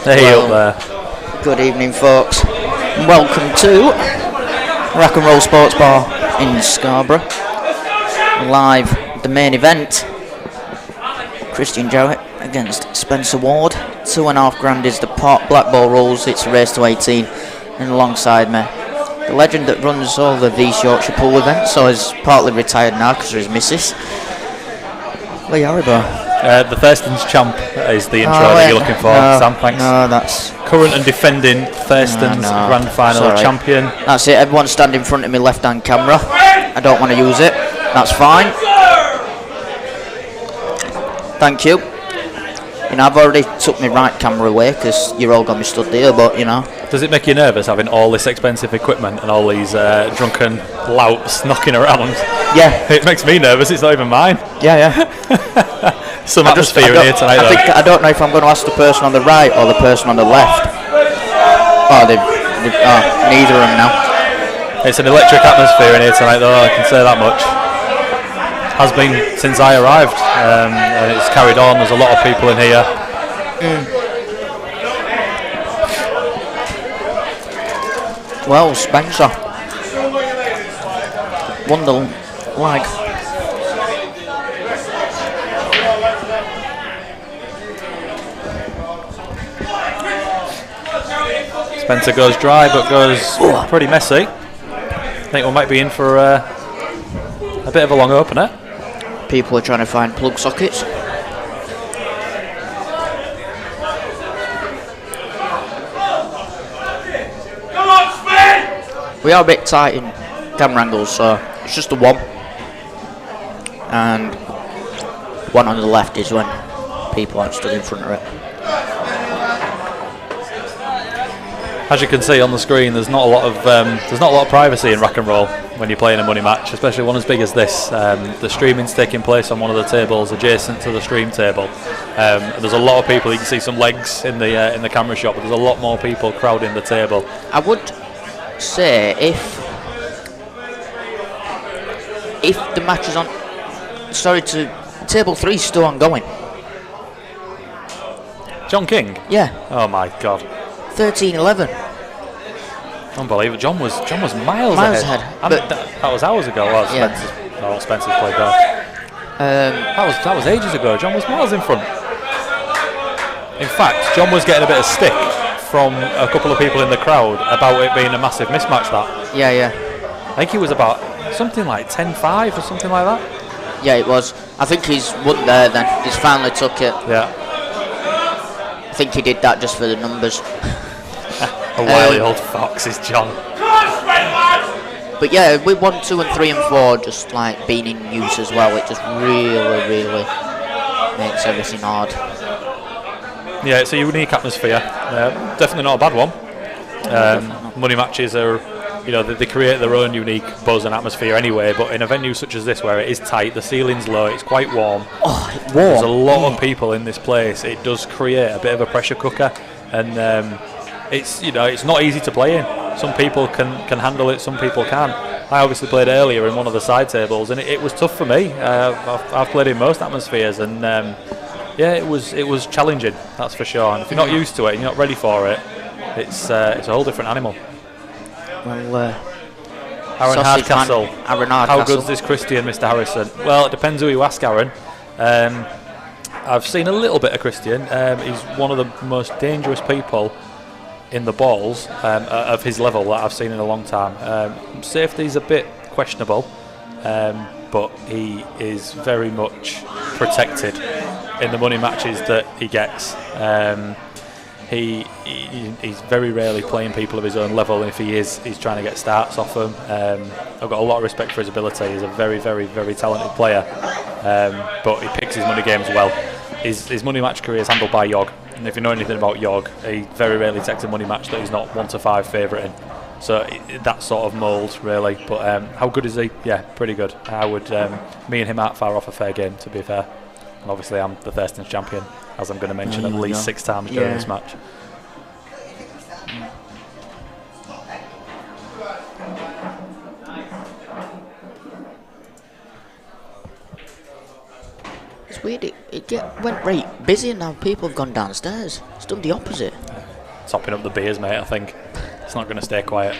Hey up there. Good evening, folks. Welcome to Rock and Roll Sports Bar in Scarborough. Live, the main event. Christian Jowett against Spencer Ward. £2.5 is the pot. Blackball rules. It's a race to 18. And alongside me, the legend that runs all of these Yorkshire pool events, so he's partly retired now because of his missus. Lee Haribo. The Thurston's champ is the intro that you're looking for. No, Sam, thanks. No, that's current and defending Thurston's Grand Final champion. That's it. Everyone stand in front of me left-hand camera. I don't want to use it. That's fine. Thank you. You know, I've already took my right camera away because you're all got me stood there, but you know. Does it make you nervous having all this expensive equipment and all these drunken louts knocking around? Yeah. It makes me nervous. It's not even mine. Yeah. Some atmosphere in here tonight, I don't know if I'm going to ask the person on the right or the person on the left. Oh, neither of them now. It's an electric atmosphere in here tonight, though, I can say that much. Has been since I arrived, and it's carried on. There's a lot of people in here. Well, Spencer won the lag. Spencer goes dry, but goes pretty messy. I think we might be in for a bit of a long opener. People are trying to find plug sockets. We are a bit tight in camera angles, so it's just the one. And one on the left is when people aren't stood in front of it. As you can see on the screen, there's not a lot of privacy in rock and roll when you're playing a money match, especially one as big as this. The streaming's taking place on one of the tables adjacent to the stream table. There's a lot of people. You can see some legs in the camera shot, but there's a lot more people crowding the table. I would say if the match is on, table 3 is still ongoing. John King? Yeah. Oh my God. 13-11. Unbelievable. John was miles ahead. That was hours ago. Well, Spencer's played that. That was ages ago. John was miles in front. In fact, John was getting a bit of stick from a couple of people in the crowd about it being a massive mismatch. That. Yeah. I think he was about something like 10-5 or something like that. Yeah, it was. I think he's won there then. He's finally took it. Yeah. I think he did that just for the numbers. A wily old fox is John. But yeah, with 1, 2 and 3 and 4 just like being in use as well, it just really makes everything hard. Yeah, it's a unique atmosphere. Definitely not a bad one. Money matches are, they create their own unique buzz and atmosphere anyway, but in a venue such as this where it is tight, the ceiling's low, it's quite warm. Oh, warm. There's a lot of people in this place. It does create a bit of a pressure cooker, and it's not easy to play in. Some people can handle it, some people can't. I obviously played earlier in one of the side tables, and it was tough for me. I've played in most atmospheres, and it was challenging, that's for sure. And if you're not used to it and you're not ready for it, it's a whole different animal. Well, Aaron Hardcastle. How good's this Christian, Mr. Harrison? Well, it depends who you ask, Aaron. I've seen a little bit of Christian. He's one of the most dangerous people in the balls of his level that I've seen in a long time. Safety's a bit questionable, but he is very much protected in the money matches that he gets. He's very rarely playing people of his own level, and if he is, he's trying to get starts off them. I've got a lot of respect for his ability. He's a very, very, very talented player, but he picks his money games well. His money match career is handled by Yog, and if you know anything about Yog, he very rarely takes a money match that he's not 1 to 5 favourite in. So that sort of mould, really. But how good is he? Yeah, pretty good. I would. Me and him aren't far off a fair game, to be fair. And obviously, I'm the Thurston's champion, as I'm going to mention at least 6 times during this match. It's weird, it went right busy and now people have gone downstairs. It's done the opposite. topping up the beers, mate. I think it's not going to stay quiet.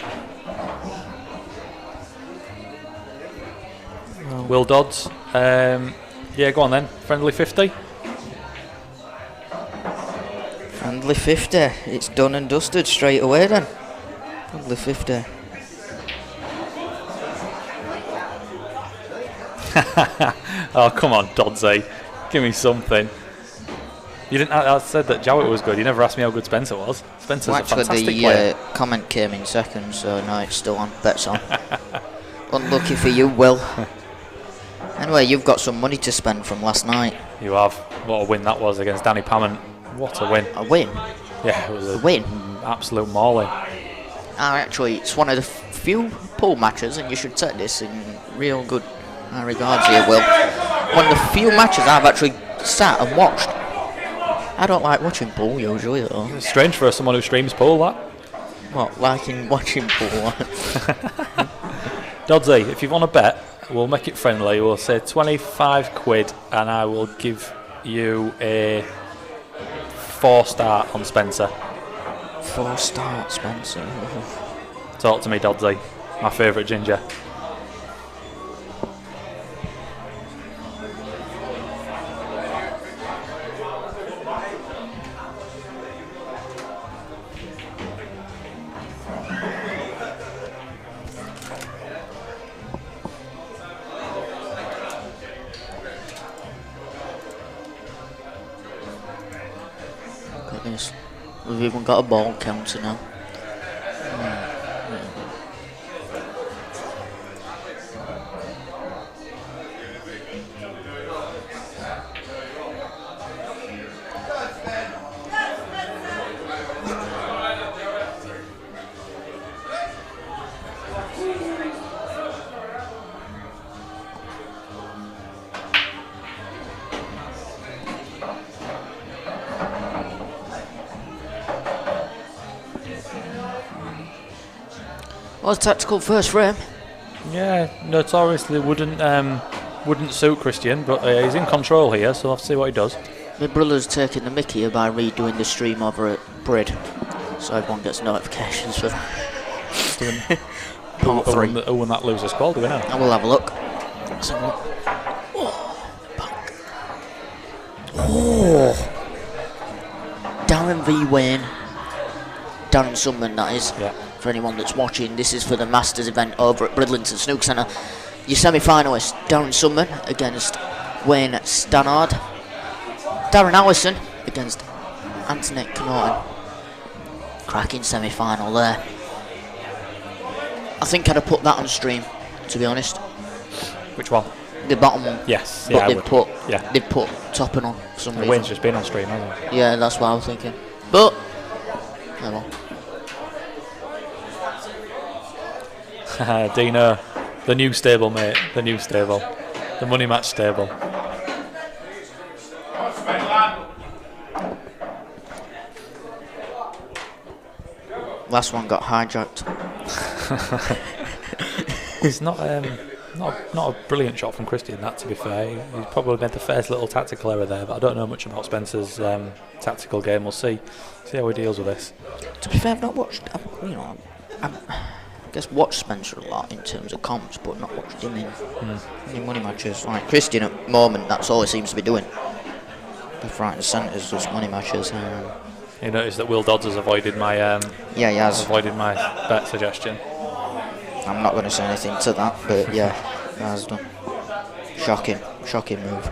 Will Dodds. Yeah, go on then. Friendly 50. Friendly 50. It's done and dusted straight away then. Friendly 50. Oh, come on, Doddsy. Give me something. You didn't. I said that Jowett was good. You never asked me how good Spencer was. Spencer's a fantastic player. The comment came in second, so no, it's still on. Bet's on. Unlucky for you, Will. Anyway, you've got some money to spend from last night. You have. What a win that was against Danny Pammon. What a win. A win? Yeah, it was a win. Absolute mauling. Actually, it's one of the few pool matches, and you should take this in real good regards here, Will. One of the few matches I've actually sat and watched. I don't like watching pool usually, though. It's strange for someone who streams pool, that. What, liking watching pool? Doddsy, if you want to bet, we'll make it friendly. We'll say 25 quid, and I will give you a 4-star on Spencer. 4-star Spencer. Talk to me, Doddsy. My favourite ginger. We've even got a ball counter now. Was tactical first frame? Yeah, notoriously wouldn't suit Christian, but he's in control here, so I'll see what he does. My brother's taking the mickey here by redoing the stream over at Brid, so everyone gets notifications for part 3. Who won that loser's call, do we know? I will have a look. Let's have a look. Oh, Darren v Wayne. Darren Sunman, that is. Yeah. For anyone that's watching, this is for the Masters event over at Bridlington Snooker Centre. Your semi-finalists, Darren Sunman against Wayne Stannard. Darren Allison against Anthony Knoten. Cracking semi-final there. I think I'd have put that on stream, to be honest. Which one? The bottom one. Yes, but yeah, they've put topping on for some reason. Wayne's just been on stream, hasn't he? Yeah, that's what I was thinking. But, oh well. Dino, the new stable, mate. The new stable. The money match stable. Last one got hijacked. It's not a brilliant shot from Christian, that, to be fair. He's probably made the first little tactical error there, but I don't know much about Spencer's tactical game. We'll see how he deals with this. To be fair, I've not watched. I guess watched Spencer a lot in terms of comps, but not watched him in money matches. Like Christian at the moment, that's all he seems to be doing. Left, right, and centres, just money matches. You notice that Will Dodds has avoided my he has avoided my bet suggestion. I'm not going to say anything to that, but yeah, he has done. Shocking move.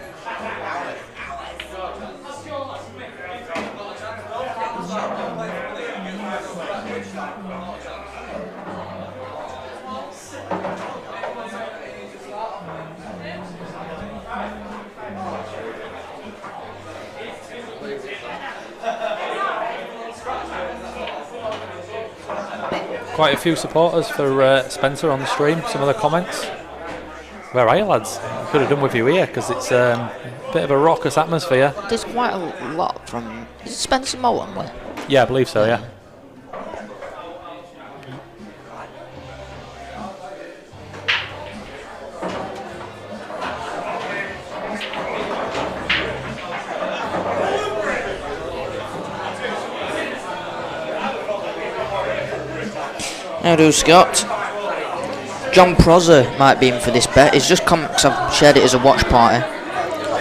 Quite a few supporters for Spencer on the stream. Some of the comments. Where are you, lads? I could have done with you here because it's a bit of a raucous atmosphere. There's quite a lot from. Is it Spencer Mowen? Where? Yeah, I believe so. Yeah. How do, Scott? John Prosser might be in for this bet. He's just come because I've shared it as a watch party.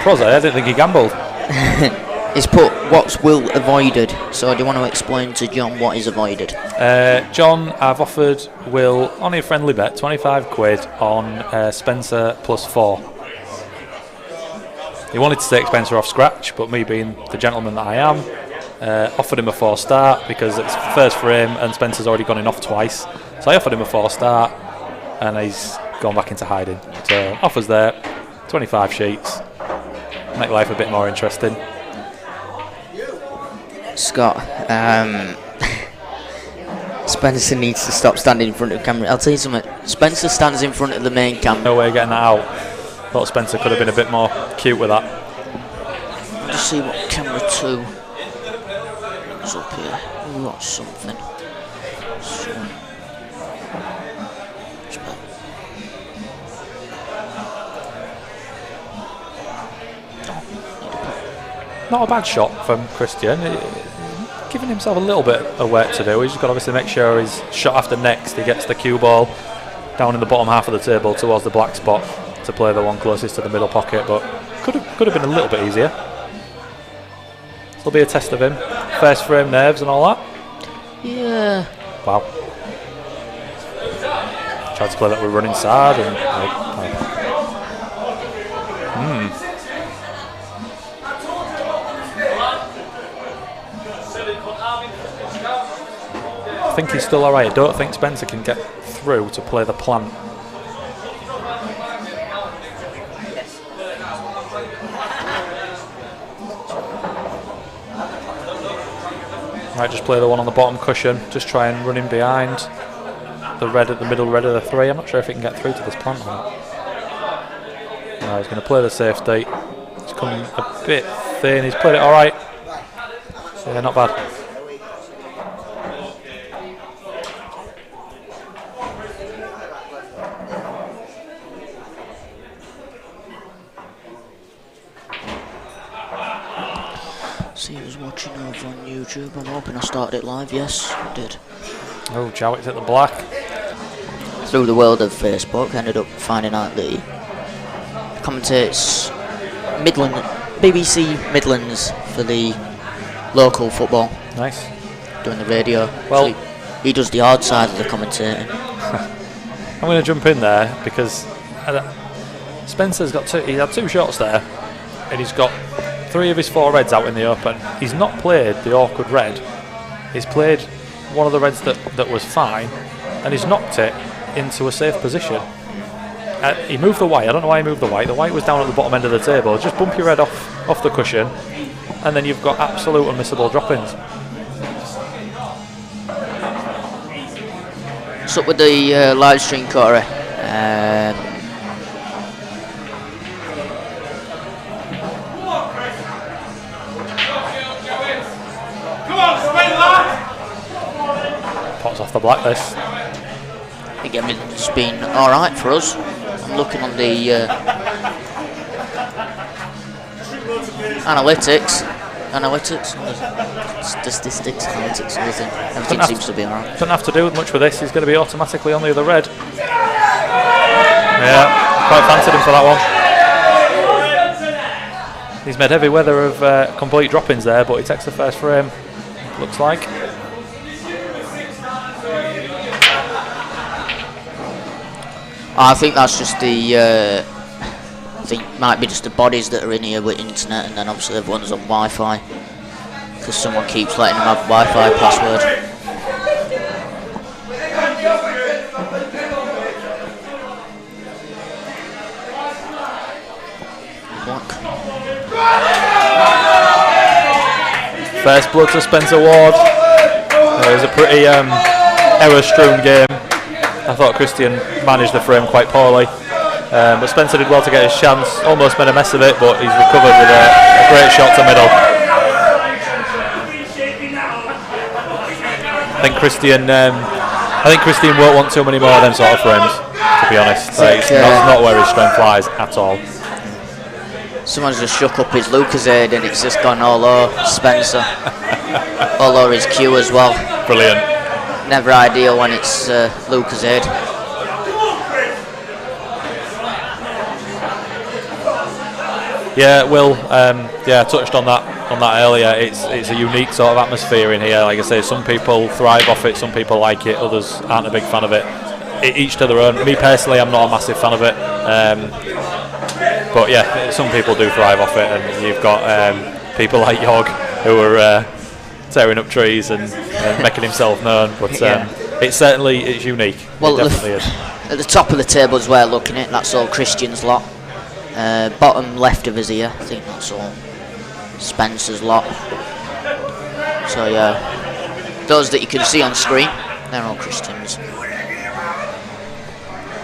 Prosser, I didn't think he gambled. He's put what's will avoided. So do you want to explain to John what is avoided? John, I've offered Will on a friendly bet, 25 quid on Spencer +4. He wanted to take Spencer off scratch, but me being the gentleman that I am, offered him a 4 start because it's first for him and Spencer's already gone in off twice. So I offered him a 4 start and he's gone back into hiding. So offers there, 25 sheets, make life a bit more interesting. Scott, Spencer needs to stop standing in front of the camera. I'll tell you something, Spencer stands in front of the main camera. No way of getting that out. Thought Spencer could have been a bit more cute with that. Let's see what camera 2 is up here. We've got something. So, not a bad shot from Christian. Giving himself a little bit of work to do. He's just got to obviously make sure his shot after next he gets the cue ball down in the bottom half of the table towards the black spot to play the one closest to the middle pocket, but could have been a little bit easier. This will be a test of him. First for him, nerves and all that. Yeah. Wow. Tried to play that with run inside and I think he's still alright. I don't think Spencer can get through to play the plant. Right, just play the one on the bottom cushion. Just try and run in behind the red at the middle red of the 3. I'm not sure if he can get through to this plant or not. No, he's going to play the safety. He's come a bit thin. He's played it alright. Yeah, not bad. See, I was watching over on YouTube. I'm hoping I started it live. Yes, I did. Oh, Jowett's at the black. Through the world of Facebook, ended up finding out that he commentates BBC Midlands for the local football. Nice. Doing the radio. Well, so he does the hard side of the commentating. I'm going to jump in there because Spencer's got he had 2 shots there, and he's got 3 of his 4 reds out in the open. He's not played the awkward red. He's played one of the reds that was fine, and he's knocked it into a safe position. He moved the white. I don't know why he moved the white. The white was down at the bottom end of the table. Just bump your red off the cushion, and then you've got absolute unmissable drop-ins. What's up with the live stream, Corey? Pots off the black this. I think it's been alright for us. I'm looking on the analytics, statistics, analytics, everything. Everything seems to be alright. Doesn't have to do much with this. He's going to be automatically on the other red. Yeah, quite fancied him for that one. He's made heavy weather of complete drop-ins there, but he takes the first frame. Looks like. I think that's just the. I think might be just the bodies that are in here with internet, and then obviously everyone's on Wi-Fi because someone keeps letting them have Wi-Fi password. First blood to Spencer Ward. It was a pretty error-strewn game. I thought Christian managed the frame quite poorly, but Spencer did well to get his chance. Almost made a mess of it, but he's recovered with a great shot to middle. I think Christian won't want too many more of them sort of frames, to be honest. That's not where his strength lies at all. Someone's just shook up his Lucasade and it's just gone all over Spencer. All over his cue as well. Brilliant. never ideal when it's Luca's head. Yeah, Will. I touched on that earlier. It's a unique sort of atmosphere in here. Like I say, some people thrive off it, some people like it, others aren't a big fan of it. Each to their own. Me personally, I'm not a massive fan of it. But yeah, some people do thrive off it, and you've got people like York who are tearing up trees and making himself known. But it's unique. Well, it definitely is. At the top of the table as well, looking at that's all Christian's lot. Bottom left of us here, I think that's all Spencer's lot. So yeah, those that you can see on screen, they're all Christians.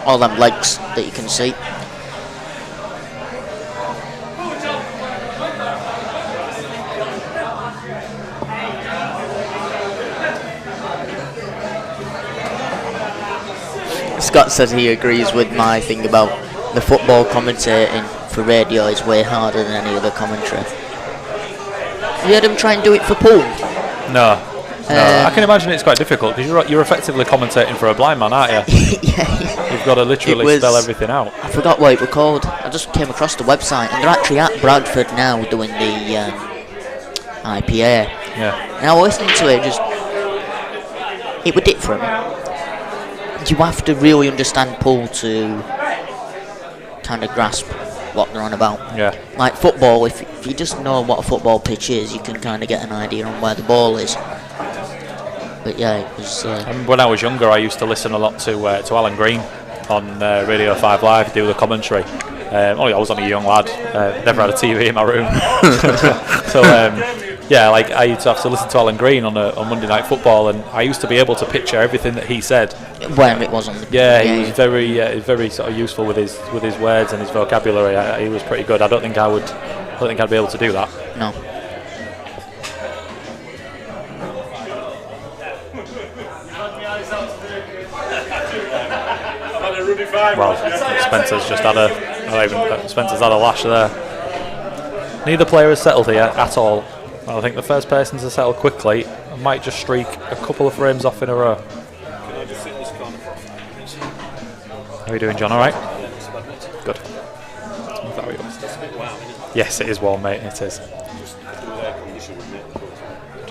All them legs that you can see. Scott says he agrees with my thing about the football commentating for radio is way harder than any other commentary. Have you had him try and do it for pool? No. I can imagine it's quite difficult because you're effectively commentating for a blind man, aren't you? Yeah. You've got to literally spell everything out. I forgot what it was called. I just came across the website, and they're actually at Bradford now doing the IPA. Yeah. And I was listening to it, it was different. You have to really understand pool to kind of grasp what they're on about. Yeah. Like football, if you just know what a football pitch is, you can kind of get an idea on where the ball is. But yeah, it was. When I was younger, I used to listen a lot to Alan Green on Radio 5 Live, do the commentary. I was only a young lad, never had a TV in my room. So like I used to have to listen to Alan Green on Monday Night Football, and I used to be able to picture everything that he said. Where it was on the. He was very sort of useful with his words and his vocabulary. He was pretty good. I don't think I'd be able to do that. No. Well, Spencer's had a lash there. Neither player has settled here at all. I think the first person to settle quickly might just streak a couple of frames off in a row. How are you doing, John? All right? Good. Yes, it is warm, mate. It is.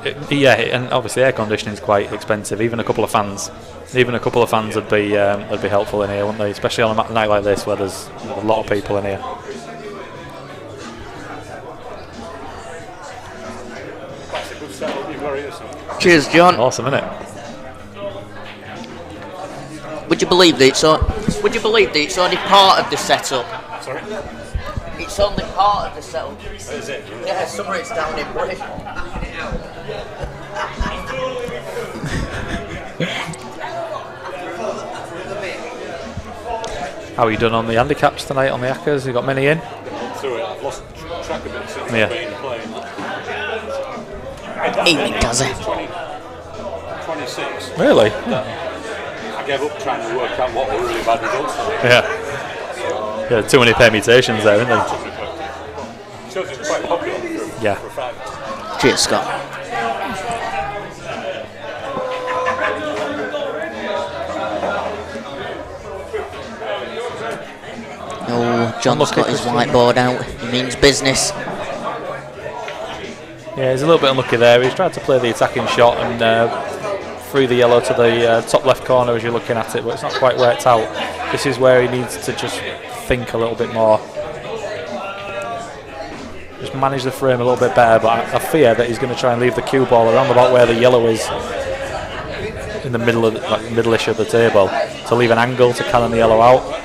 And obviously air conditioning is quite expensive. Even a couple of fans would be helpful in here, wouldn't they? Especially on a night like this where there's a lot of people in here. Cheers, John. Awesome, isn't it? Would you believe that it's only part of the setup? Sorry? It's only part of the setup. Is it? Yeah, somewhere it's down in Britain. How are you done on the handicaps tonight on the Hackers? You got many in? Through it. I've lost track of it since Yeah. I've been playing. Evening, Gazza. 26. Really? I gave up trying to work out what were really bad results. Yeah, too many permutations there, isn't there? Shows it's quite popular. Yeah. For a fact. Cheers, Scott. Oh, John's got his whiteboard out. He means business. Yeah, he's a little bit unlucky there. He's tried to play the attacking shot and threw the yellow to the top left corner as you're looking at it, but it's not quite worked out. This is where he needs to just think a little bit more. Just manage the frame a little bit better, but I fear that he's going to try and leave the cue ball around about where the yellow is in the middle of middle-ish of the table to leave an angle to cannon the yellow out.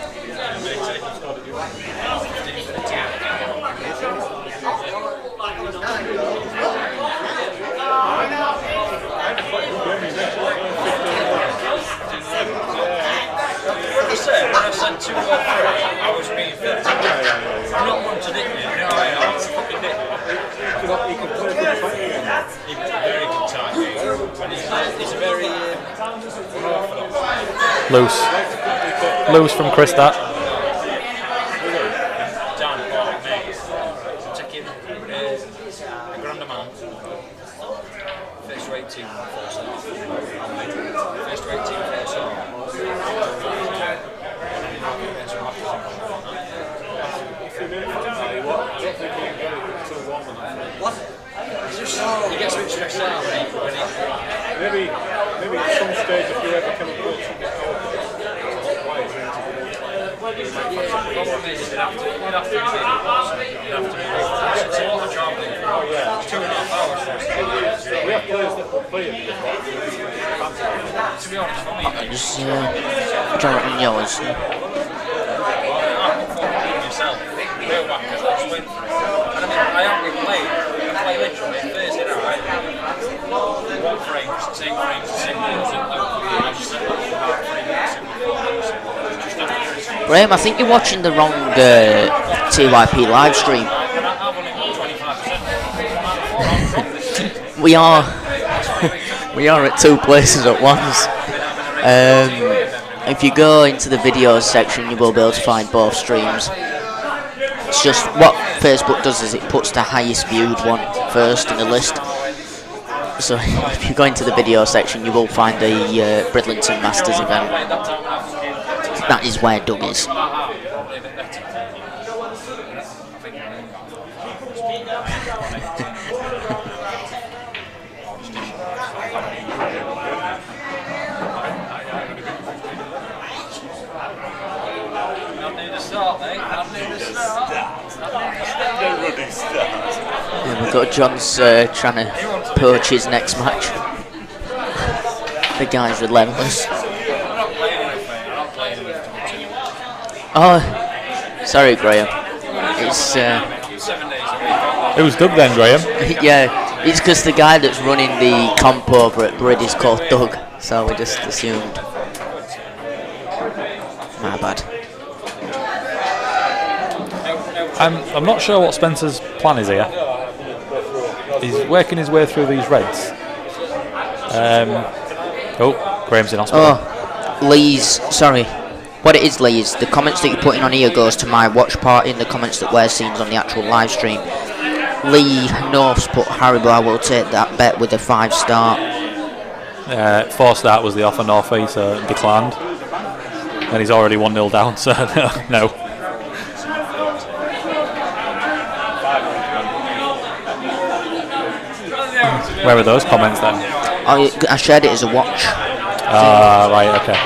Loose from Chris that. First rate team first half. First rate team first half. What? He gets a bit stressed out when he Maybe at some stage if you ever come approach and get out. the problem is you'd have to be it's a lot of travelling. It's 2.5 hours for us to do this. We have players that will play it. To be honest, for me, Just Jowett and yours. I put myself way back as I just went through. And I mean, I haven't played. I play literally Thursday night. 1 frame, 2 frames, singles, and I just set up for about 3 minutes. Just after Christmas. Graham, I think you're watching the wrong TYP live stream. And I've only got 25%. We are at 2 places at once. If you go into the videos section, you will be able to find both streams. It's just what Facebook does is it puts the highest viewed one first in the list. So if you go into the video section, you will find the Bridlington Masters event. That is where Doug is. Yeah, we've got John's trying to poach his next match. The guy's relentless. Oh, sorry, Graham. It's It was Doug then, Graham. yeah, it's because the guy that's running the comp over at Brid is called Doug, so we just assumed. My bad. I'm not sure what Spencer's plan is here. He's working his way through these reds. Graham's in hospital. Oh, Lee's, sorry. What it is, Lee, is the comments that you're putting on here goes to my watch party and the comments that we're seeing on the actual live stream. Lee North's put Haribo, I will take that bet with a 5-star. 4-star was the offer Northie, so declined. And he's already 1-0 down, so no. Where are those comments then? I shared it as a watch. Right, okay.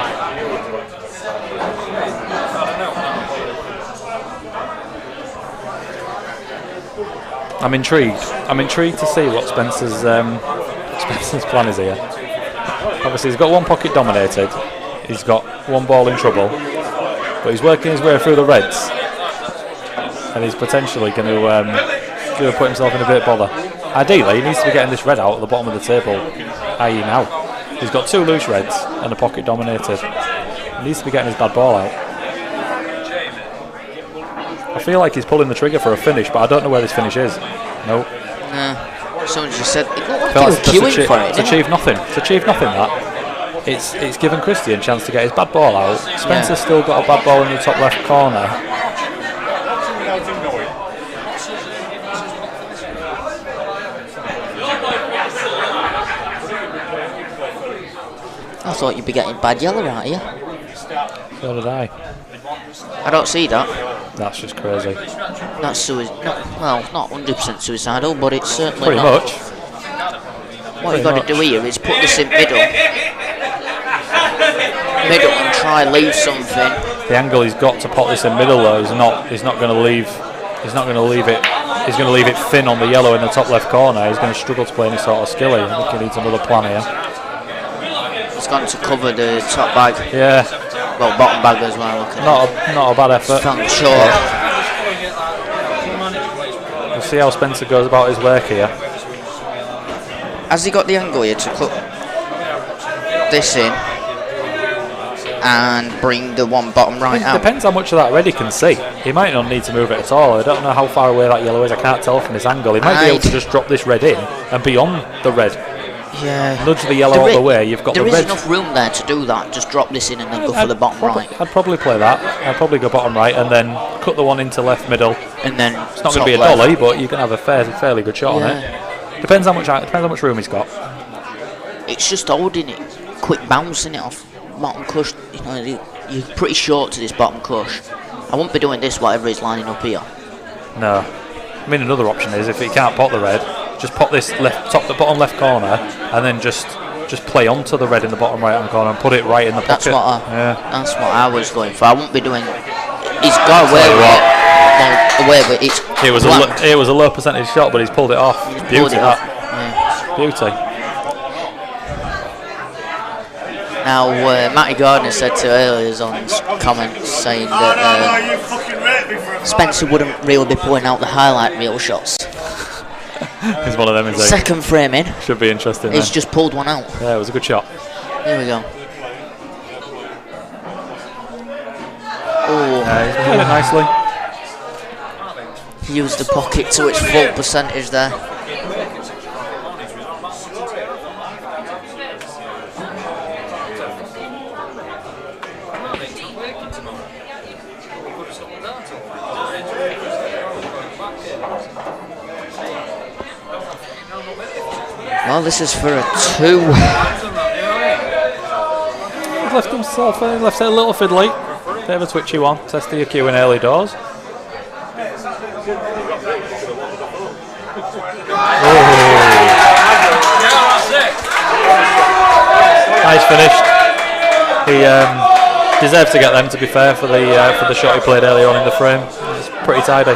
I'm intrigued. I'm intrigued to see what Spencer's plan is here. Obviously, he's got 1 pocket dominated. He's got 1 ball in trouble, but he's working his way through the reds, and he's potentially going to put himself in a bit of bother. Ideally, he needs to be getting this red out at the bottom of the table, i.e. now. He's got 2 loose reds and a pocket dominated. He needs to be getting his bad ball out. I feel like he's pulling the trigger for a finish, but I don't know where this finish is. Nope. Someone just said it looked Feel like he was queuing for it. It's achieved nothing. It's achieved nothing, that. It's given Christian a chance to get his bad ball out. Spencer's still got a bad ball in the top left corner. I thought you'd be getting bad yellow out here. So did I. I don't see that. That's just crazy. That's suicide. Well, not 100% suicidal, but it's certainly Pretty not. much. What you've got to do here is put this in middle, and try leave something. The angle he's got to pot this in middle though is not. He's not going to leave. He's not going to leave it. He's going to leave it thin on the yellow in the top left corner. He's going to struggle to play any sort of skilly. I think he needs another plan here. He's gone to cover the top bag. Yeah. Well, bottom bag as well. Not a bad effort. Felt short. We'll see how Spencer goes about his work here. Has he got the angle here to cut this in and bring the 1 bottom right out? Depends how much of that red he can see. He might not need to move it at all. I don't know how far away that yellow is. I can't tell from this angle. He might be able to just drop this red in and be on the red. Yeah. Nudge the yellow out of the way. You've got the red. There is enough room there to do that. Just drop this in and then go for the bottom right. I'd probably play that. I'd probably go bottom right and then cut the one into left middle. And then it's not going to be a dolly, but you can have a fairly good shot on it. Depends how much room he's got. it's just holding it, quick bouncing it off bottom cush. You know, you're pretty short to this bottom cush. I won't be doing this whatever he's lining up here. No. I mean, another option is if he can't pot the red, just pop this the bottom left corner, and then just play onto the red in the bottom right hand corner and put it right in the pocket. That's what I was going for. I won't be doing. He's got away with it. Well, away with it. It was a low percentage shot, but he's pulled it off. Beauty that. Yeah. Beauty. Now, Matty Gardner said to earlier on his comments saying that Spencer wouldn't really be pulling out the highlight reel shots. He's one of them, isn't he? Second frame in. Should be interesting. He's just pulled one out. Yeah, it was a good shot. Here we go. Oh, he's playing it nicely. Used the pocket to its full percentage there. Well, this is for a 2. He's left himself left it a little fiddly. Bit of a twitchy one. Test the EQ in early doors. Nice finished. He deserved to get them, to be fair, for the shot he played early on in the frame. It's pretty tidy.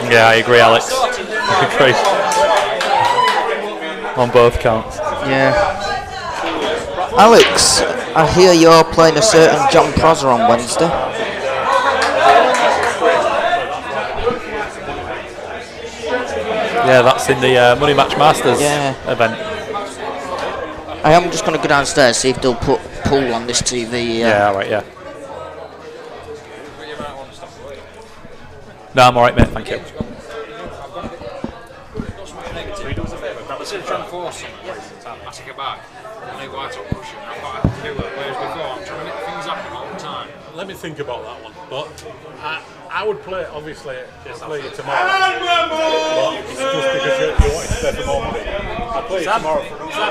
Yeah, I agree, Alex. I agree. On both counts. Yeah. Alex, I hear you're playing a certain John Prosser on Wednesday. Yeah, that's in the Money Match Masters event. I am just going to go downstairs, see if they'll put pool on this TV. Yeah, alright, yeah. No, I'm alright, mate, thank you. Let me think about that one, but I would play, obviously, play it tomorrow. But it's just because you wanted to play for more money. I'll play it tomorrow for a reason. I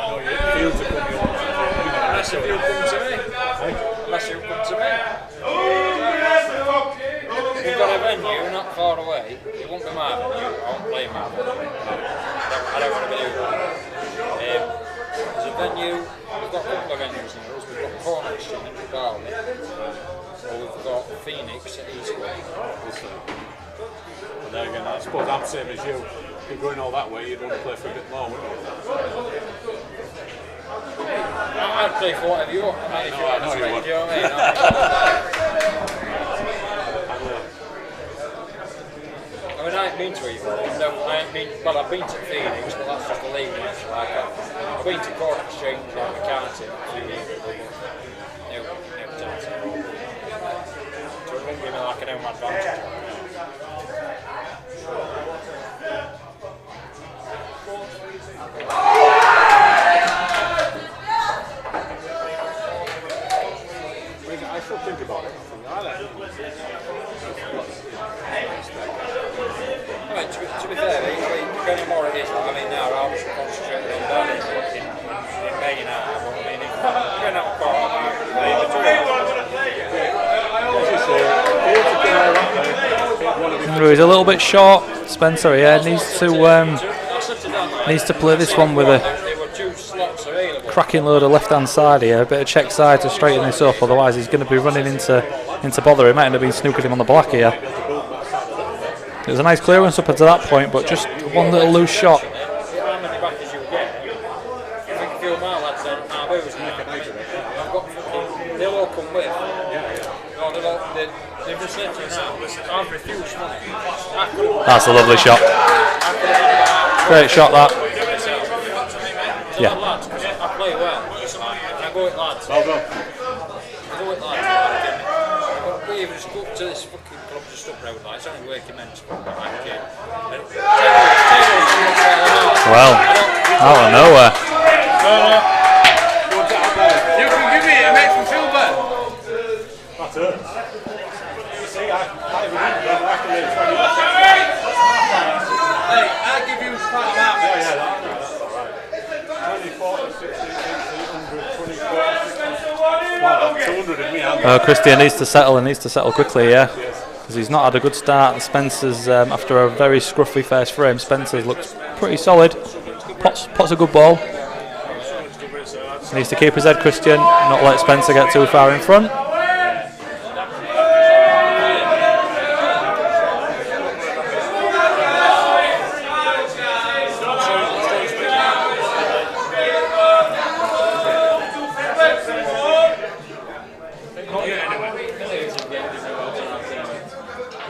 know you feel to come here. Unless you come to me. Unless you come to me. We've got a venue not far away. It won't be my venue. I won't play my venue. I don't want to be doing that. There's a venue. We've got a couple of venues in us. We've got Corner Exchange at Derby. Or we've got Phoenix at Eastwood. And there again, I suppose I'm the same as you. If you're going all that way, you'd want to play for a bit more, wouldn't you? I'd play for whatever you want. If you want to play, do you know what I mean? I mean, I ain't been to Eastwood. No, I ain't been. Well, I've been to Phoenix, but that's just a league match. Like, I've been to Corner Exchange and McCarthy a few years ago. No chance. So it won't give me like an home advantage. I still think about it. To be fair, depending on more it is, I mean, now I'll just concentrate on that in May now. But I mean, if you're not quite, He's a little bit short, Spencer. Yeah, needs to play this one with a cracking load of left-hand side here. A bit of check side to straighten this up. Otherwise, he's going to be running into bother. He might end up being snookered him on the black here. It was a nice clearance up until that point, but just one little loose shot. They'll all come with. They've just That's a lovely shot. Great shot, that. Yeah. I play well. I go with lads. Well done. I go with lads. We even just go up to this fucking club just up road like it's only working men's club back here. Well, out of nowhere. You can give me it, it makes me feel better. That's it. See, I reckon it's 20. Hey, I'll give you part of that. Yeah, that's alright. 20, 40, 60, 100, 20, 40, 60. Well, 200 in me, hasn't Christian needs to settle quickly, yeah. Because he's not had a good start. Spencer's, after a very scruffy first frame, Spencer's looks pretty solid. Pots a good ball. Needs to keep his head, Christian, not let Spencer get too far in front.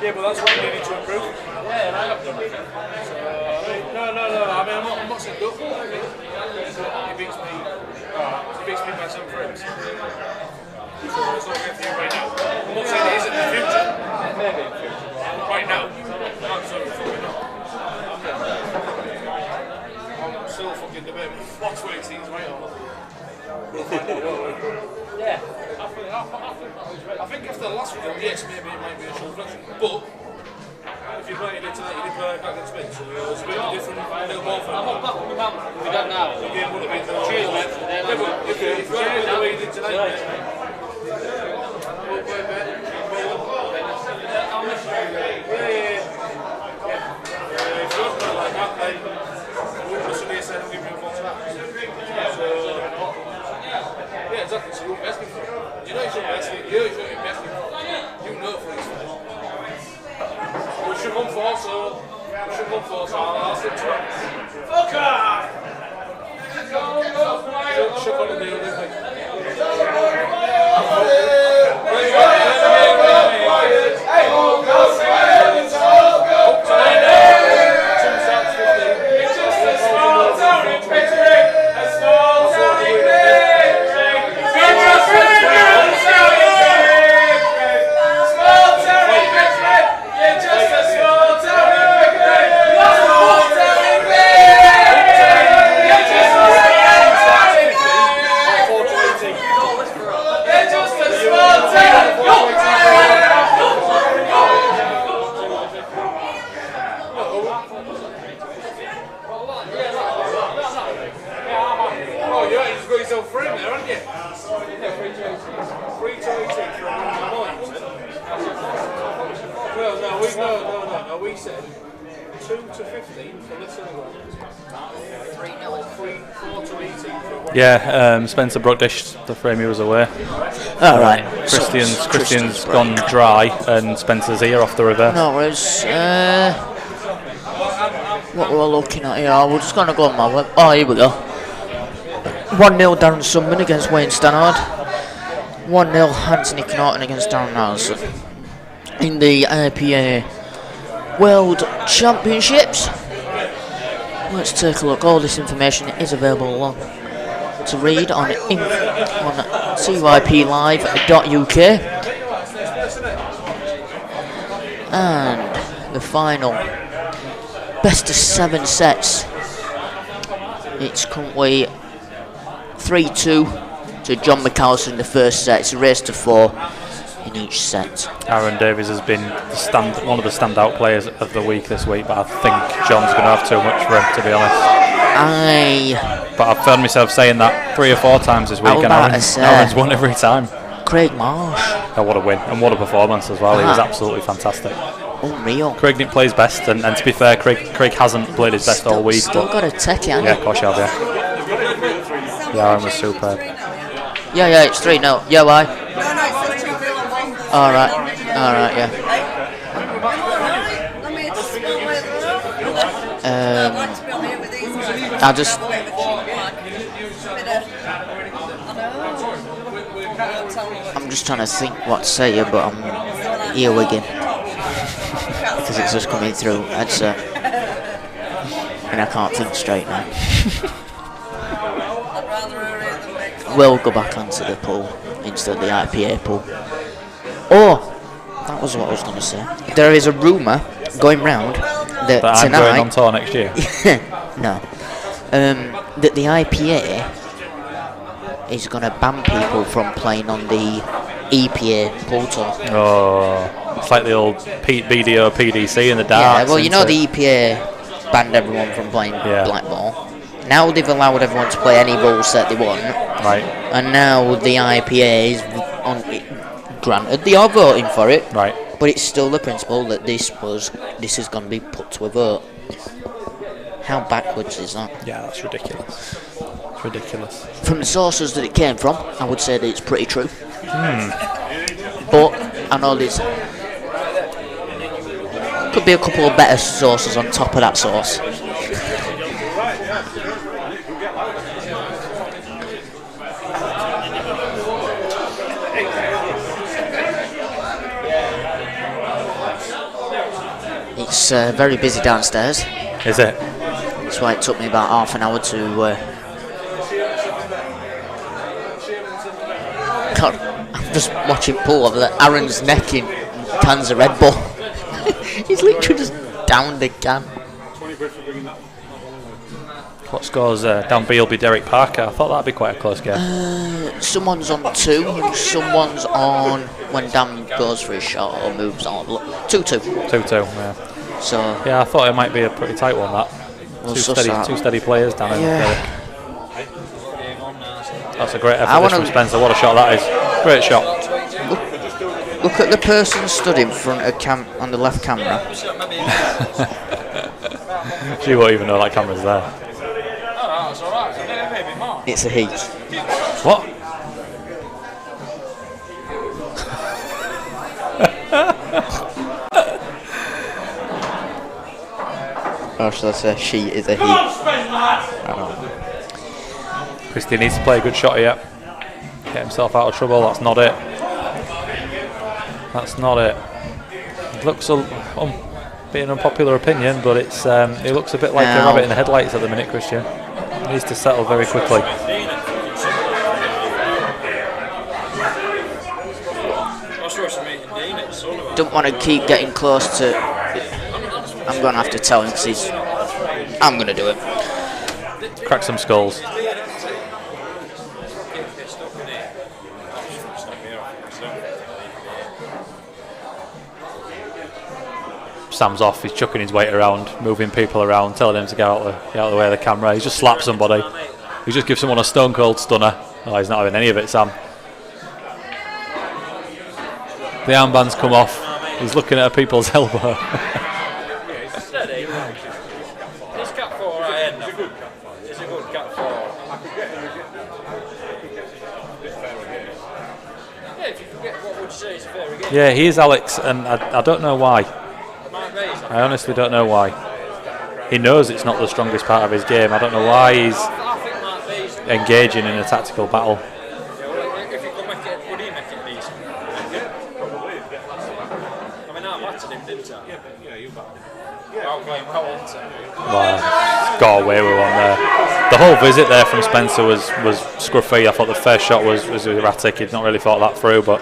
Yeah, but that's what we need to improve. Yeah, and I have done it. No. I mean, I'm not saying good. He beats me by 7 frames. So it's not good for you right now. I'm not saying it isn't in the future. Maybe in the future. Right now, absolutely not. I'm still fucking debating what's what he sees right on. We'll find out, won't we? Yeah. I think after the last video, yes, maybe it might be a short reflection, but if you play it tonight, you did play back against Spence, so it was a bit different, a little more fun. We don't know. The game would have been cheers, mate. Yeah, but if you play the way you did tonight, mate, we'll play a bit. If you don't play like that, then we'll just be saying we'll give you a false back. So, yeah, exactly, so you won't be asking for it. You know you shouldn't be asking, you shouldn't be asking for it. You know for it. We should come for, so I'll stick to it. Fuck off! Shook on the deal, didn't we? No, we said 2 to 15 for this ground. 4 to 18 for Yeah, Spencer Brookdish, the frame he was away. Alright. Christian's gone dry and Spencer's here off the river. No worries. What we're looking at here, we're just going to go on my web. Oh, here we go. 1-0 Darren Sunman against Wayne Stannard. 1-0 Anthony Norton against Darren Nelson. In the APA World Championships. Let's take a look. All this information is available to read on TYPLive.uk. And the final best of 7 sets. It's currently 3-2 to John McAllister in the first set. It's a race to 4 in each set. Aaron Davies has been one of the standout players of the week this week, but I think John's going to have too much for him, to be honest. But I've found myself saying that 3 or 4 times this week, and Aaron's won every time. Craig Marsh. Oh, what a win, and what a performance as well. He was absolutely fantastic. Unreal. Craig didn't play his best, and to be fair, Craig hasn't played his best all week. Still got to take it, hasn't yeah, of course you have, yeah. Aaron was superb. Yeah, it's 3-0. Yeah, why? Alright, yeah. I'm just trying to think what to say here, but earwigging because it's just coming through. That's and I can't think straight now. We'll go back onto the pool instead of the IPA pool. Oh, that was what I was going to say. There is a rumour going round that I'm tonight. going on tour next year. No. That the IPA is going to ban people from playing on the EPA pool tour. Oh, it's like the old BDO, PDC in the darts. Yeah, well, you know the EPA banned everyone from playing Blackball. Now they've allowed everyone to play any rule set they want. Right. And now the IPA is granted they are voting for it. Right. But it's still the principle that this is going to be put to a vote. How backwards is that? Yeah, that's ridiculous. It's ridiculous. From the sources that it came from, I would say that it's pretty true. But I know there's could be a couple of better sources on top of that source. It's very busy downstairs. Is it? That's why it took me about half an hour to. God, I'm just watching pool over there. Aaron's necking cans of Red Bull. He's literally just downed the can. What scores down B will be Derek Parker? I thought that'd be quite a close game. Someone's on 2, someone's on when Dan goes for his shot or moves on. 2-2. 2-2, yeah. So yeah, I thought it might be a pretty tight one, that. Well, Two steady players down in Yeah. Derek. That's a great effort from Spencer. What a shot that is. Great shot. Look at the person stood in front of on the left camera. She won't even know that camera's there. It's a he. What? Or should I say she is a he? I don't know. Christie needs to play a good shot here. Get himself out of trouble. That's not it. That's not it. It looks being an unpopular opinion, but it's it looks a bit like a rabbit in the headlights at the minute, Christian. He needs to settle very quickly. Don't want to keep getting close to. I'm going to have to tell him because I'm going to do it. Crack some skulls. Sam's off, he's chucking his weight around, moving people around, telling him to get out of the way of the camera. He's just slapped somebody. He just gives someone a stone cold stunner. Oh, he's not having any of it, Sam. The armband's come off. He's looking at people's elbow. Steady. This cat 4 I end. It's a good cat 4. Yeah, if you forget what would you say is a fair game. Yeah, he is Alex, and I don't know why. I honestly don't know why. He knows it's not the strongest part of his game. I don't know why he's engaging in a tactical battle. If you could make it, would he make it decent? I mean, I battered him, didn't I? Yeah, you battered him. I'll play him well, didn't I? Well, got away with one there. The whole visit there from Spencer was scruffy. I thought the first shot was erratic. He'd not really thought that through, but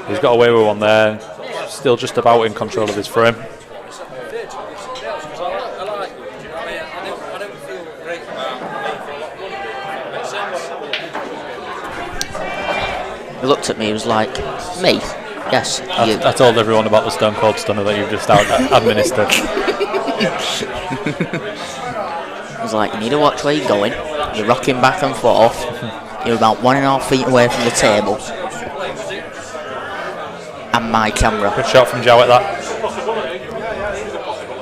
he's got away with one there. Still just about in control of his frame. He looked at me, he was like, me? Yes, you. I told everyone about the stone cold stunner that you've just administered. I was like, you need to watch where you're going. You're rocking back and forth. You're about 1.5 feet away from the table. And my camera. Good shot from Jowett, that.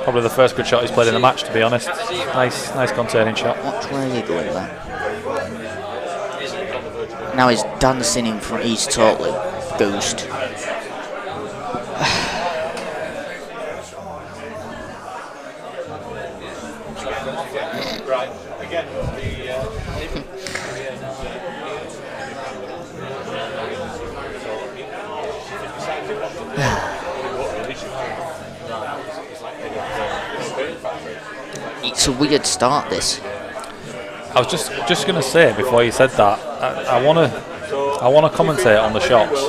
Probably the first good shot he's played in the match, to be honest. Nice containing shot. Watch where you're going then. Now he's dancing in front, he's totally goosed. It's a weird start, this. I was just going to say before you said that, I want to commentate on the shots,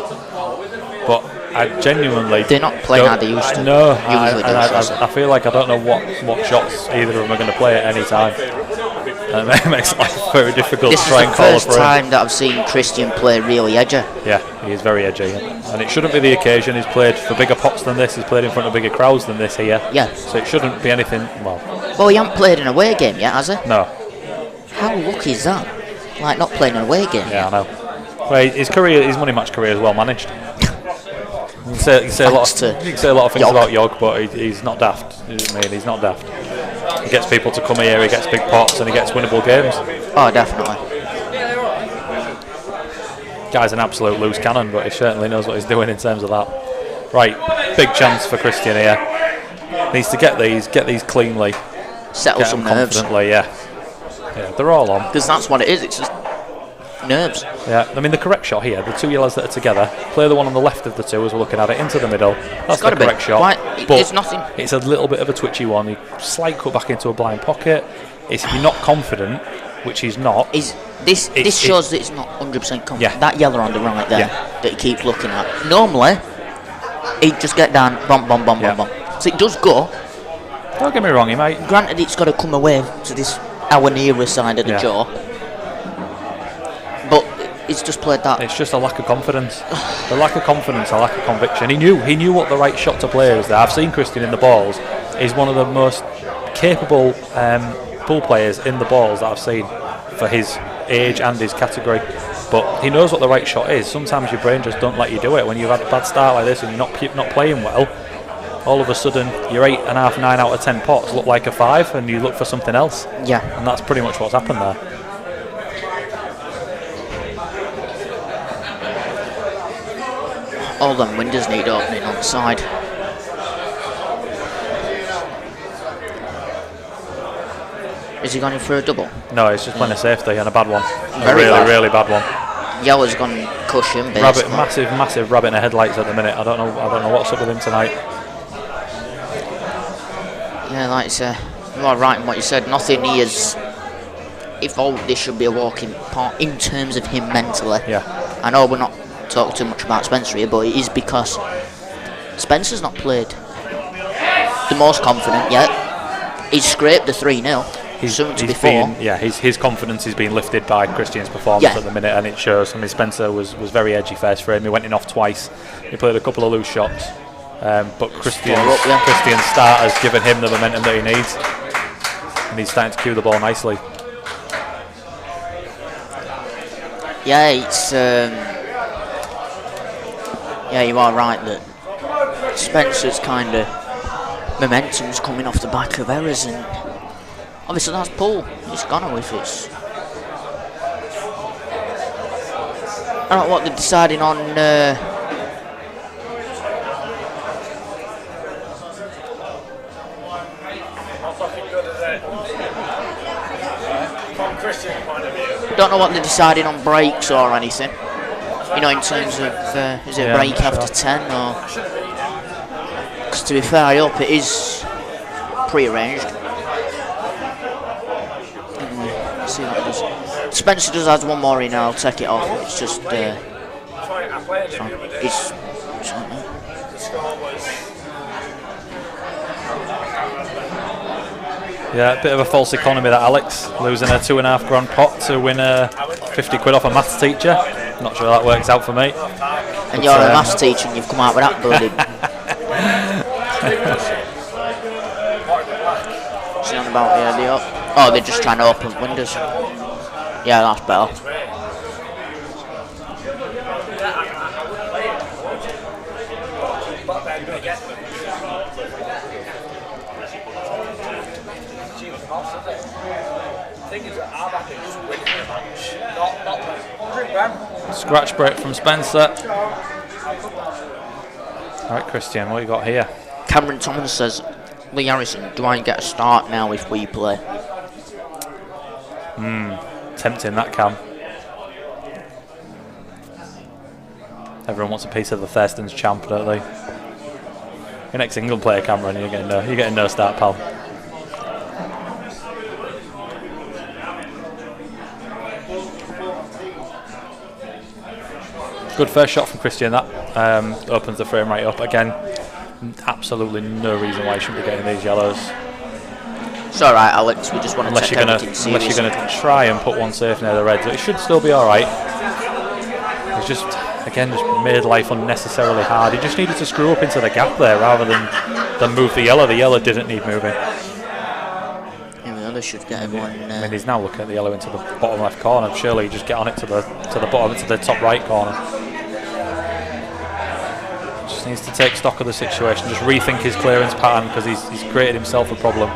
but I genuinely they're not playing how they used to. No, I feel like I don't know what shots either of them are going to play at any time. And it makes life very difficult to try and call This is the first time that I've seen Christian play really edgy. Yeah, he is very edgy, and it shouldn't be the occasion. He's played for bigger pots than this. He's played in front of bigger crowds than this here. Yeah. So it shouldn't be anything. Well, he hasn't played an away game yet, has he? No. How lucky is that? Like not playing an away game. Yeah, I know. Well, his money match career is well managed. You can say a lot of things about Yog, but he's not daft. I mean, he's not daft. He gets people to come here, he gets big pots, and he gets winnable games. Oh, definitely. Guy's an absolute loose cannon, but he certainly knows what he's doing in terms of that. Right, big chance for Christian here. Needs to get these cleanly. Settle some nerves. Confidently, yeah, they're all on. Because that's what it is, it's just nerves. Yeah, I mean the correct shot here, the two yellows that are together, play the one on the left of the two as we're looking at it, into the middle. That's the correct shot. There's nothing. It's a little bit of a twitchy one. He slight cut back into a blind pocket. If you're not confident, which he's not. This shows that it's not 100% confident. Yeah. That yellow on the right there that he keeps looking at. Normally, he'd just get down, bomb. So it does go. Don't get me wrong, he might. Granted, it's got to come away to this our nearer side of the jaw. But it's just played that. It's just a lack of confidence. The lack of confidence, a lack of conviction. He knew what the right shot to play was there. I've seen Christian in the balls. He's one of the most capable pool players in the balls that I've seen for his age and his category. But he knows what the right shot is. Sometimes your brain just don't let you do it. When you've had a bad start like this and you're not playing well, all of a sudden your 8.5, 9 out of 10 pots look like a 5 and you look for something else. Yeah. And that's pretty much what's happened there. All them windows need opening on the side. Is he going for a double? No, it's just playing a safety and a bad one. Really bad one. Yellow's gone cushion. Rabbit, massive rabbit in the headlights at the minute. I don't know what's up with him tonight. Yeah, like you say, you are right in what you said. Nothing he is. If all this should be a walking part in terms of him mentally. Yeah. I know we're not talking too much about Spencer here, but it is because Spencer's not played the most confident yet. He's scraped the 3-0. His confidence is being lifted by Christian's performance at the minute, and it shows. I mean, Spencer was very edgy first for him. He went in off twice. He played a couple of loose shots, but Christian's start has given him the momentum that he needs, and he's starting to cue the ball nicely. Yeah, it's you are right that Spencer's kind of momentum's coming off the back of errors, and obviously that's Paul. He's gone with it. I don't know what they're deciding on. Don't know what they're deciding on breaks or anything. You know, in terms of is it a break after 10 or? Because to be fair, I hope it is pre-arranged. See what it does. Spencer does have one more in, and I'll take it off. It's just Yeah, a bit of a false economy that Alex, losing a £2.5 pot to win a 50 quid off a maths teacher. Not sure that works out for me. And you're a maths teacher and you've come out with that bloody. What's on about here? Oh, they're just trying to open windows. Yeah, that's better. Scratch break from Spencer. Alright, Christian, what you got here? Cameron Thomas says, Lee Harrison, do I get a start now if we play? Tempting that, Cam. Everyone wants a piece of the Thurston's champ, don't they? Your next England player, Cameron, you're getting no start, pal. Good first shot from Christian. That opens the frame right up again. Absolutely no reason why you shouldn't be getting these yellows. It's all right, Alex. We just want to take everything serious. Unless you're going to try and put one safe near the reds, it should still be all right. It's just made life unnecessarily hard. He just needed to screw up into the gap there rather than move the yellow. The yellow didn't need moving. The yellow should get everyone. I mean, he's now looking at the yellow into the bottom left corner. Surely you just get on it to the bottom, to the top right corner. Just needs to take stock of the situation. Just rethink his clearance pattern because he's created himself a problem.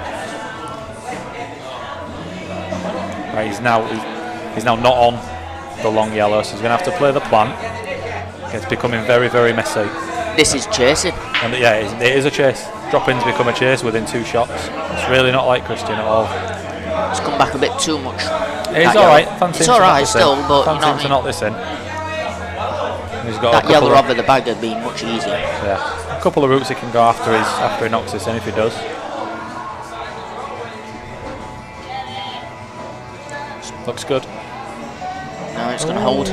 Right, he's now not on the long yellow, so he's going to have to play the plant. It's becoming very, very messy. This is chasing. And yeah, it is a chase. Drop-ins become a chase within 2 shots. It's really not like Christian at all. It's come back a bit too much. It's all right. It's all right still, but fancy him to knock this in. He's got that yellow over the bag would be much easier. Yeah, a couple of routes he can go after he knocks this in if he does. Looks good. No, it's going to hold.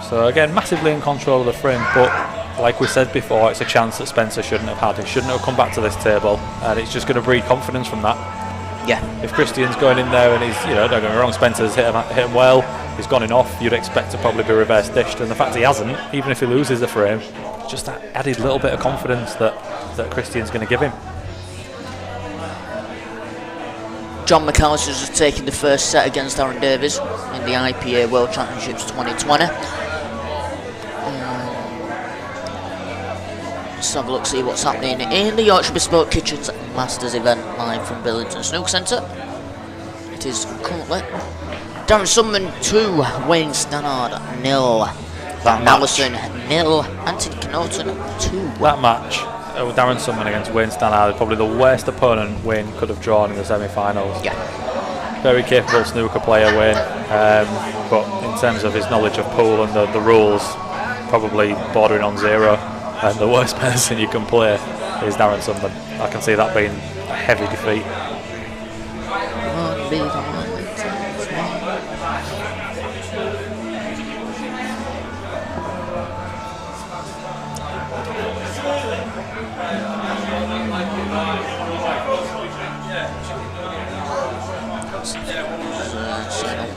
So again, massively in control of the frame, but like we said before, it's a chance that Spencer shouldn't have had. He shouldn't have come back to this table, and it's just going to breed confidence from that. Yeah. If Christian's going in there and he's, don't get me wrong, Spencer's hit him well, he's gone in off, you'd expect to probably be reverse dished, and the fact he hasn't, even if he loses the frame, just that added little bit of confidence that Christian's going to give him. John McAllister's just taken the first set against Aaron Davies in the IPA World Championships 2020. Let's have a look, see what's happening in the Yorkshire Bespoke Kitchens Masters event live from Billington Snooker Centre. It is currently Darren Sundman 2, Wayne Stannard 0, Van Allison 0, Anthony Knoten 2. That match with Darren Sundman against Wayne Stannard is probably the worst opponent Wayne could have drawn in the semi-finals. Yeah. Very capable snooker player, Wayne, but in terms of his knowledge of pool and the rules, probably bordering on 0. And the worst person you can play is Darren Sundman. I can see that being a heavy defeat.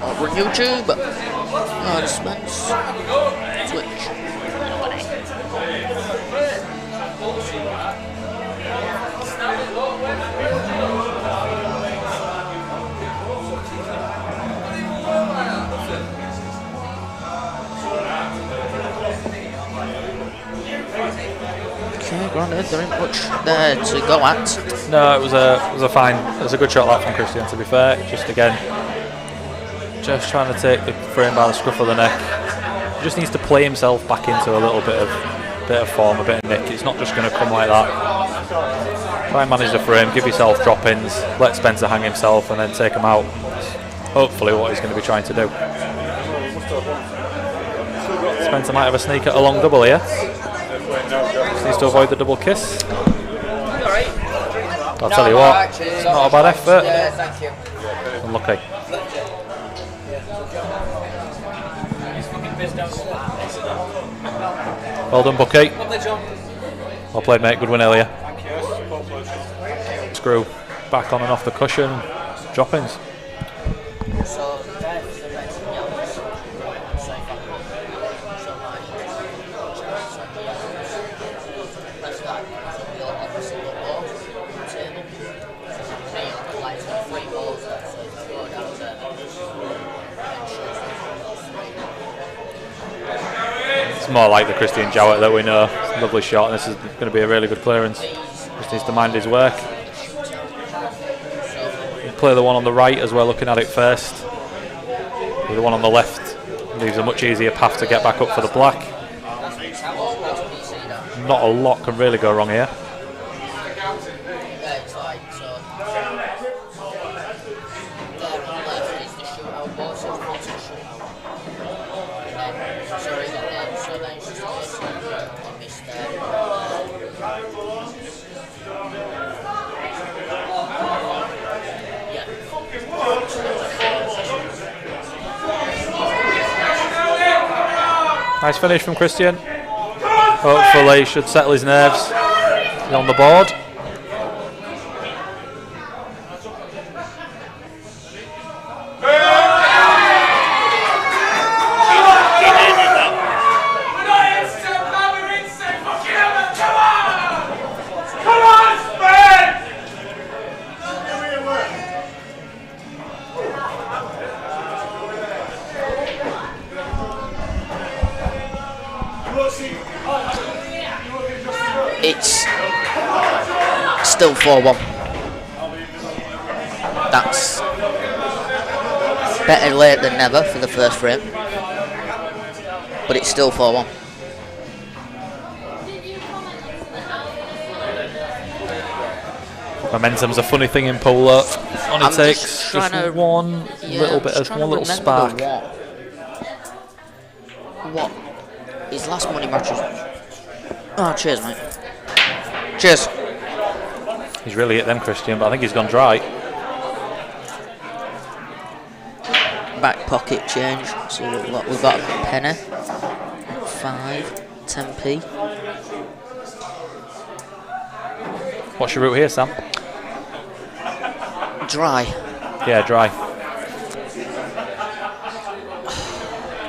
Over on YouTube, Spence, Twitch. Okay, granted, there ain't much there to go at. No, it was a good shot that from Christian, to be fair. Just trying to take the frame by the scruff of the neck. He just needs to play himself back into a little bit of form, a bit of nick. It's not just going to come like that. Try and manage the frame, give yourself drop-ins, let Spencer hang himself and then take him out. Hopefully what he's going to be trying to do. Spencer might have a sneak at a long double here. Just needs to avoid the double kiss. I'll tell you what, it's not a bad effort. Unlucky. Well done, Bucky. Well played, mate. Good win earlier. Screw back on and off the cushion. Drop-ins. It's more like the Christian Jowett that we know. It's a lovely shot, and this is going to be a really good clearance. Just needs to mind his work. Play the one on the right as well, looking at it first. The one on the left leaves a much easier path to get back up for the black. Not a lot can really go wrong here. Nice finish from Christian. Hopefully should settle his nerves. He's on the board. It's still 4-1. That's better late than never for the first frame, but it's still 4-1. Momentum's a funny thing in polo. Only I'm takes just just trying to- one Yeah, little I'm bit just of trying one to little remember spark. What his last money match was. Oh, cheers, mate. Cheers. He's really hit them, Christian, but I think he's gone dry. Back pocket change. So what we've got a penny, 5, 10p. What's your route here, Sam? Dry. Yeah, dry.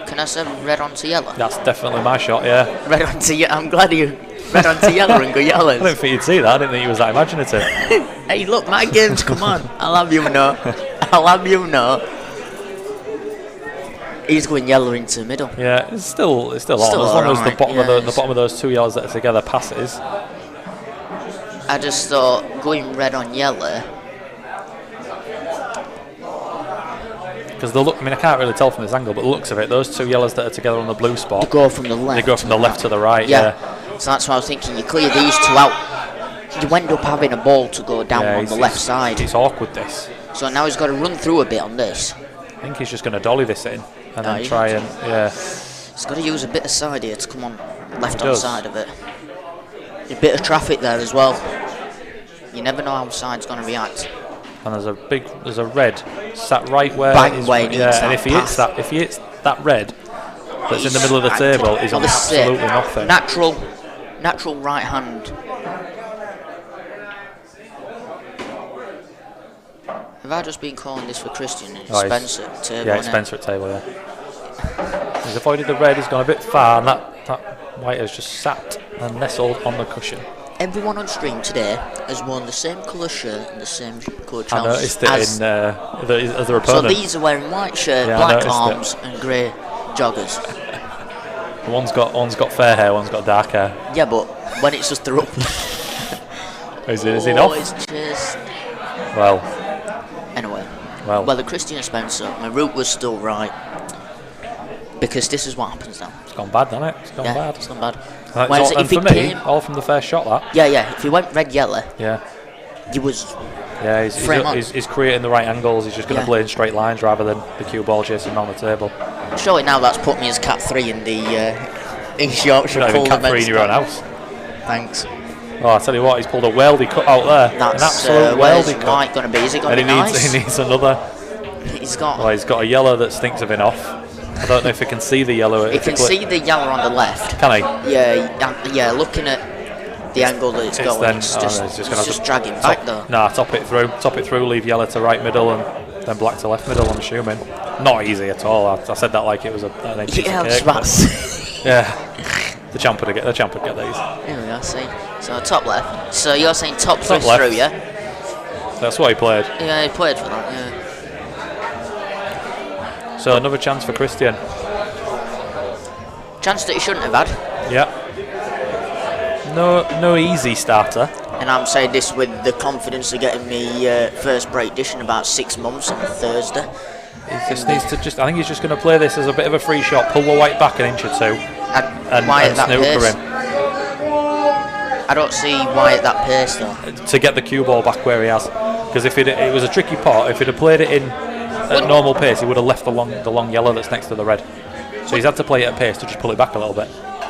Can I say red onto yellow? That's definitely my shot, yeah. Red onto yellow. I'm glad you red onto yellow and go I yellows. didn't think you'd see that. I didn't think he was that imaginative. Hey, look, my games. Come on. I'll have you know. I'll have you know. He's going yellow into the middle. Yeah, it's still on. As long as the bottom of the bottom of those two yellows that are together passes. I just thought going red on yellow. Because the look, I mean, I can't really tell from this angle, but the looks of it, those two yellows that are together on the blue spot, They go from the left. they go from the left to the right. Yeah. So that's why I was thinking. You clear these two out, you end up having a ball to go down on the left side. It's awkward, this. So now he's got to run through a bit on this. I think he's just going to dolly this in and then he try and He's got to use a bit of side here to come on left He hand does. side of it. A bit of traffic there as well. You never know how side's going to react. And there's a red sat right where Bang his- where he needs and that if he hits path. that red that's in the middle of the table, he's on Obviously, absolutely nothing. Natural right hand. Have I just been calling this for Christian and Oh, Spencer at table? Yeah, it's innit? Spencer at table, yeah. He's avoided the red, he's gone a bit far, and that white has just sat and nestled on the cushion. Everyone on stream today has worn the same colour shirt and the same colour I trousers. noticed it as, in as their so opponent. these are wearing white shirt, Yeah, I black noticed it. arms and grey joggers. One's got fair hair, one's got dark hair. Yeah, but when it's just the up. Is he not? It's just... Well, Anyway. Well. The Christian Spencer, my route was still right. Because this is what happens now. it's gone bad, hasn't it? It's gone Yeah, bad. it's not bad. That's Whereas all, and if he for me, came- all from the first shot, that. Yeah, if he went red-yellow, Yeah. he was... Yeah, Frame on. he's creating the right angles. He's just going to Yeah. play in straight lines rather than the cue ball chasing around the table. Surely now that's put me as Cat 3 in the East Yorkshire You're not even pool cat free events. in your own house. Thanks. Oh, I tell you what, he's pulled a weldy cut out there. An That's absolute where's weldy cut. white going to be? Is it going And to he be needs nice? he needs another. He's got... Well, he's got a yellow that stinks of enough. I don't know if he can see the yellow. You can see the yellow on the left. Can he? Yeah, looking at the angle that it's going, then- it's oh, just, no, it's just it's gonna just have dragging to back though. Nah, top it through, leave yellow to right middle and then black to left middle, I'm assuming. Not easy at all. I said that like it was an piece Yeah, of cake. that's Yeah. The champ would get these. Here we go, see. So top left. So you're saying top Top thrust left. through, yeah? That's what he played. Yeah, he played for that, yeah. So another chance for Christian. Chance that he shouldn't have had. Yeah. No easy starter. And I'm saying this with the confidence of getting me first break dish in about 6 months on Thursday. He just needs to I think he's just going to play this as a bit of a free shot, pull the white back an inch or two, and Why at that snooker pace? him I don't see why at that pace though. to get the cue ball back where he has. Because if it was a tricky pot, if he'd have played it in at normal pace, he would have left the long yellow that's next to the red. So he's had to play it at pace to just pull it back a little bit.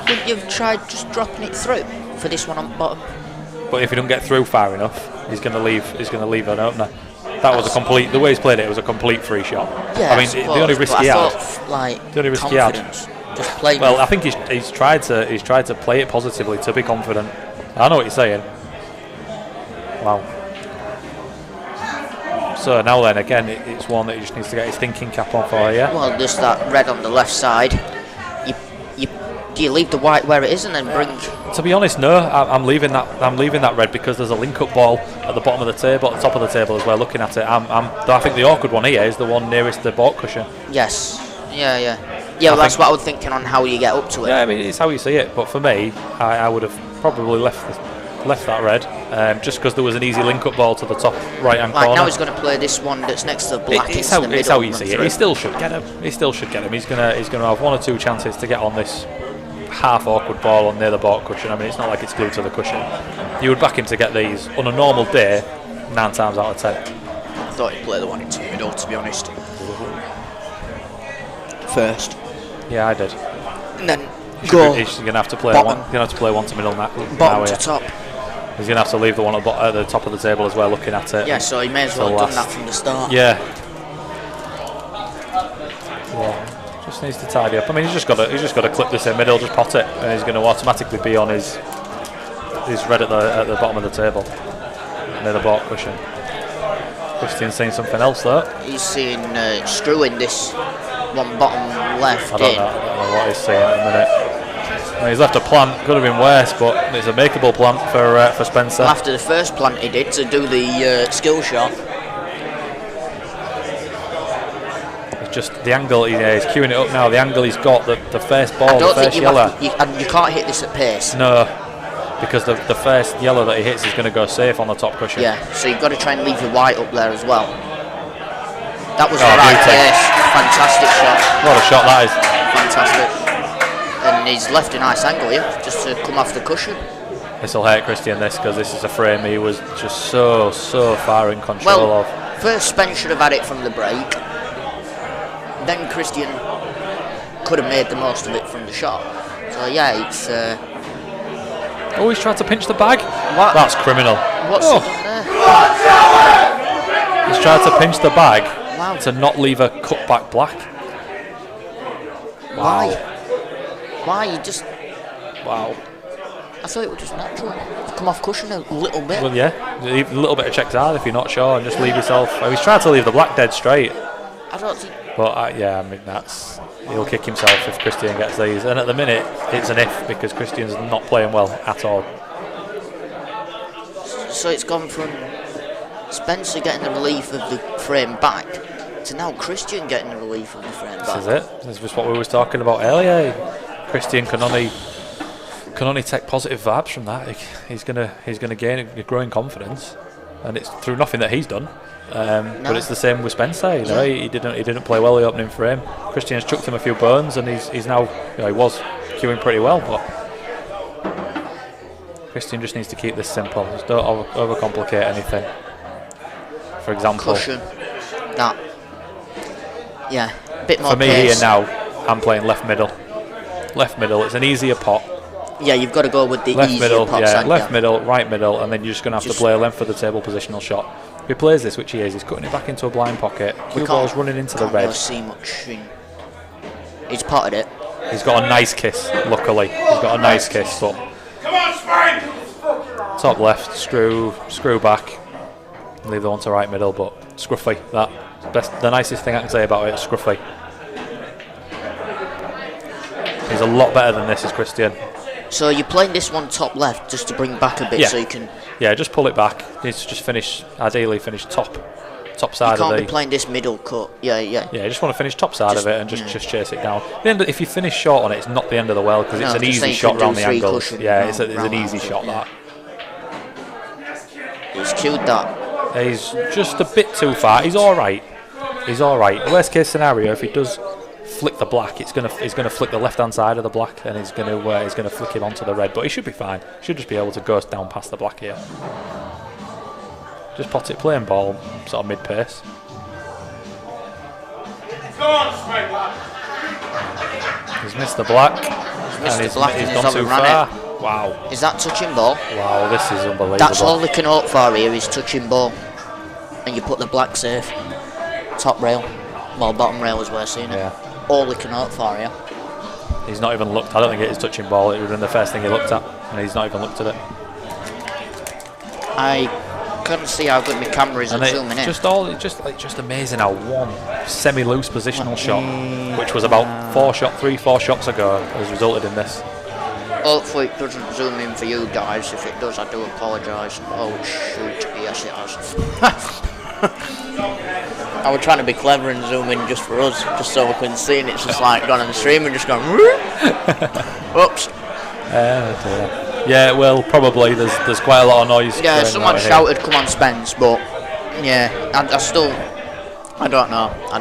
Wouldn't you have tried just dropping it through for this one on bottom? But if he don't get through far enough, he's going to leave an opener. That was a complete. The way he's played it was a complete free shot. Yeah, I mean, the only risk he had. Like The only risk he had confidence. Just play. Well, I think he's tried to play it positively to be confident. I know what you're saying. Wow. So now then, again, it's one that he just needs to get his thinking cap on for, yeah? Well, just that red on the left side. Do you leave the white where it is and then bring... To be honest, no. I'm leaving that red because there's a link-up ball at the bottom of the table, at the top of the table as well. Looking at it, I think the awkward one here is the one nearest the baulk cushion. Yes. Yeah. Well, that's what I was thinking on how you get up to it. Yeah, I mean, it's how you see it. But for me, I would have probably left that red just because there was an easy link-up ball to the top right-hand corner. Now he's going to play this one that's next to the black. It's how you see it. He still should get him. He's going to have one or two chances to get on this half awkward ball on near the baulk cushion. I mean, it's not like it's glued to the cushion. You would back him to get these on a normal day 9 times out of 10. I thought he'd play the one into the middle, to be honest. First. Yeah, I did. And then He's going to have to play one. He's going to have to play one to middle now. Bottom to top. He's going to have to leave the one at the top of the table as well, looking at it. Yeah, so he may as well have done that from the start. Yeah. Just needs to tidy up. I mean, he's just got to clip this in middle, just pot it, and he's going to automatically be on his red at the bottom of the table near the baulk cushion. Christian's seeing something else though. He's seeing screwing this one bottom left I don't know what he's seeing at the minute. I mean, he's left a plant, could have been worse, but it's a makeable plant for Spencer. Well, after the first plant he did to do the skill shot. It's just the angle, he's queuing it up now, the angle he's got, the first ball, the first yellow. You can't hit this at pace. No, because the first yellow that he hits is going to go safe on the top cushion. Yeah, so you've got to try and leave your white up there as well. That was the right pace. Fantastic shot. What a shot that is. Fantastic. And he's left a nice angle here, just to come off the cushion. This will hurt Christian, because this is a frame he was just so far in control of. First Spence should have had it from the break. Then Christian could have made the most of it from the shot. So yeah, it's... Oh, he's tried to pinch the bag? What? That's criminal. What's he done there? He's tried to pinch the bag Wow. to not leave a cut back black. Wow. Why? You just... Wow. I thought it was just natural. Come off cushion a little bit. Well, yeah. Leave a little bit of checks out if you're not sure, and just leave yourself... Oh, he's trying to leave the black dead straight. I don't think... But yeah, I mean, that's... He'll kick himself if Christian gets these. And at the minute, it's an if, because Christian's not playing well at all. So it's gone from Spencer getting the relief of the frame back to now Christian getting the relief of the frame back. This is it. This was what we were talking about earlier. Christian can only take positive vibes from that. He's gonna gain a growing confidence, and it's through nothing that he's done. But it's the same with Spencer. You know, he didn't play well the opening frame. Christian's chucked him a few bones, and he's now, you know, he was queuing pretty well, but Christian just needs to keep this simple. Just don't overcomplicate anything. For example, Cushion. That. Yeah, a bit more for me pace. here now, I'm playing left middle. Left middle. It's an easier pot. Yeah, you've got to go with the Left easier middle, pots. yeah. Left middle, right middle, and then you're just going to have to play a length of the table positional shot. If he plays this, which he is, he's cutting it back into a blind pocket. Cue ball's running into the red. Can't see much. He's potted it. He's got a nice kiss, luckily. He's got a nice kiss, but... Come on, Spain! Top left, screw back. Leave the one to right middle, but scruffy. The nicest thing I can say about it is scruffy. He's a lot better than this, is Christian. So you're playing this one top left just to bring back a bit, so you can... Yeah, just pull it back. Needs to just ideally finish top side of the... You can't be playing this middle cut. Yeah. Yeah, you just want to finish top side of it and just chase it down. If you finish short on it, it's not the end of the world, because it's an easy shot round the angles. Yeah, it's an easy shot, that. He's queued that. He's just a bit too far. He's all right. Worst case scenario, if he does flick the black, he's gonna flick the left hand side of the black, and he's gonna flick it onto the red. But he should be fine. Should just be able to ghost down past the black here. Just pot it, playing ball, sort of mid pace. Come on, Spain, lad. He's missed the black. He's gone too far. Wow. Is that touching ball? Wow, this is unbelievable. That's all they can hope for here, is touching ball. And you put the black safe. Top rail. Well, bottom rail as we're seeing it. Yeah. All they can hope for here. He's not even looked. I don't think it is touching ball. It would have been the first thing he looked at, and he's not even looked at it. I couldn't see how good my camera is at zooming in. Just amazing how one semi-loose positional shot, which was about 4 shots ago, has resulted in this. Hopefully it doesn't zoom in for you guys. If it does, I do apologise. Oh shoot, yes it has. I was trying to be clever and zoom in just for us, just so we couldn't see, and it's just like gone on the stream and just gone. Oops. Yeah, well, probably there's quite a lot of noise. Yeah, someone shouted, "Come on, Spence!" But yeah, I don't know. I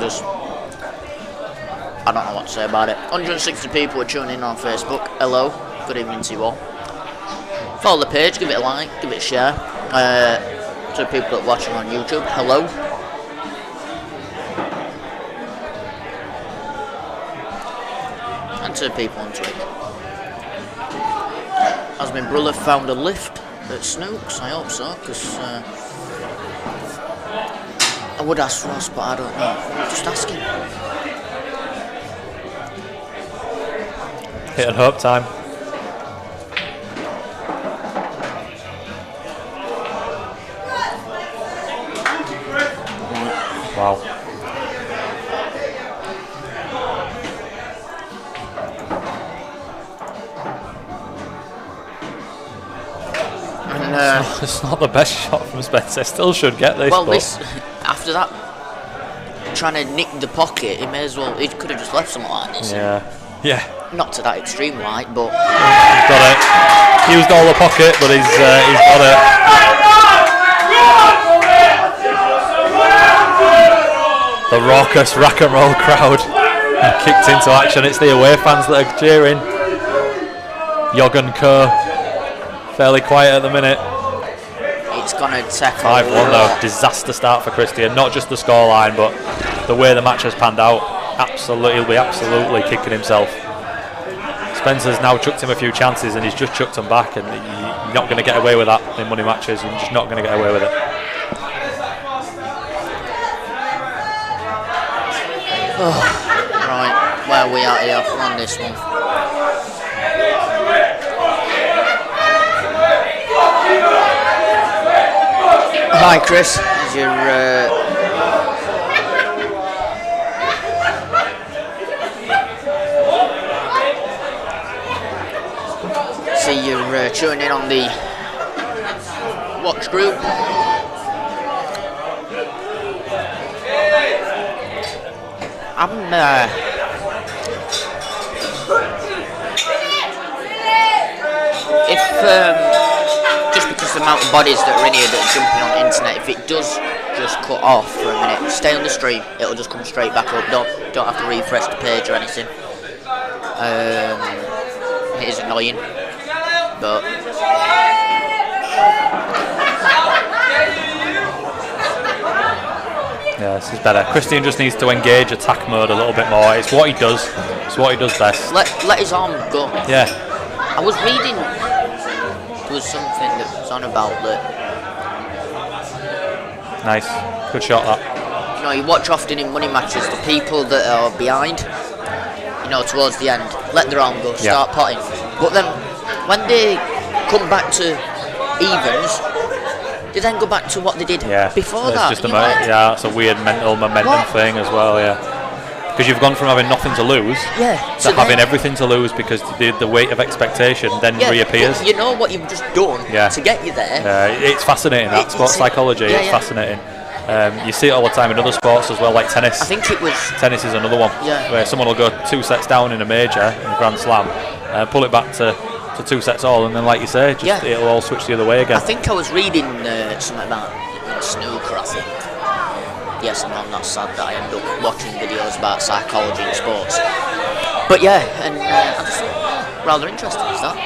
don't know what to say about it. 160 people are tuning in on Facebook. Hello, good evening to you all. Follow the page, give it a like, give it a share. To the people that are watching on YouTube, hello. And to the people on Twitch. Has my brother found a lift at Snooks? I hope so, because I would ask Ross, but I don't know. Just ask him. Hit and hope time. Wow. And it's not the best shot from Spencer. Still should get this. Well, this after that, trying to nick the pocket, he may as well. He could have just left something like this. Yeah. Not to that extreme light, but He's got it. Used all the pocket, but he's got it. The raucous rock and roll crowd kicked into action. It's the away fans that are cheering. Yogan Co. fairly quiet at the minute. it's going to take 5-1 though. Disaster start for Christian. Not just the scoreline, but the way the match has panned out. He'll be absolutely kicking himself. Spencer's now chucked him a few chances and he's just chucked them back, and you're not going to get away with that in money matches. You're just not going to get away with it. Right, where are we at here on this one? Hi Chris, is your see you're tuning in on the watch group. If just because the amount of bodies that are in here that are jumping on the internet, if it does just cut off for a minute, stay on the stream. It'll just come straight back up. Don't have to refresh the page or anything. It is annoying, but. Yeah, this is better. Christian just needs to engage attack mode a little bit more. It's what he does. It's what he does best. Let his arm go. Yeah. I was reading. There was something that was on about that. Nice. Good shot that. You know, you watch often in money matches the people that are behind. You know, towards the end, let their arm go, start potting. But then, when they come back to evens, they then go back to what they did before that. Just that's a weird mental momentum thing as well, because you've gone from having nothing to lose to having everything to lose, because the weight of expectation then reappears. You know what you've just done to get you there. It's fascinating, that sports psychology. It's fascinating. You see it all the time in other sports as well, like tennis. I think it was. Tennis is another one where someone will go 2 sets down in a major, in a Grand Slam, pull it back to 2 sets all, and then, like you say, it'll all switch the other way again. I think I was reading something about snooker, I think. Yes, and I'm not sad that I end up watching videos about psychology in sports. But yeah, and I just thought, rather interesting, is that?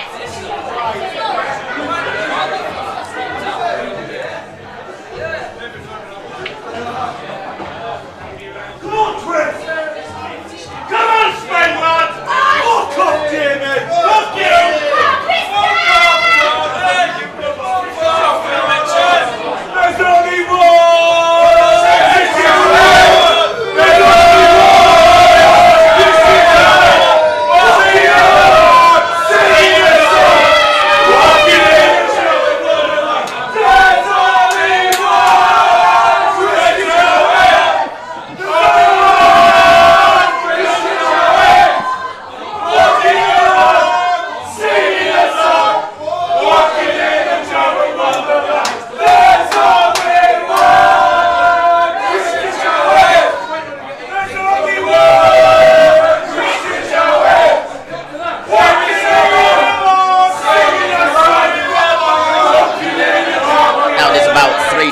Come on, Chris! Come on, Sven, lad! Fuck off, Jamie! Fuck you! There's only one! There's only one!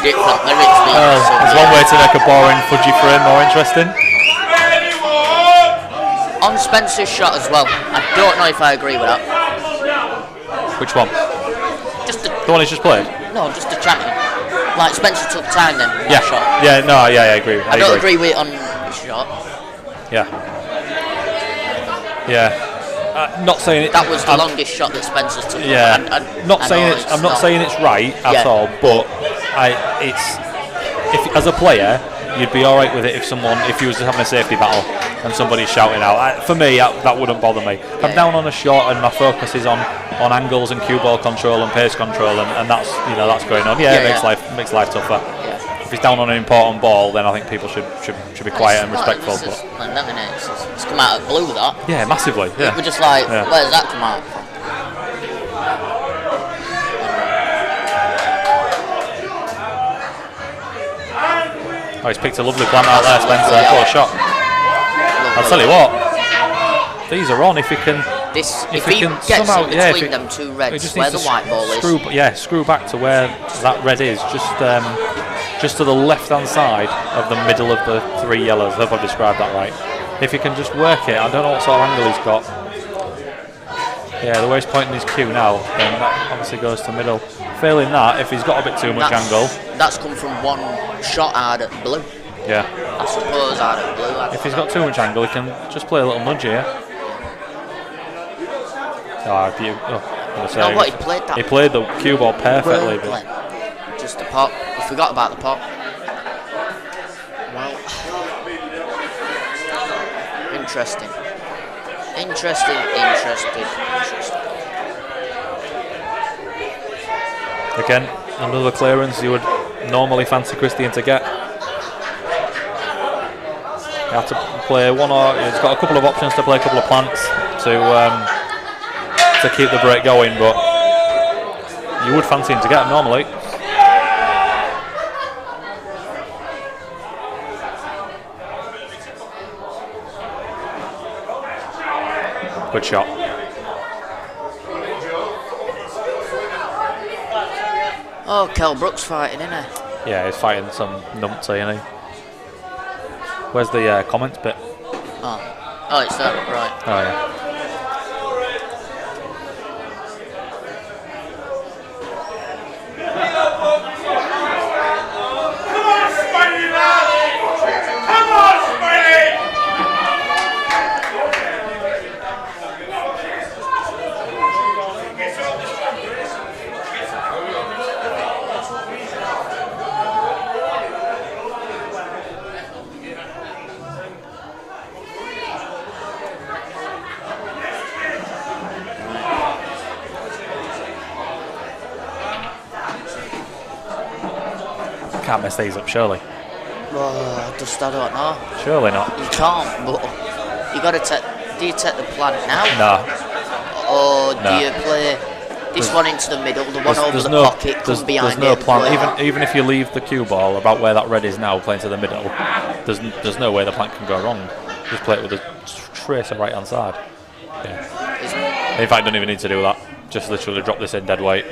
very different lyrics being Well, sung. there's one way to make a boring fudgy frame more interesting. On Spencer's shot as well, I don't know if I agree with that. Which one? Just The one he's just played? no, just the chanting. Like Spencer took time then. with Yeah. that shot. Yeah, no, yeah, I agree. I don't agree with it on the shot. Yeah. Yeah. Not saying it. That was the longest shot that Spencer's took. Yeah. I Not know saying it's. I'm not saying it's right at all, but if as a player, you'd be all right with it if you was having a safety battle and somebody's shouting out. For me, that wouldn't bother me. I'm down on a shot and my focus is on angles and cue ball control and pace control, and that's going on. Yeah, it makes life tougher. Yeah. If he's down on an important ball, then I think people should be quiet and respectful. It's come out of blue, that. Yeah, massively. Yeah. We're just like, Yeah. where's that come out from? Oh, he's picked a lovely plant out there, Spencer. Yeah. What a shot. I'll tell you what, these are on if he can. If he can gets somehow, in between them two reds, where the white ball is. Screw back to where that red is, just to the left-hand side of the middle of the three yellows. I hope I've described that right. If he can just work it, I don't know what sort of angle he's got. Yeah, the way he's pointing his cue now, then that obviously goes to middle. Failing that, if he's got a bit too much angle. That's come from one shot hard at blue. Yeah. I suppose hard at blue. If he's got too much angle, he can just play a little nudge here. He played the cue ball perfectly. But just the pot. We forgot about the pot. Well, interesting. Again, another clearance you would normally fancy Christian to get. You have to play one, or he's got a couple of options to play a couple of plants to keep the break going, but you would fancy him to get them normally. Good shot. Oh, Kel Brooks fighting, isn't he? Yeah, he's fighting some numpty, isn't he? Where's the comments bit? Oh, it's that, right. Oh, yeah. Can't mess these up, surely. Oh, I don't know. Surely not. You can't, but you got to take. Do you take the plan now? No. Or do you play this one into the middle, the one over the pocket, come behind There's no it? plan. Even if you leave the cue ball about where that red is now, playing to the middle, there's no way the plan can go wrong. Just play it with a tracer right hand side. Yeah. In fact, don't even need to do that. Just literally drop this in dead weight.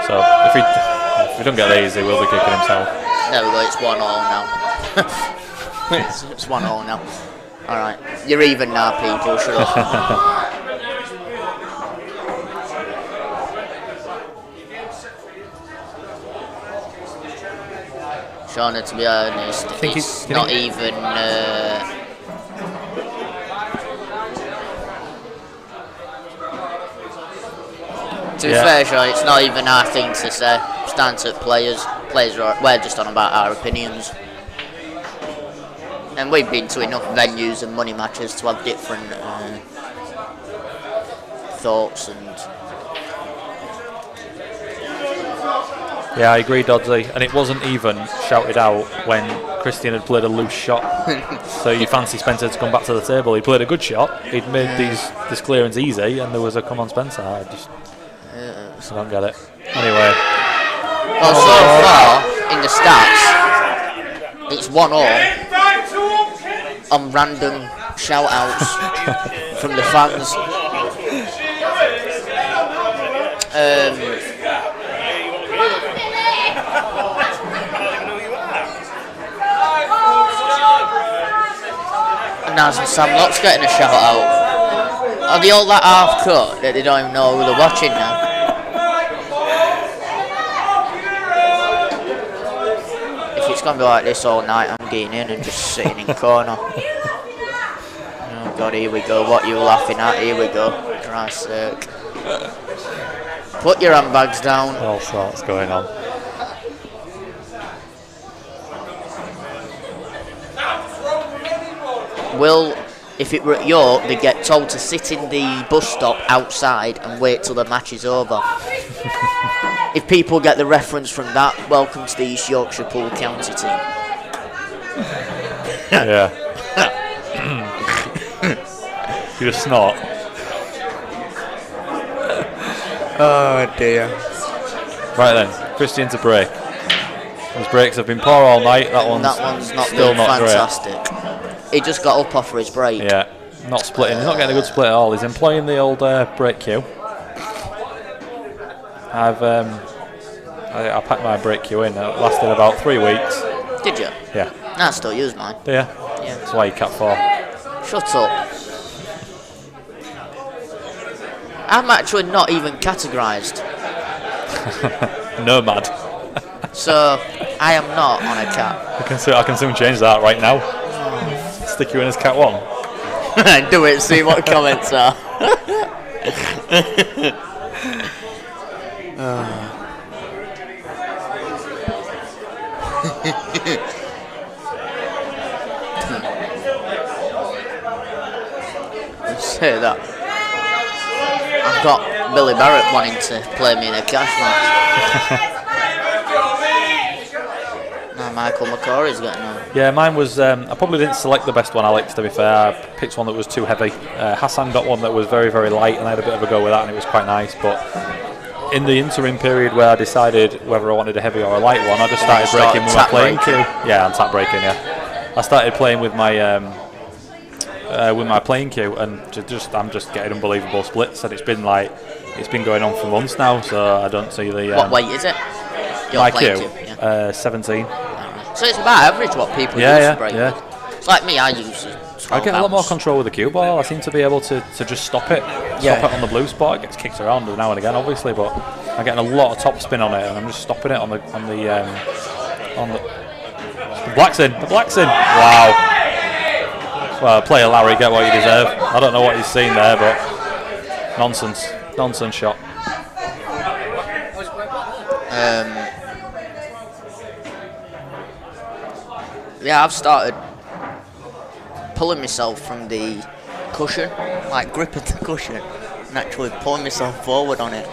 So if we don't get these, he will be kicking himself. There we go, it's 1-1 now. it's 1-1 now. Alright, you're even now, people, shut up. Shauna, to be honest, it's not even... To be fair, Sean, it's not even our thing to say. Stance at players we're just on about our opinions. And we've been to enough venues and money matches to have different thoughts and... Yeah, I agree, Doddsy. And it wasn't even shouted out when Christian had played a loose shot. So you fancy Spencer to come back to the table. He played a good shot. He'd made this clearance easy, and there was a come on Spencer. I don't get it. Anyway. Well, so far in the stats, it's 1-1 on random shout-outs from the fans. Naz and Sam Locke's getting a shout out. Are they all that half cut that they don't even know who they're watching now? If it's going to be like this all night, I'm getting in and just sitting in corner. Oh God, here we go. What are you laughing at? Here we go. Christ's sake. Put your handbags down. All sorts going on. Will, if it were at York, they get told to sit in the bus stop outside and wait till the match is over. If people get the reference from that, welcome to the East Yorkshire Pool County team. Yeah. You're a snot. Oh dear. Right then, Christian to break. His breaks have been poor all night. That one's not still been not fantastic. He just got up off for his break. Yeah, not splitting. He's not getting a good split at all. He's employing the old break cue. I packed my break cue in. It lasted about 3 weeks. Did you? Yeah. No, I still use mine. Do you? Yeah. That's why you cat 4. Shut up. I'm actually not even categorised. Nomad. So, I am not on a cat. I can soon change that right now. Stick you in as cat 1. Do it, see what comments are. Say that. I've got Billy Barrett wanting to play me in a cash match. Now Michael McCory's getting on. Yeah, mine was. I probably didn't select the best one, Alex, to be fair. I picked one that was too heavy. Hassan got one that was very, very light, and I had a bit of a go with that, and it was quite nice. But in the interim period where I decided whether I wanted a heavy or a light one, I just started breaking with my playing cue. Yeah, and tap breaking, yeah. I started playing with my playing cue, and I'm just getting unbelievable splits, and it's been going on for months now, so I don't see the... what weight is it? My cue? Yeah. 17. So it's about average what people use to break with. It's like me, I use it. I get a lot more control with the cue ball. I seem to be able to just stop it on the blue spot. It gets kicked around now and again, obviously, but I'm getting a lot of top spin on it, and I'm just stopping it on the black's in. The black's in. Wow. Well, player Larry, get what you deserve. I don't know what he's seen there, but nonsense shot. Yeah, I've started pulling myself from the cushion, like gripping the cushion, and actually pulling myself forward on it,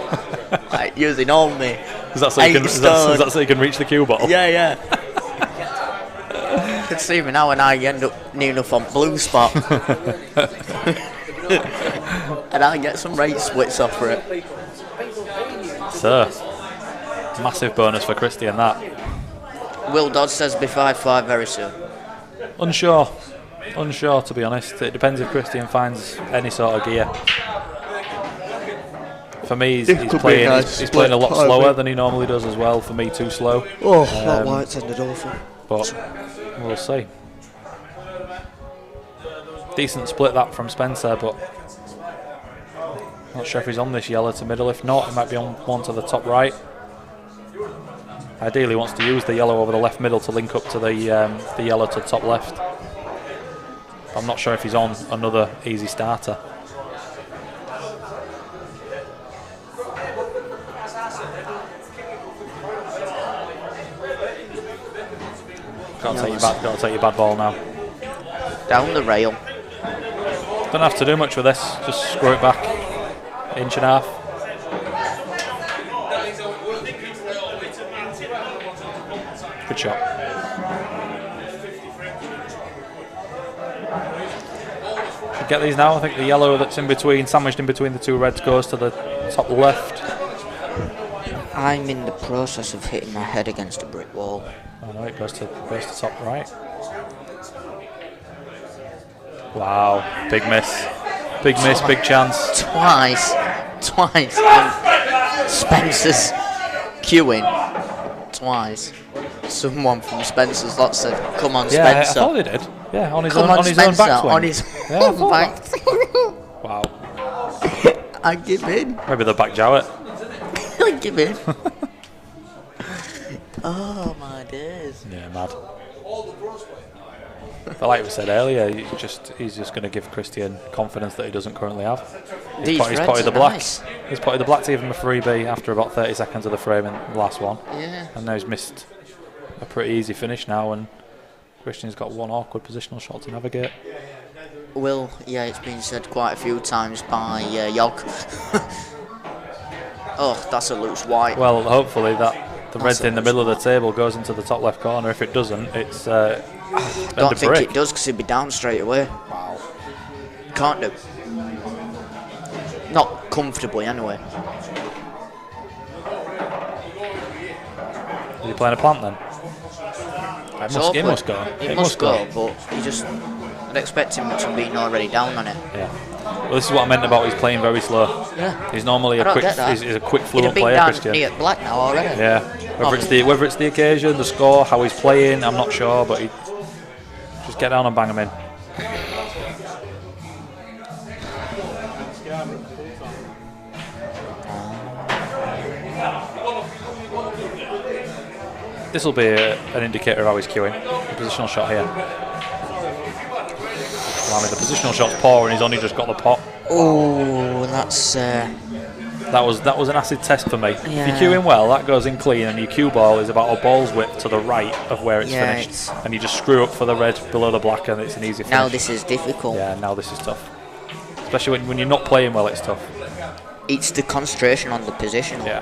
like using all me. Is that so you can reach the cue ball? Yeah. You can see me now when I end up near enough on blue spot. And I get some rate splits off for it. So, massive bonus for Christian that. Will Dodd says be 5-5 very soon. Unsure to be honest. It depends if Christian finds any sort of gear. For me, he's playing a lot slower than he normally does as well. For me, too slow. Oh, that white's ended awful. But we'll see. Decent split that from Spencer, but not sure if he's on this yellow to middle. If not, he might be on one to the top right. Ideally wants to use the yellow over the left middle to link up to the yellow to top left. I'm not sure if he's on another easy starter. Got to take your bad ball now. Down the rail. Don't have to do much with this. Just screw it back. Inch and a half. Good shot. Should get these now. I think the yellow that's in between, sandwiched in between the two reds, goes to the top left. I'm in the process of hitting my head against a brick wall. Oh no, it goes to top right. Wow, big miss. Big miss, big chance. Twice. Spencer's queuing. Twice. Someone from Spencer's lot said, come on, yeah, Spencer. I thought they did. Yeah, on his Come own, on, on his own Spencer, backswing. on his Yeah, I own thought back. that. Wow. I give in. Maybe the back Jowett. I give in. Oh my days. Yeah, mad. But like we said earlier, he's just going to give Christian confidence that he doesn't currently have. He's potted the black. Nice. He's potted the black to give him a freebie after about 30 seconds of the frame in the last one. Yeah. And now he's missed a pretty easy finish now, and Christian's got one awkward positional shot to navigate. Well, yeah, it's been said quite a few times by Yog. Oh, that's a loose white. Well, hopefully the That's red in the middle of the table goes into the top left corner. If it doesn't, it's I don't think break. it does because he'd be down straight away. Wow. Can't do. Not comfortably, anyway. Is he playing a plant then? It must go. It must go, but you just... I'd expect him to be already down on it. Yeah. Well, this is what I meant about he's playing very slow. Yeah. He's normally I a don't quick, get that. he's a quick, He'd fluent have been player, down Christian. near black now already. Yeah. Whether it's the occasion, the score, how he's playing, I'm not sure, but he just get down and bang him in. This will be an indicator of how he's queuing. The positional shot here. I mean, the positional shot's poor, and he's only just got the pot. Oh, that's... That was an acid test for me. If Yeah. you're queuing well, that goes in clean, and your cue ball is about a ball's width to the right of where it's finished, and you just screw up for the red below the black, and it's an easy finish. now this is difficult. Yeah, now this is tough. Especially when you're not playing well, it's tough. It's the concentration on the position. Yeah,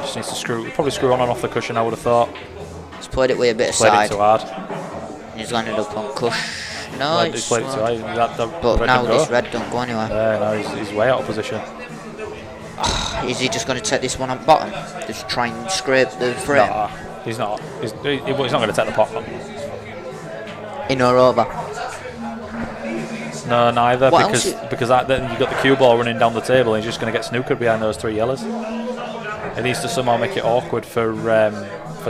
just needs to probably screw on and off the cushion, I would have thought. He's played it with a bit of Played side. it too hard. He's landed up on cush. No, He's it's played it too hard. But Red now don't go. this red don't go anywhere. Yeah, no, he's way out of position. Is he just going to take this one on bottom? Just try and scrape the frame? Nah, he's not. He's not going to take the pot. In or over? No, neither, What because then you've got the cue ball running down the table, and he's just going to get snookered behind those three yellows. It needs to somehow make it awkward for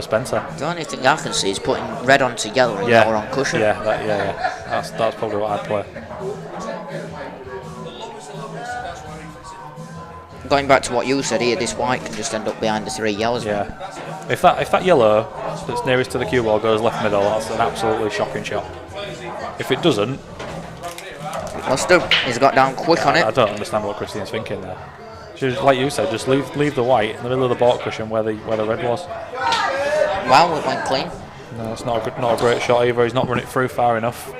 Spencer. The only thing I can see is putting red onto yellow and yellow on cushion. Yeah. That's probably what I'd play. Going back to what you said here, this white can just end up behind the three yellows. Yeah. If that yellow that's nearest to the cue ball goes left middle, that's an absolutely shocking shot. If it doesn't, Must do. He's got down quick on I it. don't understand what Christian's thinking there. Like you said, just leave the white in the middle of the ball cushion where the red was. Wow, it went clean. No, it's not a great shot either. He's not run it through far enough.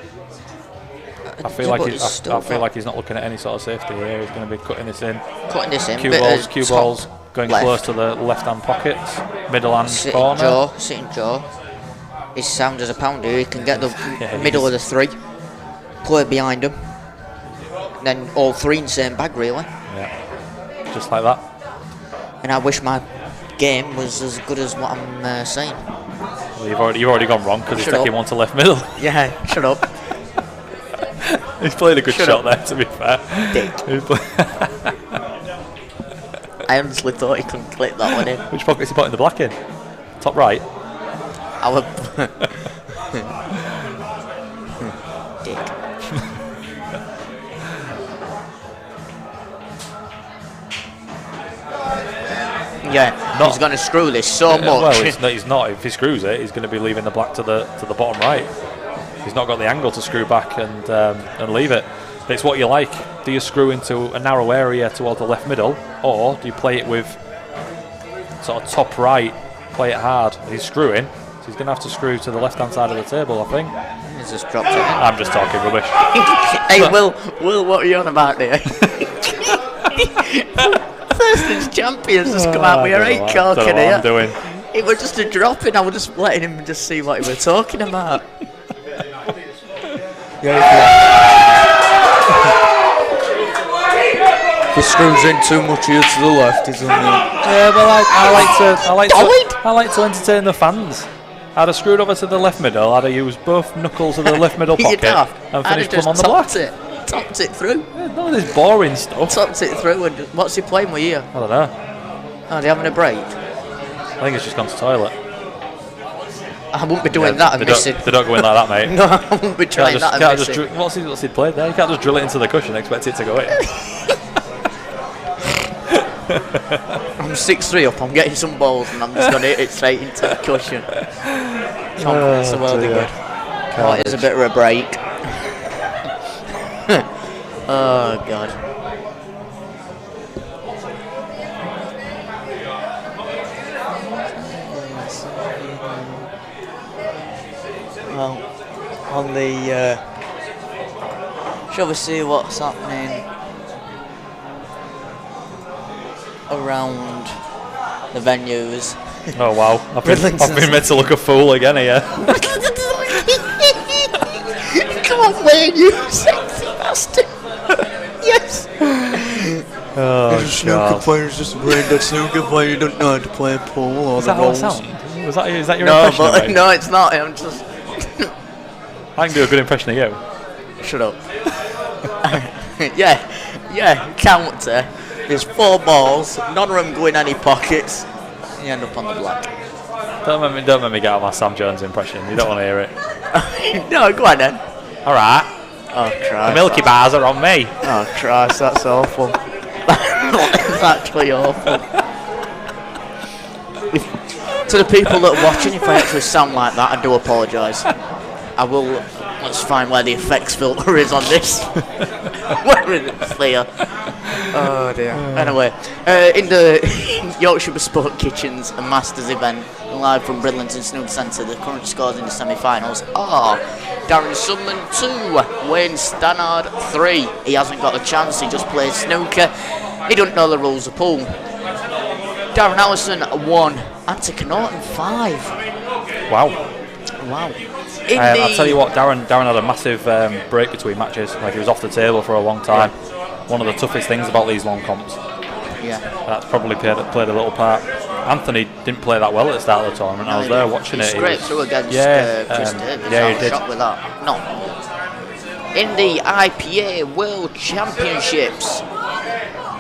I feel like he's not looking at any sort of safety here. He's going to be cutting this in. Cue balls going left. close to the left-hand pockets, middle hand corner. Sitting Joe. He's sound as a pounder. He can get the Yeah, middle of the three, play behind him, then all three in the same bag really. Yeah, just like that. And I wish my game was as good as what I'm saying. Well, you've already gone wrong because he's Shut taking up. one to left middle. Yeah, shut up. He's played a good Shut shot up. there, to be fair. I honestly thought he couldn't clip that one in. Which pocket is he putting the black in? Top right. Our dick. Yeah, he's going to screw this so much. Well, he's not. If he screws it, he's going to be leaving the black to the bottom right. He's not got the angle to screw back and leave it. It's what you like. Do you screw into a narrow area toward the left middle, or do you play it with sort of top right, play it hard? He's screwing, so he's going to have to screw to the left-hand side of the table, I think. He's just dropped it in. I'm just talking rubbish. Hey, Will, what are you on about there? Thurston's champions has come out with a 8 cork in here. I'm doing. It was just a drop in. I was just letting him just see what he was talking about. If he screws in too much here to the left, he's on the... Yeah, but I like to entertain the fans. I'd have screwed over to the left middle. I'd have used both knuckles of the left middle pocket and finished them on the black. Topped it through. Yeah, none of this boring stuff. Topped it through. And what's he playing with here? I don't know. Oh, they having a break? I think it's just gone to toilet. I wouldn't be doing that and missing. They don't go in like that, mate. No, I wouldn't be trying that and missing. What's he played there? You can't just drill it into the cushion and expect it to go in. I'm 6'3" up, I'm getting some balls and I'm just going to hit it straight into the cushion. Confidence the world again. Oh, here's a bit of a break. Oh, God. Well, on the... shall we see what's happening around the venues? Oh wow, I've been made to look a fool again here. Come on, Wayne, you sexy bastard! Yes! Oh, snooker player's just a brain dead snooker player, you don't know how to play pool or is the that how it rolls. sound? Is that your No, impression of but me? no, it's not. I'm just... I can do a good impression of you. Shut up. yeah, counter. There's 4 balls, none of them go in any pockets. You end up on the black. Don't make me get out my Sam Jones impression. You don't want to hear it. No, go on then. Alright. Oh, Christ. The Milky Bars are on me. Oh, Christ, that's awful. That's actually awful. To the people that are watching, if I actually sound like that, I do apologise. I will... Let's find where the effects filter is on this. Where is it? Clear. Oh dear. Anyway, in the Yorkshire Bespoke Kitchens and Masters event, live from Bridlington Snooker Centre, the current scores in the semi-finals are Darren Sunman 2, Wayne Stannard 3. He hasn't got a chance, he just plays snooker. He doesn't know the rules of pool. Darren Allison 1, Antika Norton 5. Wow. I'll tell you what, Darren had a massive break between matches. Like, he was off the table for a long time. One of the toughest things about these long comps. Yeah. That's probably played a little part. Anthony didn't play that well at the start of the tournament. I was there watching it. He scraped through against Chris Davis. Yeah, he did. Shot with that. No. In the IPA World Championships,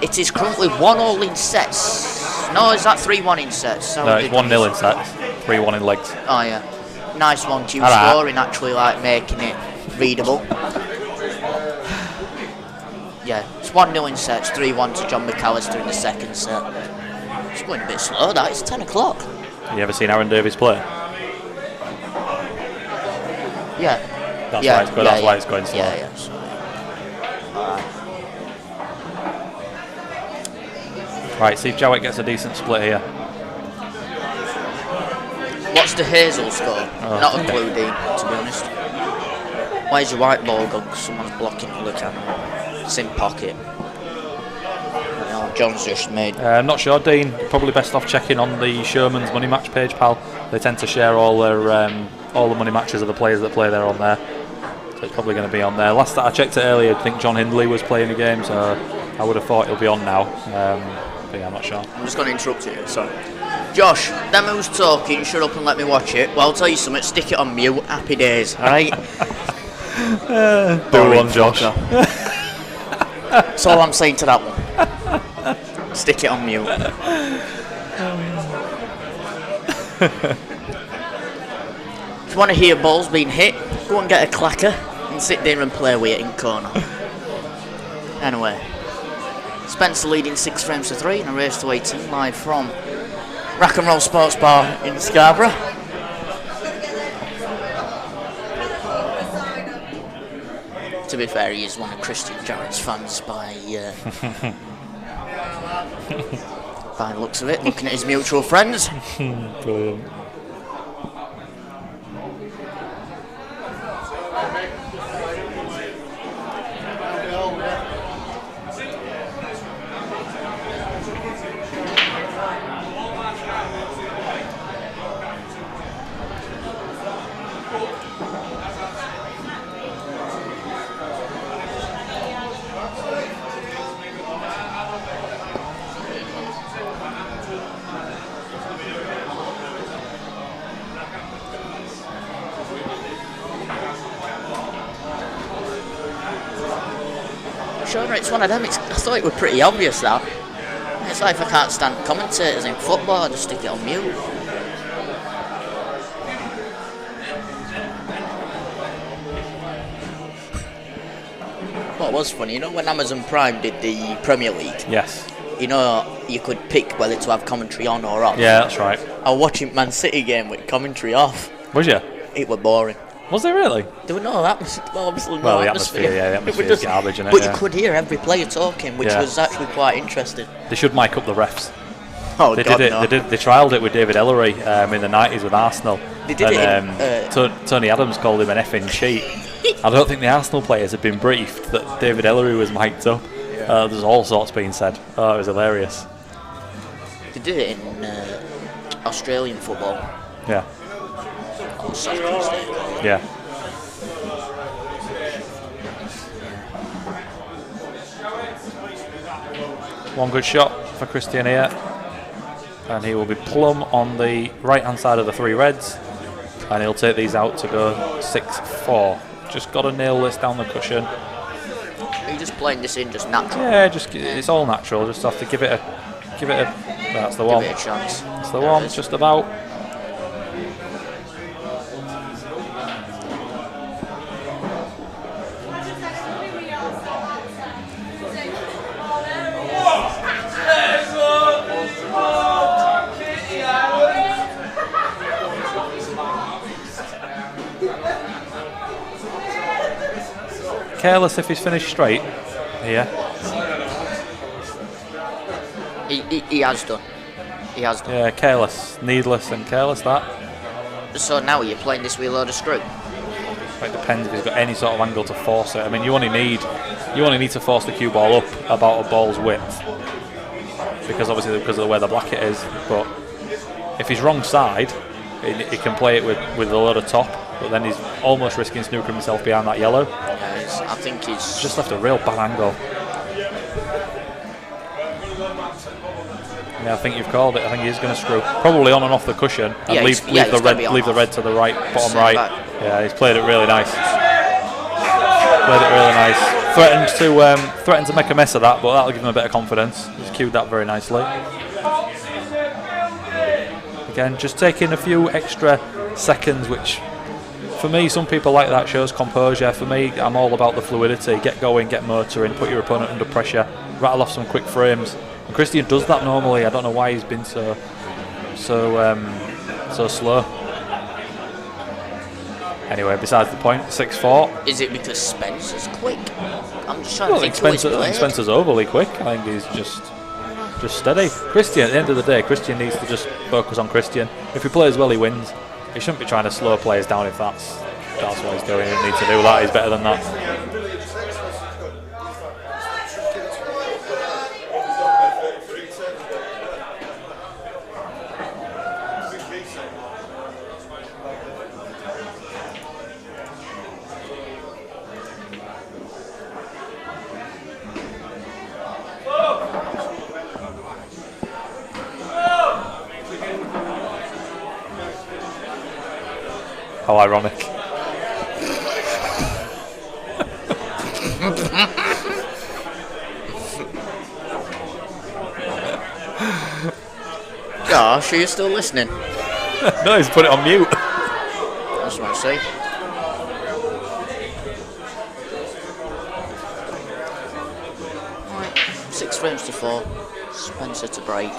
it is currently 1-1 in sets. No, is that 3-1 in sets? No, it's 1-0 in sets, 3-1 in legs. Oh yeah. Nice 1-2 scoring, actually, like making it readable. Yeah, it's 1-0 in sets, 3-1 to John McAllister in the second set. It's going a bit slow, that. It's 10 o'clock. Have you ever seen Aaron Davies play? Yeah. That's why it's going slow. Yeah. Right, see if Jowett gets a decent split here. What's the Hazel score? Not a clue, Dean, to be honest. Where's your white ball gone? Because someone's blocking the camera. It's in pocket. John's just made. I'm not sure, Dean. Probably best off checking on the Sherman's Money Match page, pal. They tend to share all the money matches of the players that play there on there. So it's probably going to be on there. Last that I checked it earlier, I think John Hindley was playing a game, so I would have thought he'll be on now. But yeah, I'm not sure. I'm just going to interrupt you, sorry. Josh, them who's talking, shut up and let me watch it. Well, I'll tell you something, stick it on mute, happy days, alright? Do one, Josh. That's all I'm saying to that one. Stick it on mute. If you want to hear balls being hit, go and get a clacker and sit there and play with it in corner. Anyway, Spencer leading 6 frames to 3 in a race to 18 live from Rock and Roll Sports Bar in Scarborough. To be fair, he is one of Christian Jowett's fans by the looks of it, looking at his mutual friends. Brilliant. Sure, it's one of them. I thought it was pretty obvious that. It's like if I can't stand commentators in football, I just stick it on mute. What was funny, you know, when Amazon Prime did the Premier League, Yes. you know, you could pick whether to have commentary on or off. Yeah, that's right. I was watching Man City game with commentary off. Was you? It was boring. Was there really? There was no atmosphere. Well, obviously no Well, the atmosphere. atmosphere, yeah, the It atmosphere was is garbage, innit? But Yeah. you could hear every player talking, which Yeah. was actually quite interesting. They should mic up the refs. Oh, They God, did it. no. They trialled it with David Ellery in the 90s with Arsenal. They did and, it in, Tony Adams called him an effing cheat. I don't think the Arsenal players had been briefed that David Ellery was mic'd up. There's all sorts being said. Oh, it was hilarious. They did it in Australian football. Yeah. Or soccer, as they call it. Yeah. One good shot for Christian here. And he will be plumb on the right hand side of the three reds. And he'll take these out to go 6-4. Just got to nail this down the cushion. Are you just playing this in just natural? Yeah, just it's all natural. Just have to give it a. That's the one. Give it a chance. That's the There one. it is. Just about. Careless if he's finished straight here. He has done. He has done. Yeah, careless, needless, and careless. That. So now you're playing this with a load of screw. It depends if he's got any sort of angle to force it. I mean, you only need to force the cue ball up about a ball's width, because obviously because of the way the bracket is. But if he's wrong side, he can play it with a load of top. But then he's almost risking snookering himself behind that yellow. I think he's Just left a real bad angle. Yeah, I think you've called it. I think he's going to screw. Probably on and off the cushion. And Yeah, leave he's the gotta be on leave the off. red to the right, bottom Send right. back. Yeah, he's played it really nice. Played it really nice. Threatened to make a mess of that, but that'll give him a bit of confidence. He's cued that very nicely. Again, just taking a few extra seconds, which for me, some people like that, shows composure. For me, I'm all about the fluidity. Get going, get motoring, put your opponent under pressure, rattle off some quick frames. And Christian does that normally. I don't know why he's been so slow. Anyway, besides the point, 6-4. Is it because Spencer's quick? I'm just trying to think who he's I think played. Spencer's overly quick. I think he's just steady. Christian, at the end of the day, Christian needs to just focus on Christian. If he plays well, he wins. He shouldn't be trying to slow players down if that's what he's doing. He doesn't need to do that. He's better than that. How ironic. Gosh, are you still listening? No, he's put it on mute. That's what I say. Right, 6 frames to 4. Spencer to break.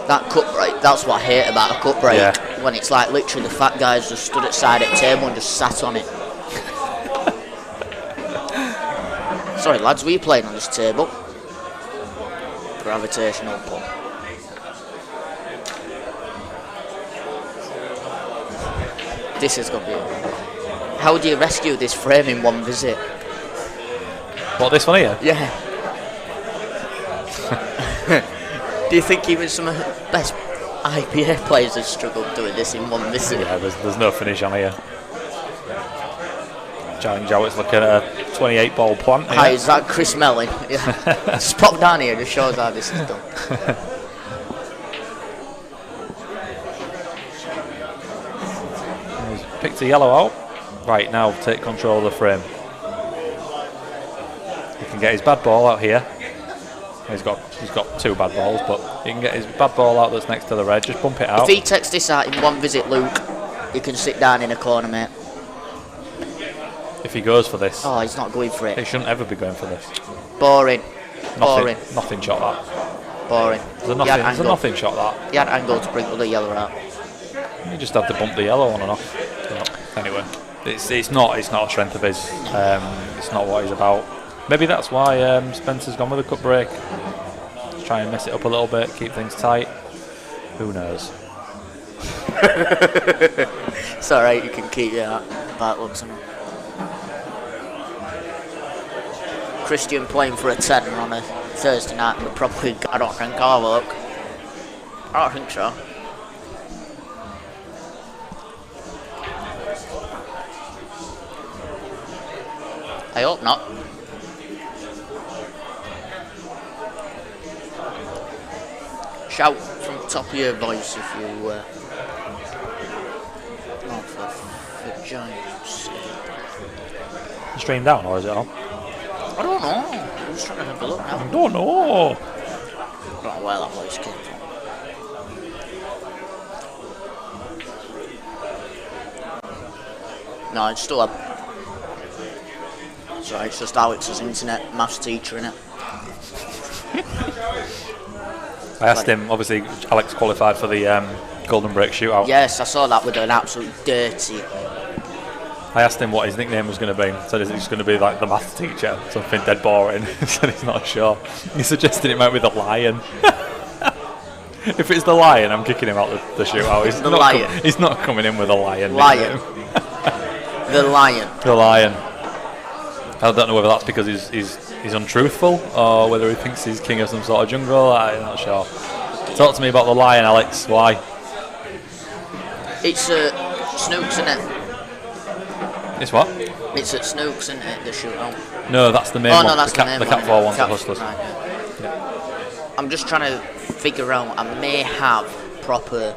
That cut break, that's what I hate about a cut break. Yeah. When it's like literally the fat guys just stood at side at table and just sat on it. Sorry lads, were you playing on this table? Gravitational pull. This is going to be... How do you rescue this frame in one visit? What, this one here? Yeah. Do you think even some of the best IPA players have struggled doing this in one visit? Yeah, there's no finish on here. Jowett's looking at a 28 ball plant. Hi, is that Chris Mellon? Yeah. Just pop down here, just shows how this is done. He's picked a yellow out. Right, now take control of the frame. He can get his bad ball out here. He's got 2 bad balls, but he can get his bad ball out that's next to the red. Just bump it out. If he takes this out in one visit, Luke, you can sit down in a corner, mate. if he goes for this. Oh, he's not going for He it. shouldn't ever be going for this. Boring. Boring. Nothing shot that. Boring. There's a nothing shot that. He had angle to bring the yellow out. You just have to bump the yellow on and off. Anyway, it's not a strength of his. It's not what he's about. Maybe that's why Spencer's gone with a cut break. Just try and mess it up a little bit, keep things tight. Who knows? It's alright, you can keep your back looks on it. Christian playing for a 10 on a Thursday night would probably, I don't think I'll look. I don't think so. I hope not. Shout from the top of your voice if you for Giants. Stream down or is it on? I don't know. I'm just trying to have a look now. I don't know. I don't know where that voice came from. No, it's still up. Sorry, it's just Alex's internet maths teacher, innit? I asked him, obviously, Alex qualified for the Golden Break shootout. Yes, I saw that with an absolute dirty. I asked him what his nickname was going to be. Said he's going to be like the maths teacher, something dead boring. He said he's not sure. He suggested it might be the Lion. If it's the Lion, I'm kicking him out the shootout. He's not coming in with a Lion. Lion. The Lion. The Lion. I don't know whether that's because he's untruthful or whether he thinks he's king of some sort of jungle. I'm not sure. Talk to me about the Lion, Alex. Why? It's Snooks, isn't it? It's what? It's at Snooks, isn't it, the shootout? No, that's the main one. No, that's the main one. The Cat 4 one's the Hustlers. Right, yeah. I'm just trying to figure out, I may have proper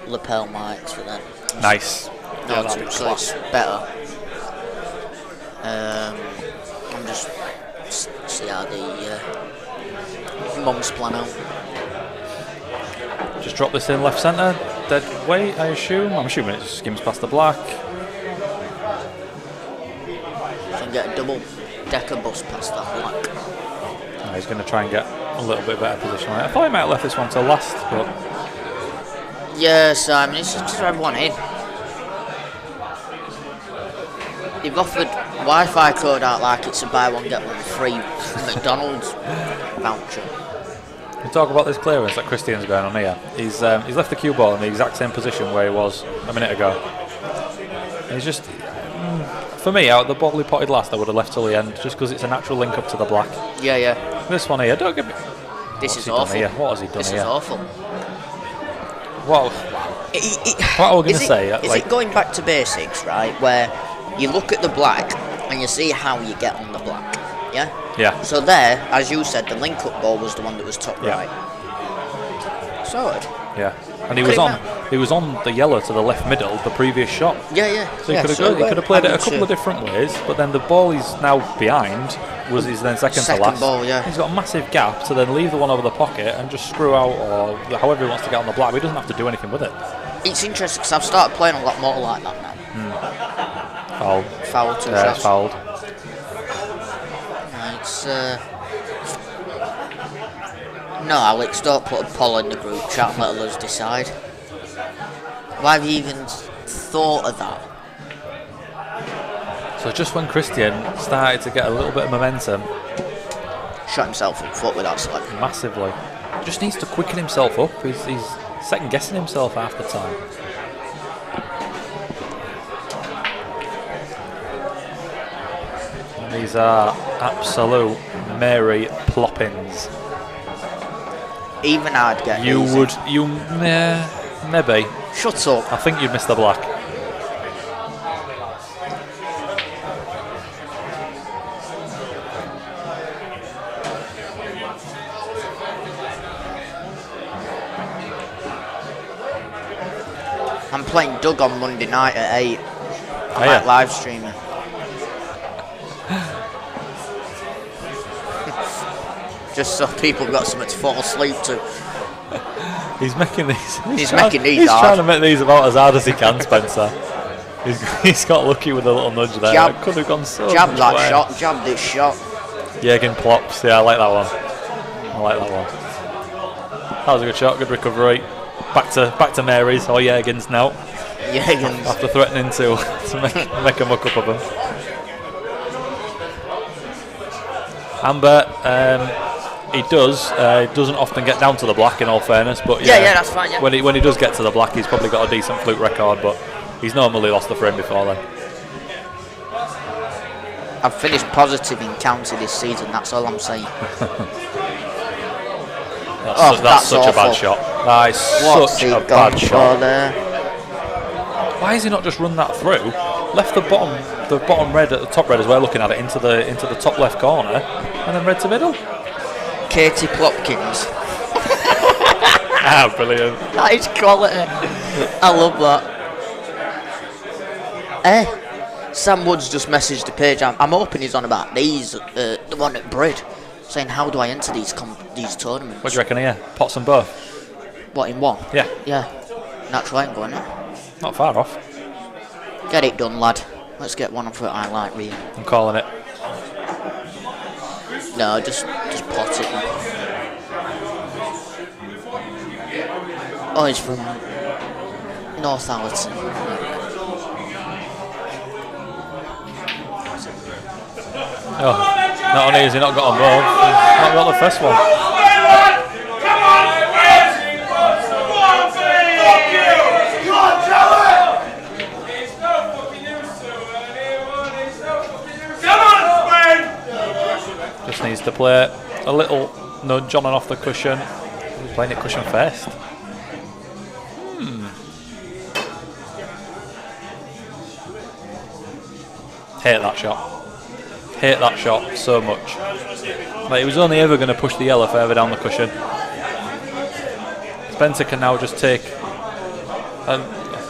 lapel mics for them. Nice. No, so it's better. I'm just see how the mums plan out. Just drop this in left centre, dead weight, I assume. I'm assuming it just skims past the black. So get a double decker bus past that black. He's going to try and get a little bit better position on it. I thought he might have left this one till last, but yeah, Simon, it's just everyone in. They've offered Wi-Fi code out like it's a buy one get one free McDonald's voucher. we talk about this clearance that Christian's going on here. He's left the cue ball in the exact same position where he was a minute ago. And he's just, for me, out of the ball he potted last, I would have left till the end, just because it's a natural link up to the black. Yeah, yeah. This one here, don't get me. This is awful. What has he done This here? is awful. What are we going to say? Is it going back to basics, right? Where you look at the black and you see how you get on the black, yeah? Yeah. So there, as you said, the link-up ball was the one that was top right. Sorted. Yeah. And he Okay, was on the yellow to the left middle, the previous shot. Yeah, yeah. So he could have played it a couple of different ways, but then the ball he's now behind is then second to last. Ball, yeah. He's got a massive gap to then leave the one over the pocket and just screw out or however he wants to get on the black, but he doesn't have to do anything with it. It's interesting because I've started playing a lot more like that now. Foul, two shots. It's fouled. It's no, Alex, don't put a poll in the group chat and let us decide. Why have you even thought of that? So just when Christian started to get a little bit of momentum, Shot himself in foot with that slip. massively, just needs to quicken himself up. He's second guessing himself half the time. And these are absolute Mary ploppings. Even I'd get easy. Maybe. Shut up. I think you'd miss the black. I'm playing Doug on Monday night at 8. I'm yeah. live streaming. Just so people got something to fall asleep to. He's making these. He's making these He's hard. trying to make these about as hard as he can, Spencer. He's got lucky with a little nudge there. Jab. It could have gone so Jab much that way. shot, jab this shot. Jürgen plops. Yeah, I like that one. I like that one. That was a good shot. Good recovery. Back to Mary's or Jürgen's now. Jürgen's. After threatening to make a muck up of him. Amber, he doesn't often get down to the black, in all fairness, but Yeah, that's fine. Yeah. when he does get to the black, he's probably got a decent fluke record, but he's normally lost the frame before then. I've finished positive in county this season. That's all I'm saying. That's such a bad awful. shot. That is What's such he a gone bad for shot. there? Why has he not just run that through? Left the bottom red at the top red as well, looking at it into the top left corner, and then red to middle. Katie Plopkins. Ah, brilliant. That is quality. I love that. Sam Woods just messaged the page. I'm hoping he's on about these, the one at Brid, saying how do I enter these tournaments? What do you reckon here? Pots and both? What, in one? Yeah. Yeah. Natural angle, isn't it? Not far off. Get it done, lad. Let's get one for highlight reel. I'm calling it. No, just pot it. Oh, he's from Northallerton. Oh, not only has he not got on both, he's not got the first one. Just needs to play a little nudge on and off the cushion. He's playing it cushion first. Hate that shot. Hate that shot so much. Like, he was only ever going to push the yellow further down the cushion. Spencer can now just take.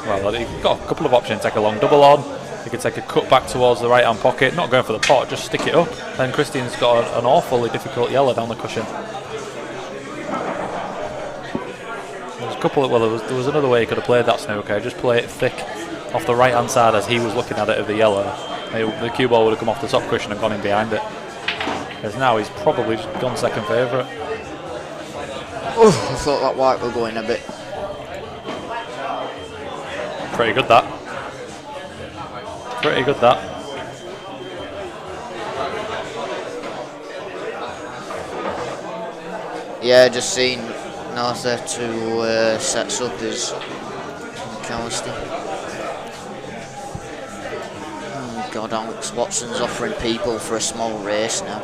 Well, he's got a couple of options. Take a long double on. He could take a cut back towards the right hand pocket. Not going for the pot, just stick it up. Then Christian's got an awfully difficult yellow down the cushion. There's a couple of, well, there was another way he could have played that snooker. Just play it thick off the right hand side as he was looking at it of the yellow. The cue ball would have come off the top cushion and gone in behind it. Whereas now he's probably gone second favourite. Oh, I thought that white were going a bit. Pretty good that. Pretty good that. Yeah, just seen North there to sets up his McAllister. Oh God, Alex Watson's offering people for a small race now.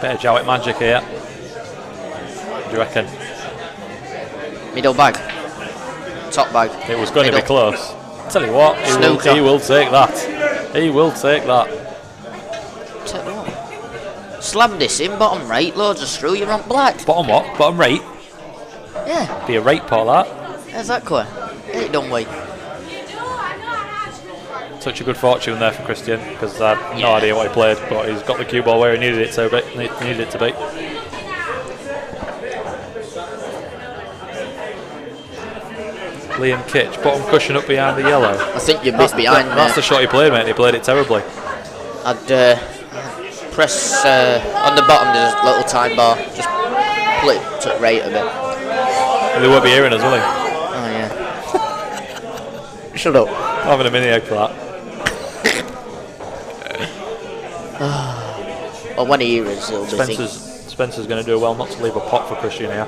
Bit of Jowett magic here. What do you reckon? Middle bag. Top bag. It was going Middle. to be close. Tell you what, he will take that. He will take that. Take what? Slam this in, bottom right, loads of screw, you're on black. Bottom what? Bottom right? Yeah, Be a rate pot that. exactly. Get it done with. Such a good fortune there for Christian, because I have no idea what he played, but he's got the cue ball where he needed it to be. Liam Kitch, bottom cushion up behind the yellow. I think you're a bit behind That's the shot he played, mate. He played it terribly. I'd press on the bottom, there's a little time bar. Just pull it to right a bit. They won't be hearing us, will he? Oh, yeah. Shut up. I'm having a mini egg for that. Well, when he hears, he'll be thinking. Spencer's going to do well not to leave a pot for Christian here.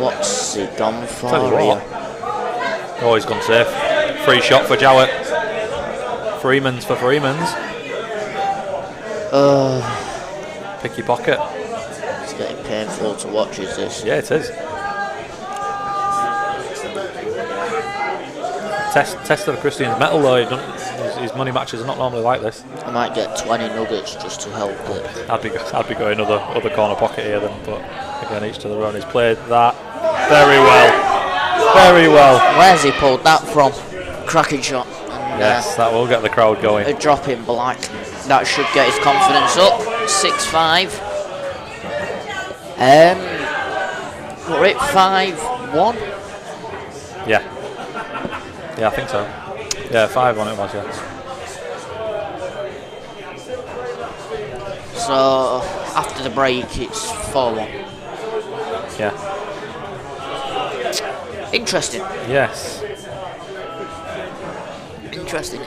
What's he gone for? Tell you what. here? Oh, he's gone safe. Free shot for Jowett. Freeman's for Freeman's. Pick your pocket. It's getting painful to watch, is this? Yeah, it is. test of Christian's metal though. His money matches are not normally like this. I might get 20 nuggets just to help it. I'd be going other corner pocket here then, but again, each to their own. He's played that very well. Very well. Where's he pulled that from? Cracking shot. And, yes, that will get the crowd going. A drop in black. That should get his confidence up. 6-5. We're at 5-1. Yeah. Yeah, I think so. Yeah, 5-1 it was, yeah. So after the break, it's 4-1. Yeah. Interesting. Yes. Interesting.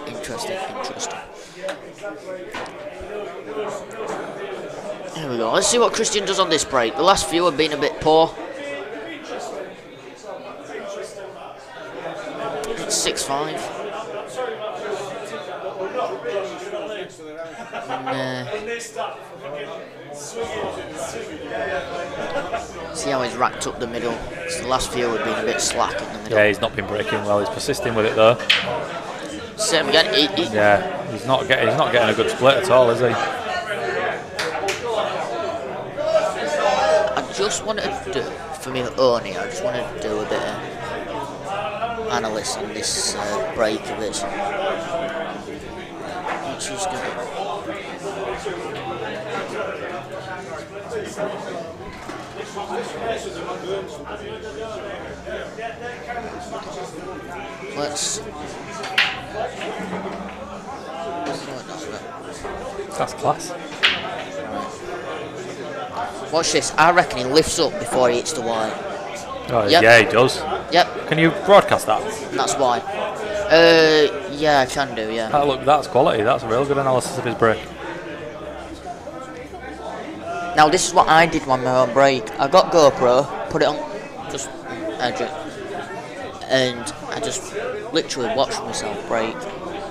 Here we go. Let's see what Christian does on this break. The last few have been a bit poor. It's 6-5. See how he's racked up the middle. The last few have been a bit slack in the middle. Yeah, he's not been breaking well. He's persisting with it though. Same again. Yeah, he's not getting a good split at all, is he? I just wanted to do, for me only, I just wanted to do a bit of analysis on this break of it. Let's just get it. That's class. Watch this. I reckon he lifts up before he hits the white. Oh, Yep. yeah, he does. Yep, Can you broadcast that? and that's why. Yeah, I can do, yeah. Look, that's quality. That's a real good analysis of his break. Now, this is what I did on my own break. I got GoPro, put it on, just edge it, and I just literally watched myself break.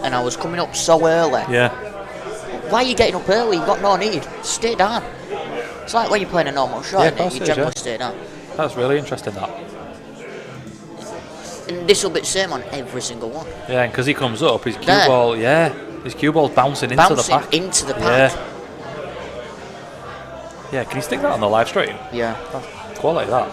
And I was coming up so early. Yeah. Why are you getting up early? You've got no need. Stay down. It's like when you're playing a normal shot, Yeah, isn't of course it? You it is, generally yeah. stay down. That's really interesting, that. And this will be the same on every single one. Yeah, and because he comes up, his cue There. ball, his cue ball's bouncing into the pack. Into the pack. Yeah. Yeah, can you stick that on the live stream? Yeah. That's quality, that.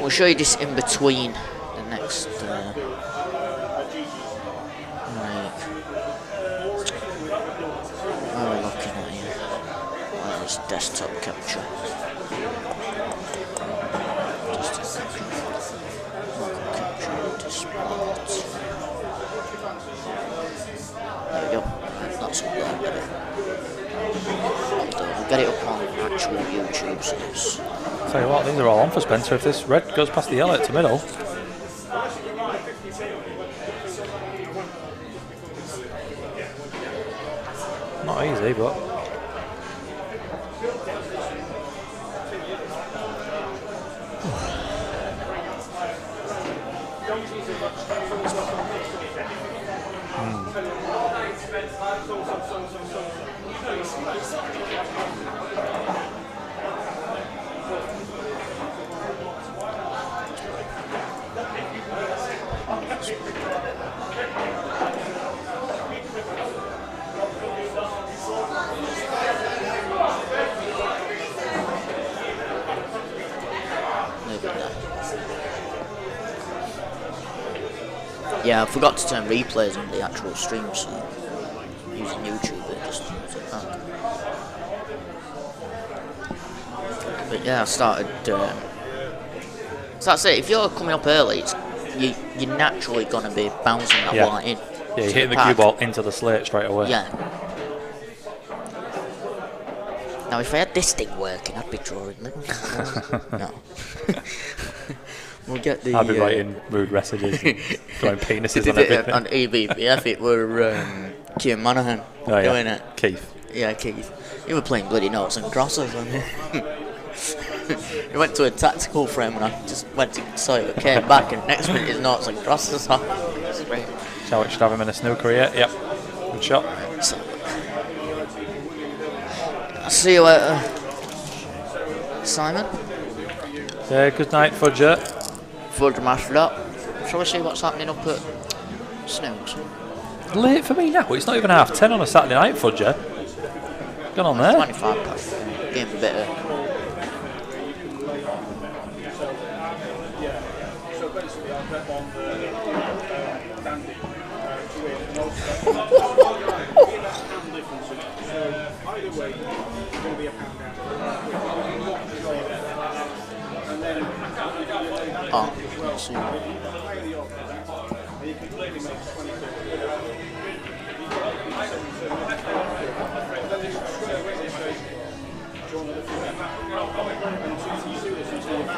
We'll show you this in between the next. What are we looking at here? Where's desktop capture? Desktop capture. Local capture. Display. There we go. That's up there. Get it. We'll get it up on actual YouTube. So it's Tell you what, these are all on for Spencer. If this red goes past the yellow to middle. Not easy, but. Yeah, I forgot to turn replays on the actual stream, so using YouTube it just like that. But yeah, I started. So that's it. If you're coming up early, you're naturally gonna be bouncing that white in. Yeah, you're hitting the cue ball into the slate straight away. Yeah. Now, if I had this thing working, I'd be drawing them. No. We'll get the. I'd be writing rude messages, and throwing penises on everything. On EBBF, it were Kim Monaghan doing it. Keith. Yeah, Keith. He were playing bloody noughts and crosses on it. He went to a tactical frame and I just went to saw it, came back, and next minute his noughts and crosses on. It's great. Jowett should have him in a snooker here. Yep. Good shot. So, I'll see you later. Simon? Yeah, good night, Fudger. Fudge mastered up. Shall we see what's happening up at Snooks? Late for me now. It's not even 10:30 on a Saturday night, Fudger. Gone on there. 25 past. Getting a bit of... Oh, let's see.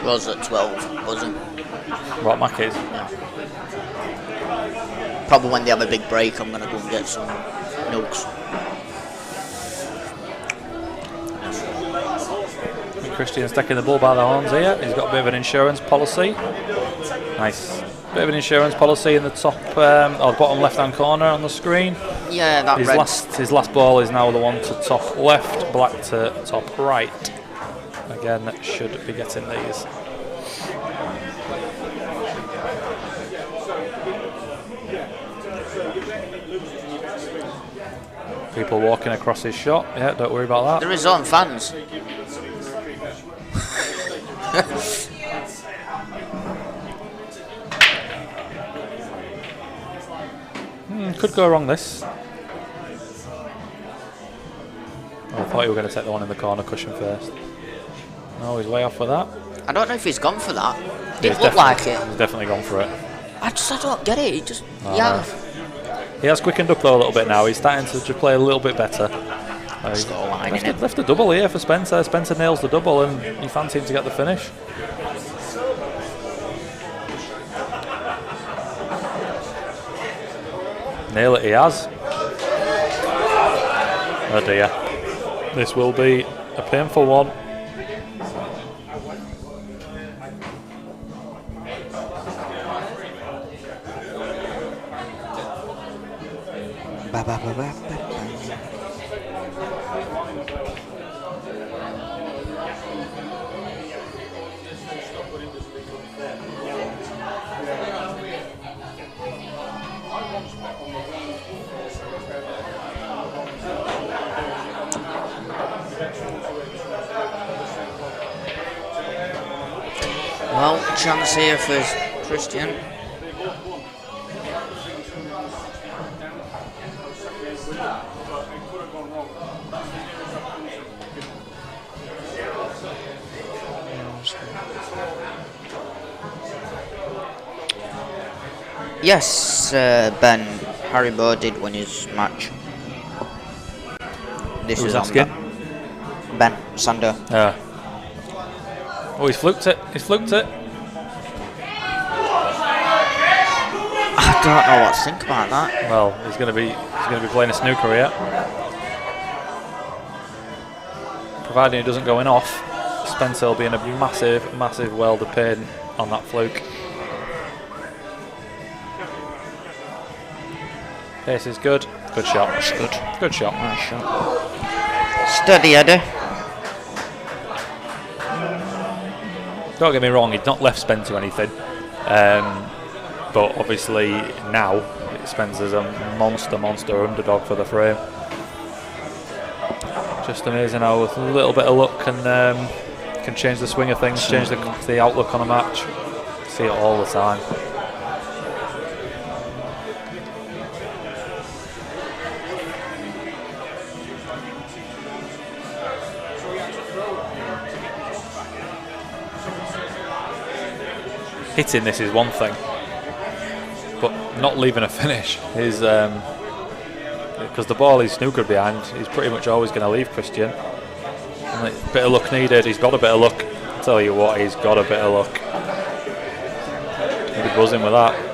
Was at 12, wasn't? What Mackey's? Yeah. Probably when they have a big break, I'm gonna go and get some nooks. Christian's taking the ball by the horns here. He's got a bit of an insurance policy. Nice. Bit of an insurance policy in the top or bottom left-hand corner on the screen. Yeah, that red. His last ball is now the one to top left, black to top right. Again, should be getting these. People walking across his shot. Yeah, don't worry about that. They're his own fans. Could go wrong this. I thought you were going to take the one in the corner cushion first. No, he's way off for that. I don't know if he's gone for that. He's Didn't look like it. He's definitely gone for it. I don't get it. He just... Oh, yeah. He has quickened up though a little bit now. He's starting to just play a little bit better. He's got a line in it. Left a double here for Spencer. Spencer nails the double and you fancy him to get the finish. Nail it he has. Oh dear. This will be a painful one. Well, chance here for Christian. Yes, Ben, Haribo did win his match. This Who's is asking? Ben Sander. Yeah. Oh, he's fluked it. He's fluked it. I don't know what to think about that. Well, he's going to be playing a snooker here. Providing he doesn't go in off, Spencer will be in a massive world of pain on that fluke. Pace is good. Good shot. That's good. Good shot. Nice shot. Steady, Eddie. Don't get me wrong, he's not left Spencer anything. But obviously now Spencer's a monster underdog for the frame. Just amazing how with a little bit of luck can change the swing of things, change the outlook on a match. See it all the time. Hitting this is one thing, but not leaving a finish is because the ball he's snookered behind, he's pretty much always going to leave Christian. And a bit of luck needed. He's got a bit of luck. I'll tell you what, he's got a bit of luck. He'll be buzzing with that.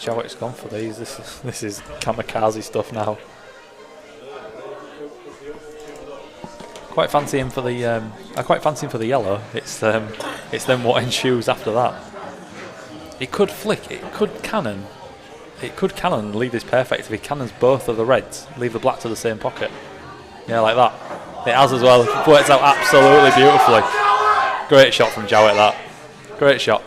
Jowett's gone for these. This is kamikaze stuff now. Quite fancy him for the. I quite fancy him for the yellow. It's then what ensues after that. It could flick. It could cannon. It could cannon and leave this perfect if he cannons both of the reds. Leave the black to the same pocket. Yeah, like that. It has as well. It works out absolutely beautifully. Great shot from Jowett. That. Great shot.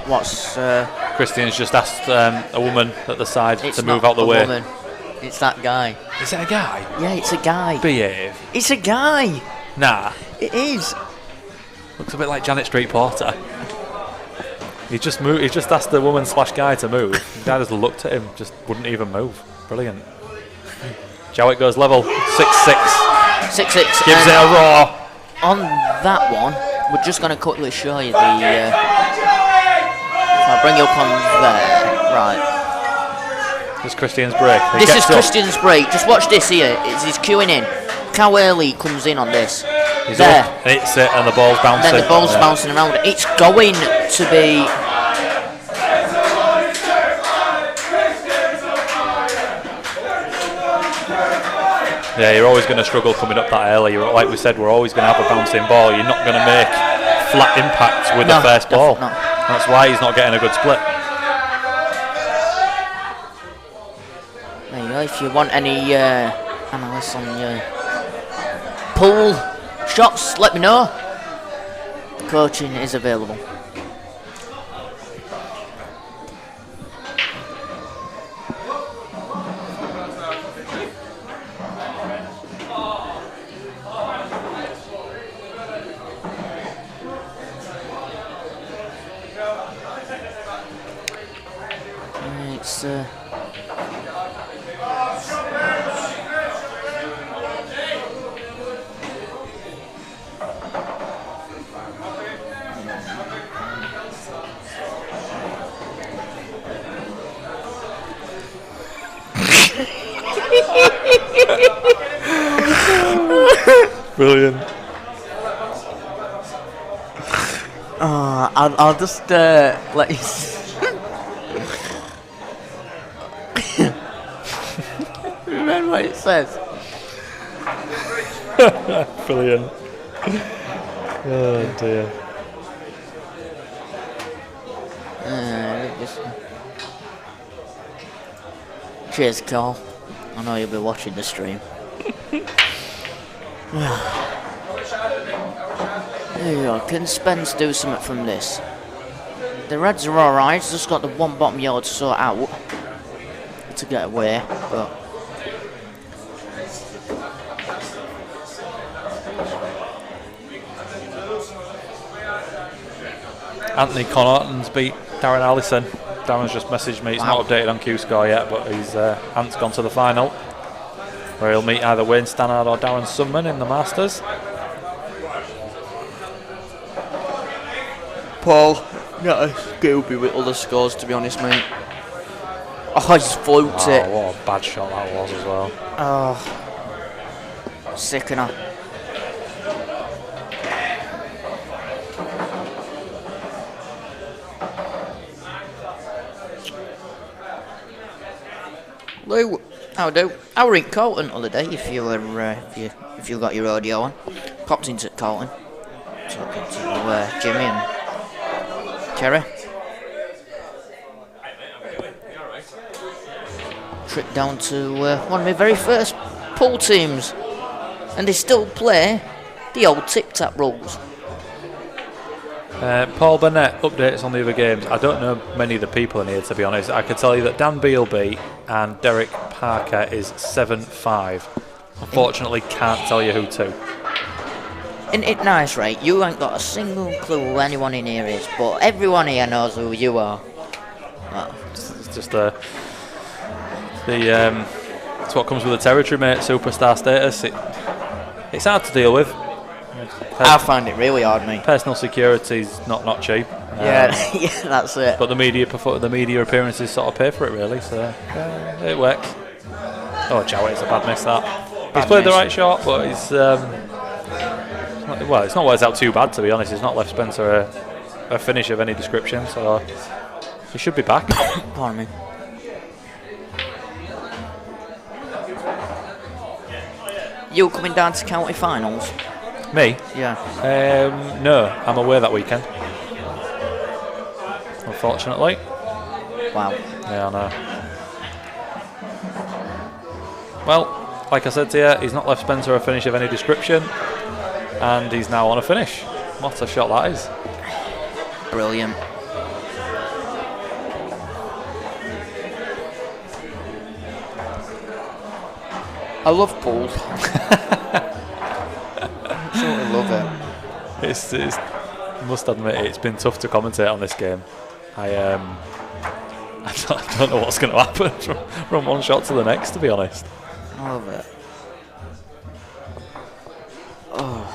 What's Christian's just asked a woman at the side it's to move not out the a way. woman. It's that guy. Is it a guy? Yeah, it's a guy. Behave. It's a guy. Nah. It is. Looks a bit like Janet Street Porter. He just moved. He just asked the woman / guy to move. The guy just looked at him, just wouldn't even move. Brilliant. Jowett goes level 6-6. 6-6. Gives it a roar. On that one, we're just going to quickly show you the. I'll bring you up on there. Right. This is Christian's break. This is Christian's break. Just watch this here. He's queuing in. Look how early he comes in on this. He's there. Up, hits it and the ball's bouncing. Then the ball's bouncing around. It's going to be. Yeah, you're always going to struggle coming up that early. Like we said, we're always going to have a bouncing ball. You're not going to make flat impacts with the first ball. No. That's why he's not getting a good split. There you go. If you want any analysis on your pool shots, let me know. Coaching is available. It's Brilliant. I'll just let you. Remember what it says. Brilliant. Oh dear. Cheers, Carl. I know you'll be watching the stream. There you go. Can Spence do something from this? The Reds are alright. Just got the one bottom yard to sort out to get away, but. Anthony Connaughton's beat Darren Allison. Darren's just messaged me. He's not updated on Q score yet, but his Ant's gone to the final, where he'll meet either Wayne Stannard or Darren Summan in the Masters. Paul, yeah, Scooby with other scores, to be honest, mate. Oh, he's fluked it. What a bad shot that was as well. Oh, sickener. Lou, how do? I were in Colton the other day. If you were, if you got your audio on, popped into Colton, talking to Jimmy and Kerry. Trip down to one of my very first pool teams, and they still play the old tip-tap rules. Paul Burnett, updates on the other games. I don't know many of the people in here, to be honest. I could tell you that Dan Bealby and Derek Parker is 7-5. Unfortunately, can't tell you who to. Isn't it nice, right? You ain't got a single clue who anyone in here is, but everyone here knows who you are. It's just it's what comes with the territory, mate. Superstar status. It's hard to deal with. I find it really hard, mate. Personal security is not cheap. Yeah, yeah, that's it. But the media appearances sort of pay for it, really. So it works. Oh, Jowett, it's a bad miss that. He's played the right shot, but it's not worked out too bad, to be honest. He's not left Spencer a finish of any description, so he should be back. Pardon me. You coming down to county finals? Me? Yeah. No, I'm away that weekend. Unfortunately. Wow. Yeah, I know. Well, like I said to you, he's not left Spencer a finish of any description, and he's now on a finish. What a shot that is. Brilliant. I love pools. Absolutely love it. It's must admit, it's been tough to commentate on this game. I don't know what's going to happen from one shot to the next, to be honest. I love it. Oh.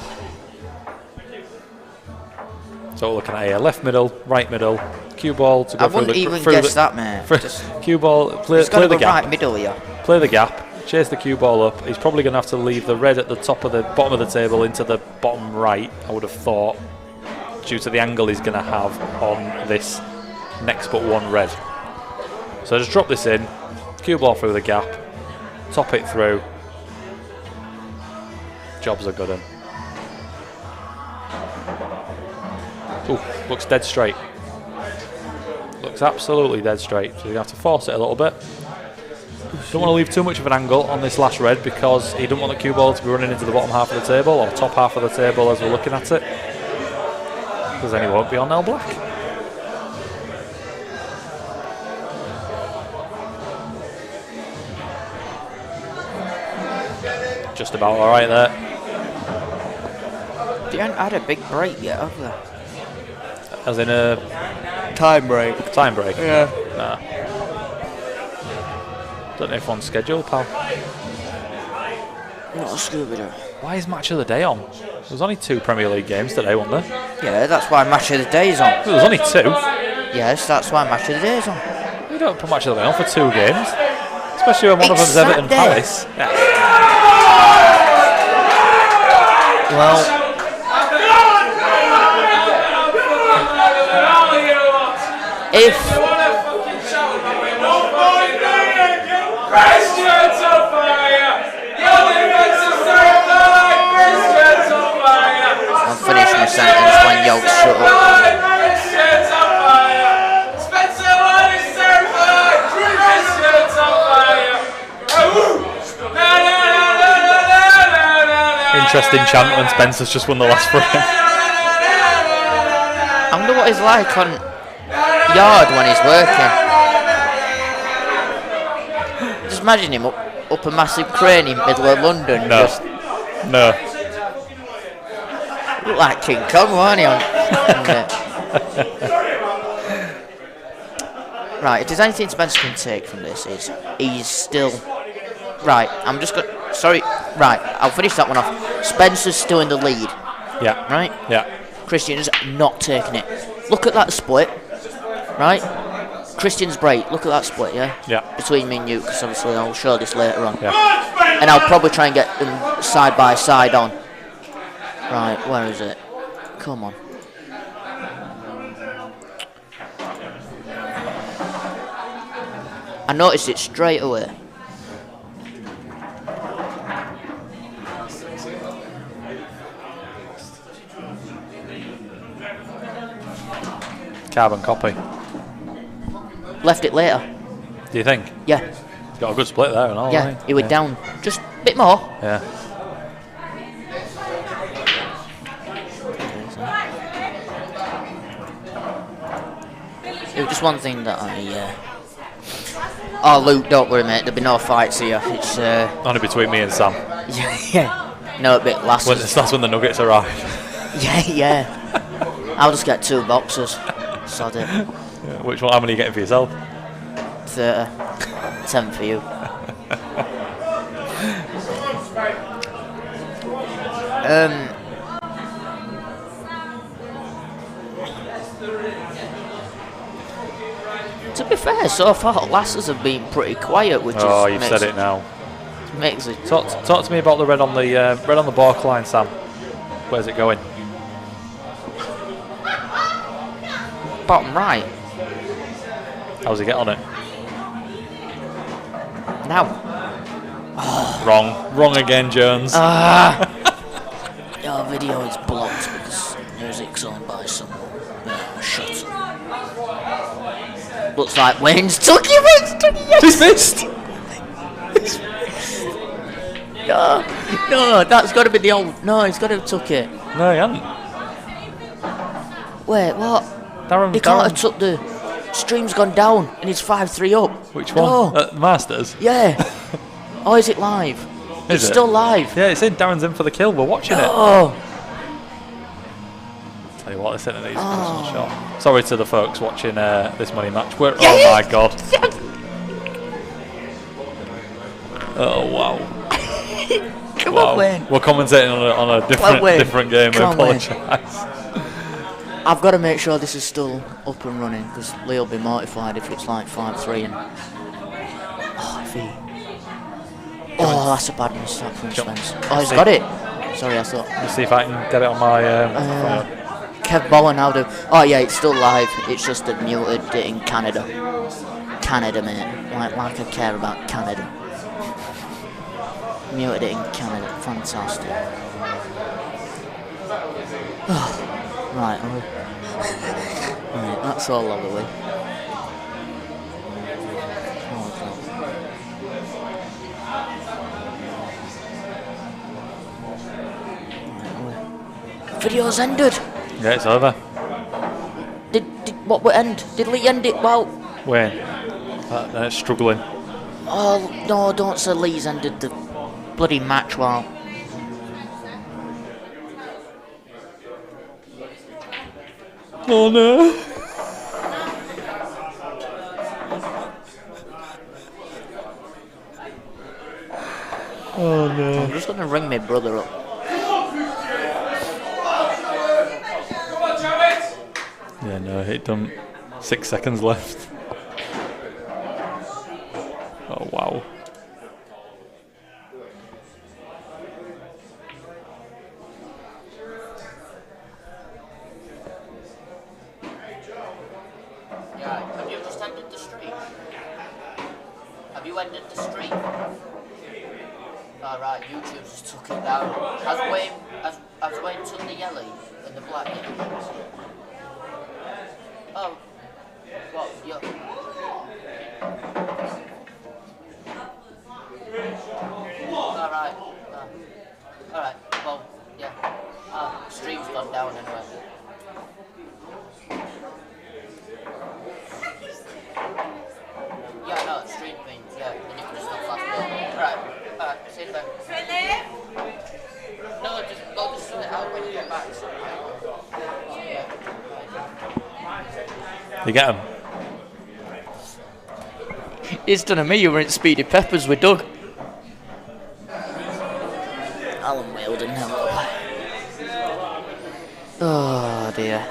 So we're looking at here, left middle, right middle, cue ball to go I wouldn't even guess that, mate. Cue ball, play the gap. Right middle here. Play the gap, chase the cue ball up. He's probably going to have to leave the red at the bottom of the table into the bottom right, I would have thought, due to the angle he's going to have on this next but one red. So just drop this in, cue ball through the gap, top it through. Jobs are good in. Ooh, looks dead straight. Looks absolutely dead straight. So you have to force it a little bit. Don't want to leave too much of an angle on this last red because he don't want the cue ball to be running into the bottom half of the table or top half of the table as we're looking at it, because then he won't be on L black. Just about all right there. They haven't had a big break yet, have they? As in a time break. Time break? Yeah. Nah. Don't know if one's scheduled, pal. Not a Scooby-Doo. Why is Match of the Day on? There's only 2 Premier League games today, wasn't there? Yeah, that's why Match of the Day is on. Well, there's only 2. Yes, that's why Match of the Day is on. You don't put Match of the Day on for 2 games. Especially when one of them's Everton Palace. Yeah. Well, if I'll finish my sentence when you'll shut up. Interesting chant when Spencer's just won the last frame. I wonder what he's like on yard when he's working. Just imagine him up a massive crane in middle of London. No. No. Looked like King Kong, weren't he? Right, if there's anything Spencer can take from this, is he's still... Right, I'm just going... Sorry, right, I'll finish that one off. Spencer's still in the lead. Yeah. Right? Yeah. Christian's not taking it. Look at that split. Right? Christian's break. Look at that split, yeah? Yeah. Between me and you, because obviously I'll show this later on. Yeah. And I'll probably try and get them side by side on. Right, where is it? Come on. I noticed it straight away. Carbon copy. Left it later. Do you think? Yeah. He's got a good split there and all. Yeah, he went down just a bit more. Yeah. It was just one thing that I... Oh, Luke, don't worry, mate. There'll be no fights here. It's... Only between me and Sam. Yeah. No, a bit last. That's when the nuggets arrive. Yeah. I'll just get 2 boxes. Sod it. Yeah, which one? How many are you getting for yourself? 30. 10 for you. To be fair, so far lasses have been pretty quiet, which is... Oh, you've said it now. Makes it... Talk to me about the red on the balk line, Sam. Where's it going? bottom right. How's he get on it? Now. Wrong again, Jones. Your video is blocked because music's owned by someone. Yeah, shut up. Looks like Wayne's took it. He's missed. No, that's got to be the old. No, he's got to have took it. No, he hasn't. Wait, what? Darren, He can't have took the. Stream's gone down and it's 5-3 up. Which No. one? Masters? Yeah. Oh, is it live? It's it? still live. Yeah, it's in. Darren's in for the kill. We're watching it. Oh. Tell you what, this isn't an easy shot. Sorry to the folks watching this money match. Oh my god. Oh wow. Come on, Wayne. We're commentating on a different game. I apologise. I've got to make sure this is still up and running because Lee will be mortified if it's like 5-3 and. Oh, that's a bad mistake from Spence. Oh, he's got it. Sorry, I thought. Let's see if I can get it on my. Kev Bowen now do. Oh yeah, it's still live. It's just that muted it in Canada. Canada, mate. Like I care about Canada. Muted it in Canada. Fantastic. Right, right, that's all lovely. Video's ended. Yeah, it's over. Did what would end? Did Lee end it well? Wayne, struggling. Oh no! Don't say Lee's ended the bloody match well. Oh no! Oh no! I'm just gonna ring my brother up. Yeah, no, hit done. 6 seconds left. Oh wow. Yeah, have you just ended the stream? Have you ended the stream? Alright, YouTube just took it down. Has Wayne took the yellow and the black? Oh, what? Yeah. Alright. Alright, well, yeah. Stream's gone down anyway. Yeah, no, stream means, yeah, then you can just stop fast forward. Alright, see you then. No, just sort it out when you get back. So, yeah. You get him? It's done to me, you were in Speedy Peppers with Doug. Alan Weldon, hello. Oh dear.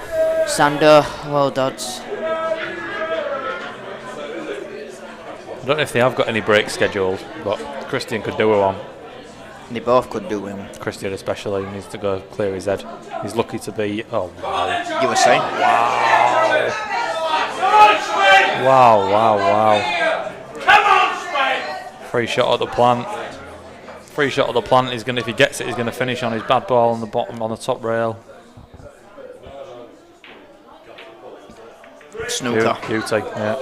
Sander, well done. I don't know if they have got any breaks scheduled, but Christian could do one. They both could do him. Christian especially needs to go clear his head. He's lucky to be. Oh wow! You were saying? Wow! Come on, Spain! Free shot at the plant. Free shot at the plant. He's gonna, if he gets it, he's gonna finish on his bad ball on the bottom, on the top rail. Snooker. Beauty. Yeah.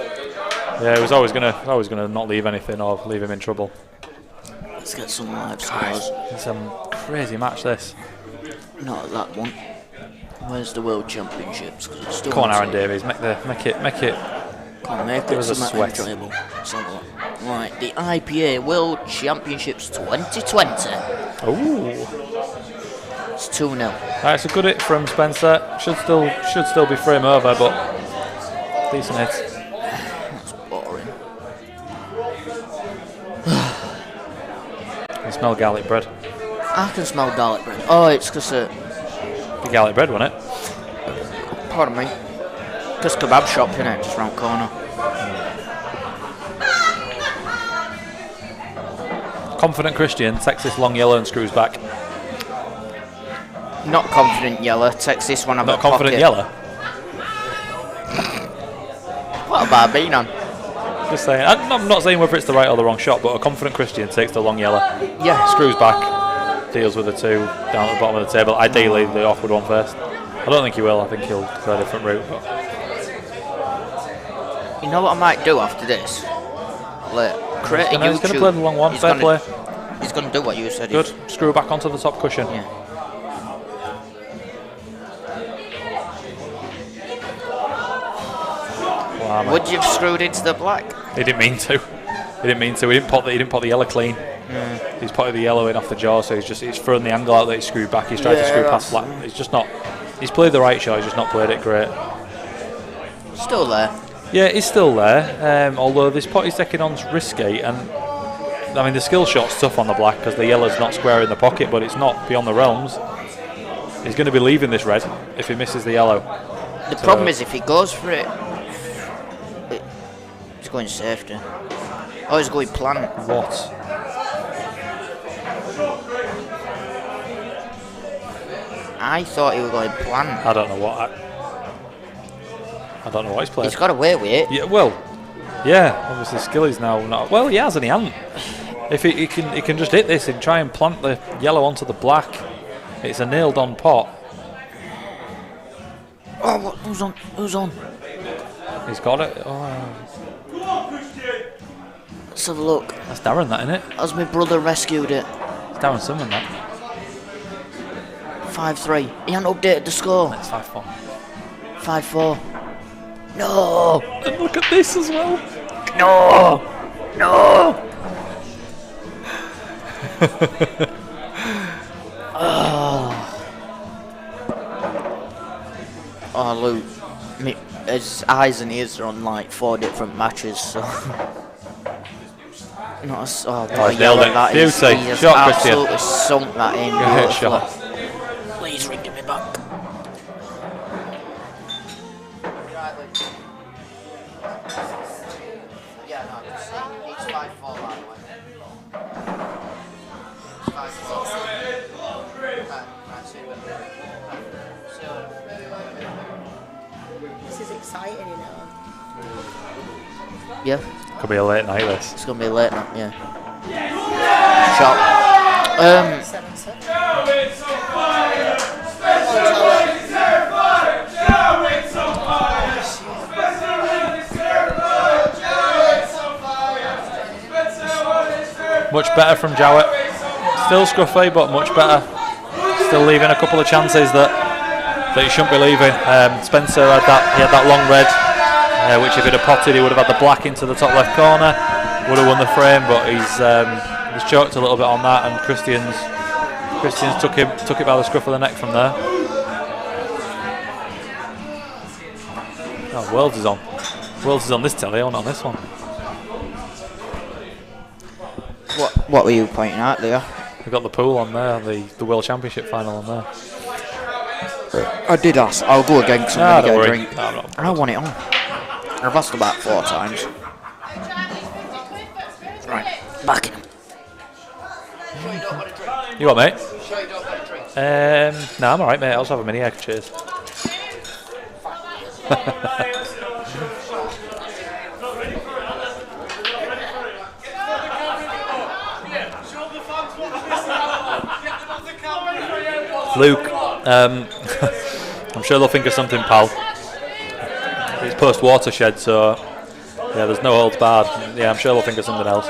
Yeah. He was always gonna not leave anything or leave him in trouble. Let's get some live scores. It's a crazy match. This. Not that one. Where's the World Championships? It's still Come on, on Aaron Davies. Make it. Come on, make Give it us a something sweat. enjoyable. Let's have a look. Right, the IPA World Championships 2020. Ooh. It's 2-0. That's a good hit from Spencer. Should still be frame over, but decent hit. That's boring. You smell garlic bread. I can smell garlic bread. Oh, it's because The garlic bread, wasn't it? pardon me. Because kebab shop, innit? Just round corner. Confident Christian takes this long yellow and screws back. Not confident yellow. Takes this one out of Not the confident pocket. yellow. have I been on? Just saying. I'm not saying whether it's the right or the wrong shot, but a confident Christian takes the long yellow. Yeah. Screws back, deals with the 2 down at the bottom of the table. Ideally, the awkward one first. I don't think he will. I think he'll go a different route. But. You know what I might do after this? Create a YouTube. He's going to play the long one. Fair play. He's going to do what you said. Good. Screw back onto the top cushion. Yeah. Wow, would you have screwed into the black? He didn't mean to. He didn't pot the yellow clean. He's potted the yellow in off the jaw, so he's thrown the angle out that he screwed back. He's tried to screw past black. He's just not. He's played the right shot. He's just not played it great. Still there. Yeah, he's still there. Although this pot he's taking on's risky, and I mean the skill shot's tough on the black because the yellow's not square in the pocket, but it's not beyond the realms. He's going to be leaving this red if he misses the yellow. The problem is if he goes for it, he's going safety. Oh, he's going plant. What? I thought he was going plant. I don't know what. I don't know what he's playing. He's got away with it. Yeah, well, yeah. Obviously, skill is now not. Well, he has and he hasn't. If he can just hit this and try and plant the yellow onto the black, it's a nailed-on pot. Oh, what? Who's on? Who's on? He's got it. Oh. Let's have a look. That's Darren, that, isn't it? Has my brother rescued it? It's Darren Summon, that. 5-3. He hasn't updated the score. It's 5-4. 5-4. No! And look at this as well. No! No! Oh, Luke. His eyes and ears are on like 4 different matches, so. Not a, oh, what a yellow that is. Beauty. He has Shot, Christian. absolutely sunk that in. Great shot. Please ring me back. Yeah, no, it's 5-4 by the way. It's 5-4. This is exciting, you know. Yeah, Could be a late night, this. it's gonna be late night, yeah. Shot. 7-7. Much better from Jowett. Still scruffy, but much better. Still leaving a couple of chances that he shouldn't be leaving. Spencer had that long red, which if he'd have potted, he would have had the black into the top left corner. Would have won the frame, but he's choked a little bit on that, and Christian's took it by the scruff of the neck from there. Oh, Worlds is on. Worlds is on this telly, on this one. What were you pointing at there? We've got the pool on there, the World Championship final on there. I did ask. I'll go again because I'm going to get a drink. No, no. I want it on. I've asked about 4 times. Right, back in. You what, mate? No, I'm alright, mate. I'll just have a mini egg. Cheers. Luke, I'm sure they'll think of something, pal. It's post-watershed, so yeah, there's no holds barred. Yeah, I'm sure they'll think of something else.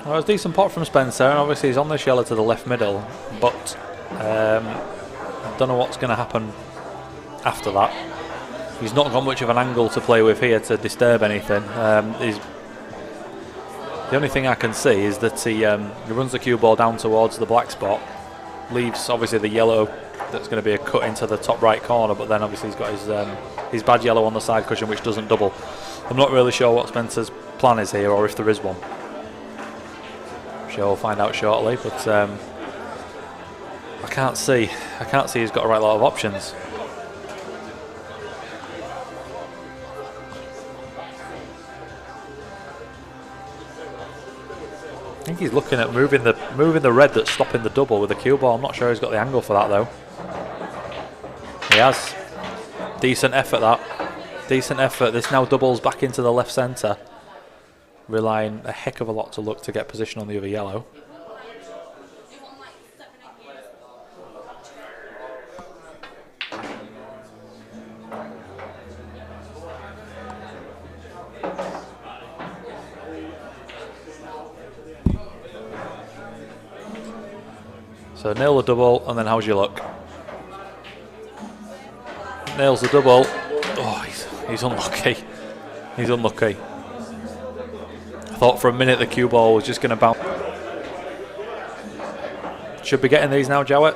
Well, it was a decent pot from Spencer, and obviously he's on this yellow to the left middle, but I don't know what's going to happen after that. He's not got much of an angle to play with here to disturb anything. The only thing I can see is that he runs the cue ball down towards the black spot, leaves obviously the yellow that's going to be a cut into the top right corner, but then obviously he's got his bad yellow on the side cushion, which doesn't double. I'm not really sure what Spencer's plan is here, or if there is one. I'm sure we'll find out shortly, but I can't see he's got a right lot of options. I think he's looking at moving the red that's stopping the double with the cue ball. I'm not sure he's got the angle for that though. He has. Decent effort that. Decent effort. This now doubles back into the left centre, relying a heck of a lot to look to get position on the other yellow. So nail the double, and then how's your luck? Nails the double. Oh, he's unlucky. He's unlucky. I thought for a minute the cue ball was just going to bounce. Should be getting these now, Jowett.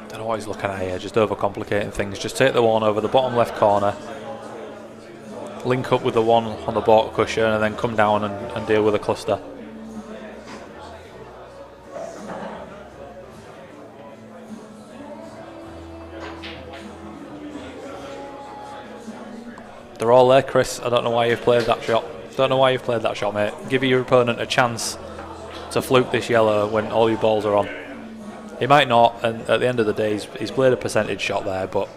Don't know what he's looking at here, just overcomplicating things. Just take the one over the bottom left corner, link up with the one on the baulk cushion, and then come down and deal with a cluster. They're all there, Chris. I don't know why you've played that shot. Don't know why you've played that shot, mate. Give your opponent a chance to fluke this yellow when all your balls are on. He might not, and at the end of the day, he's played a percentage shot there, but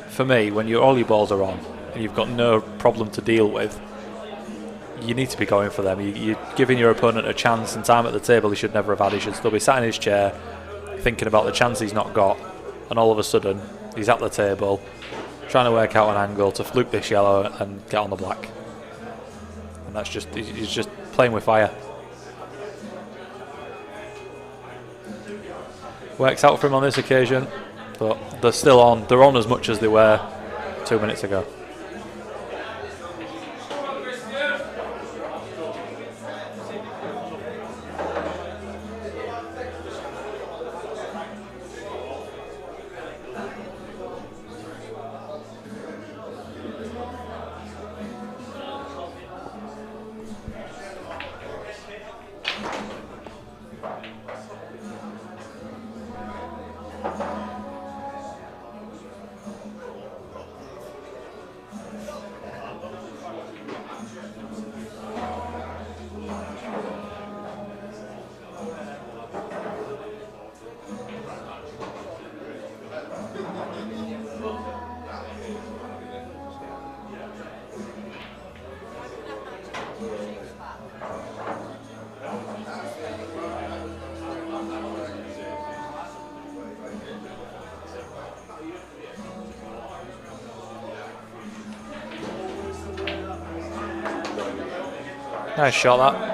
for me, when all your balls are on and you've got no problem to deal with, you need to be going for them. You're giving your opponent a chance and time at the table he should never have had. He should still be sat in his chair thinking about the chance he's not got, and all of a sudden he's at the table trying to work out an angle to fluke this yellow and get on the black. And that's just, he's just playing with fire. Works out for him on this occasion, but they're still on. They're on as much as they were 2 minutes ago. Nice shot that.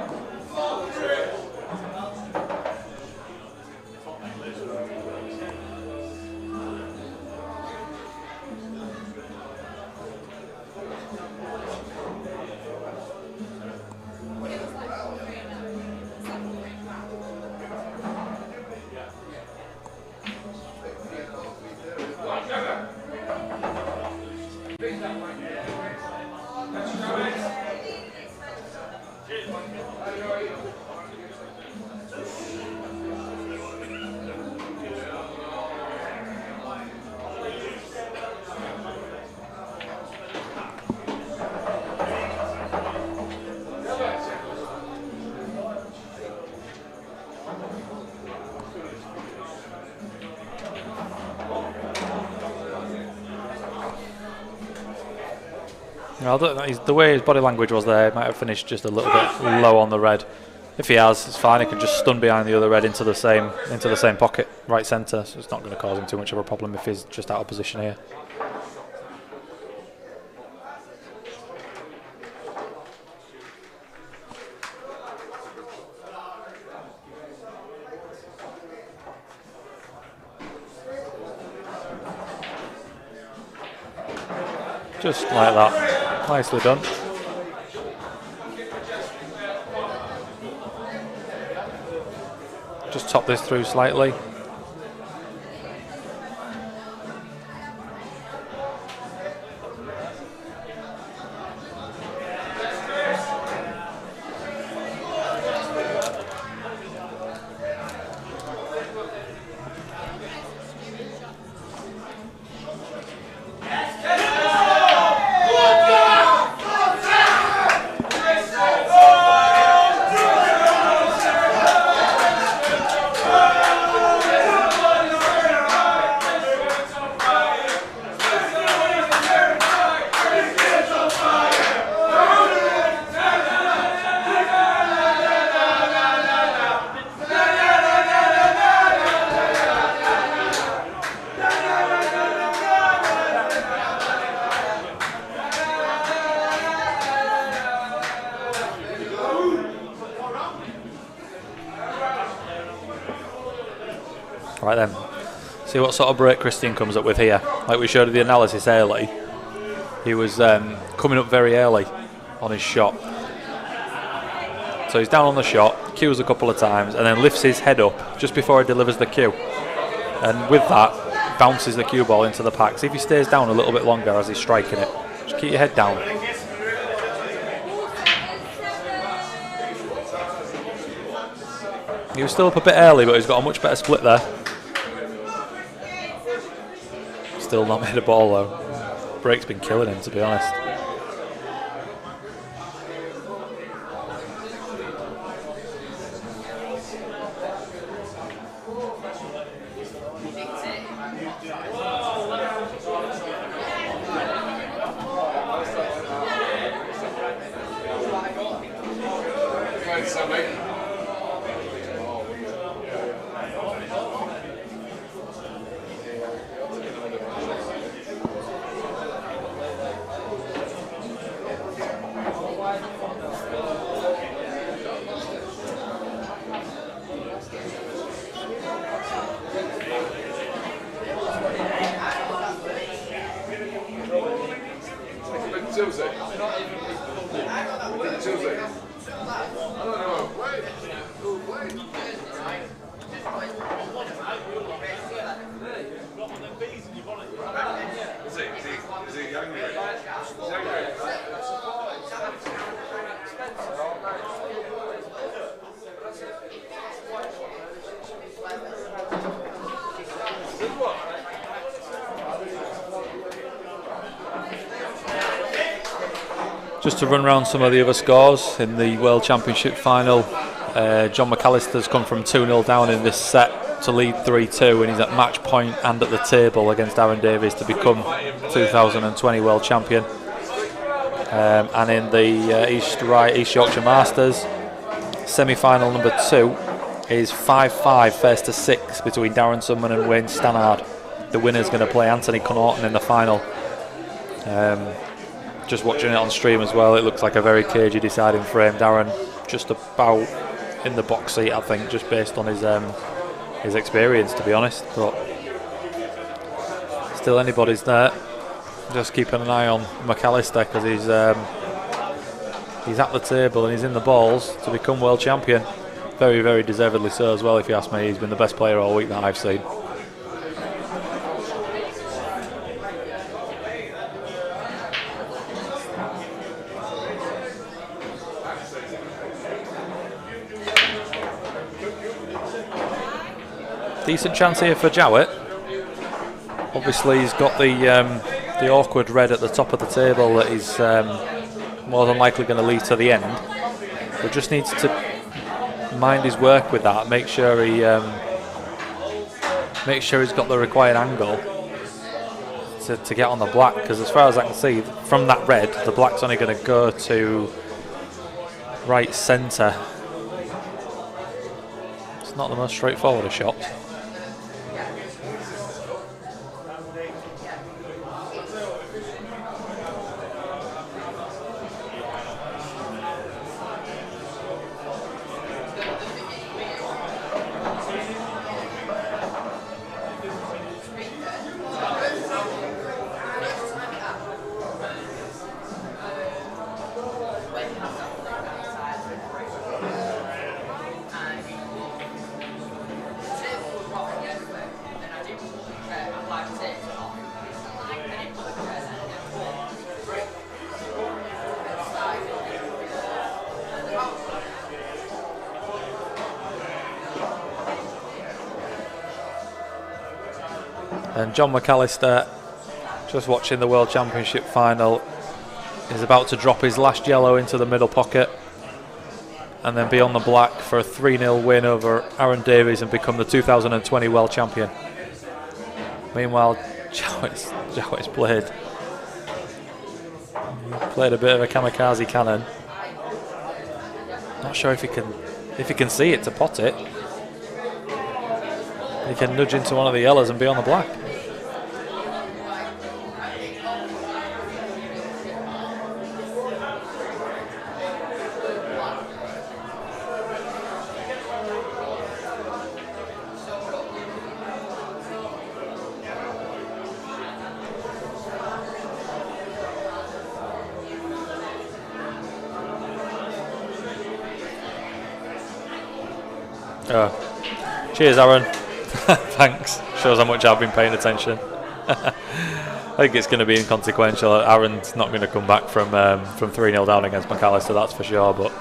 The way his body language was there, he might have finished just a little bit low on the red. If he has, it's fine. He can just stun behind the other red into the same pocket, right centre. So it's not going to cause him too much of a problem if he's just out of position here. Just like that. Nicely done. Just top this through slightly. Right then, see what sort of break Christian comes up with here. Like we showed the analysis early, he was coming up very early on his shot. So he's down on the shot, cues a couple of times, and then lifts his head up just before he delivers the cue. And with that, bounces the cue ball into the pack. See if he stays down a little bit longer as he's striking it. Just keep your head down. He was still up a bit early, but he's got a much better split there. Still not made a ball though. Break's been killing him, to be honest. Just to run around some of the other scores in the World Championship final, John McAllister's come from 2-0 down in this set to lead 3-2, and he's at match point and at the table against Aaron Davies to become 2020 World Champion. And in the East Yorkshire Masters, semi-final number 2 is 5-5 first to 6 between Darren Summan and Wayne Stannard. The winner's going to play Anthony Connaughton in the final. Just watching it on stream as well, it looks like a very cagey deciding frame. Darren just about in the box seat, I think, just based on his experience, to be honest. But still, anybody's there. Just keeping an eye on McAllister because he's at the table and he's in the balls to become world champion. Very, very deservedly so as well, if you ask me. He's been the best player all week that I've seen. Decent chance here for Jowett. Obviously he's got the awkward red at the top of the table that he's more than likely going to leave to the end, but just needs to mind his work with that, make sure he's got the required angle to get on the black, because as far as I can see from that red, the black's only going to go to right centre It's not the most straightforward of shots. And John McAllister, just watching the World Championship final, is about to drop his last yellow into the middle pocket and then be on the black for a 3-0 win over Aaron Davies and become the 2020 World Champion. Meanwhile, Jowett's played a bit of a kamikaze cannon. Not sure if he can see it to pot it. He can nudge into one of the yellows and be on the black. Oh. Cheers, Aaron. Thanks. Shows how much I've been paying attention. I think it's going to be inconsequential. Aaron's not going to come back from 3-0 down against McAllister, that's for sure. But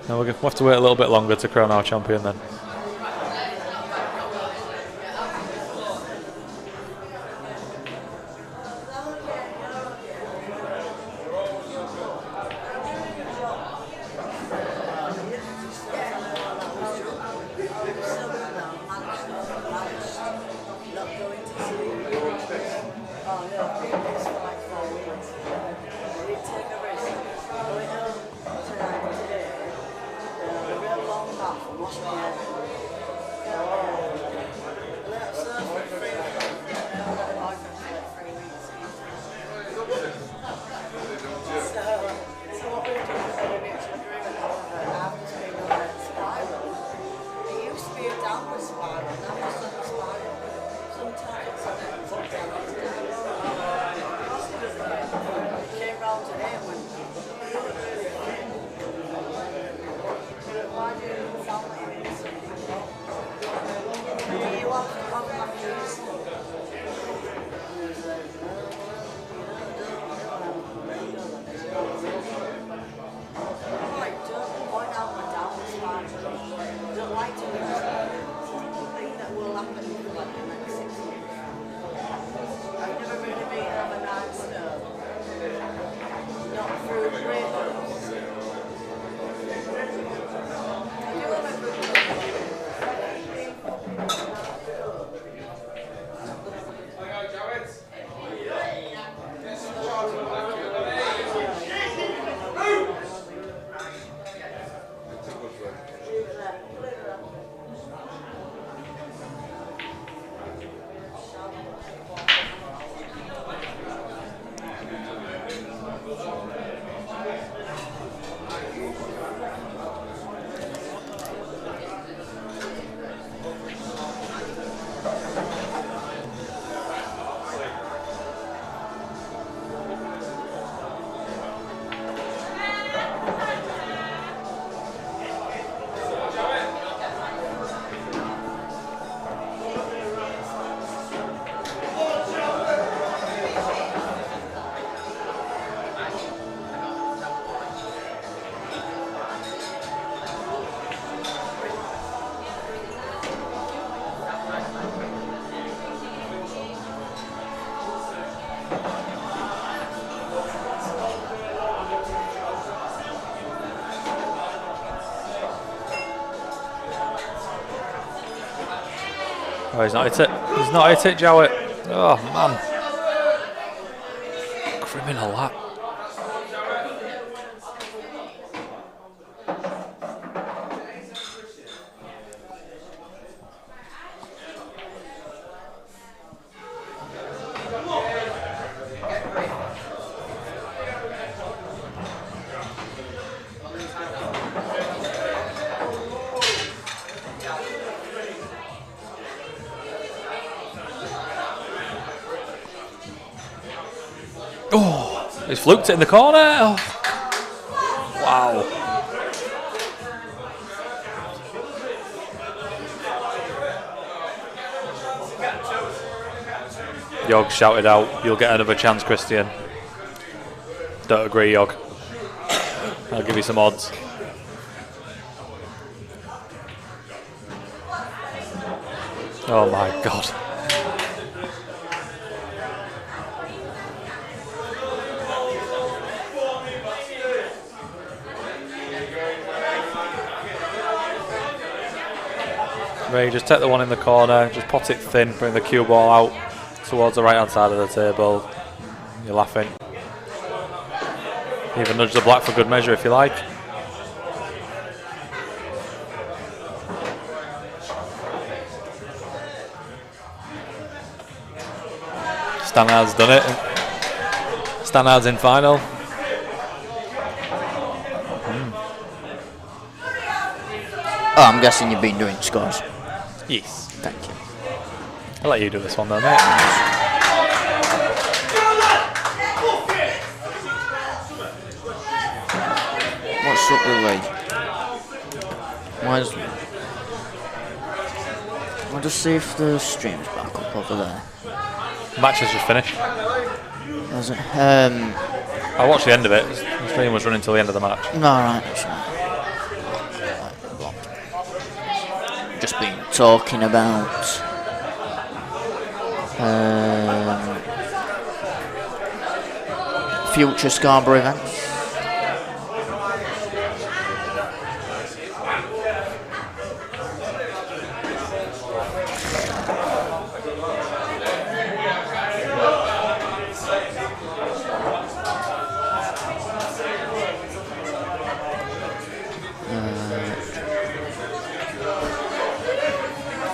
we'll have to wait a little bit longer to crown our champion then. Oh, he's not hit it. He's not hit it, Jowett. Oh, man. Criminal, that. He's fluked it in the corner. Oh. Wow. Yog shouted out, "You'll get another chance, Christian." Don't agree, Yog. I'll give you some odds. Oh my God. Ray, just take the one in the corner, just pot it thin, bring the cue ball out towards the right hand side of the table. You're laughing. Even nudge the black for good measure if you like. Stannard's done it. Stannard's in final. Oh, I'm guessing you've been doing scores. Yes. Thank you. I'll let you do this one then, mate. What's up with Lee? I'll just see if the stream's back up over there. Match has just finished. Has it? I watched the end of it. The stream was running till the end of the match. No, right. Just been talking about future Scarborough events.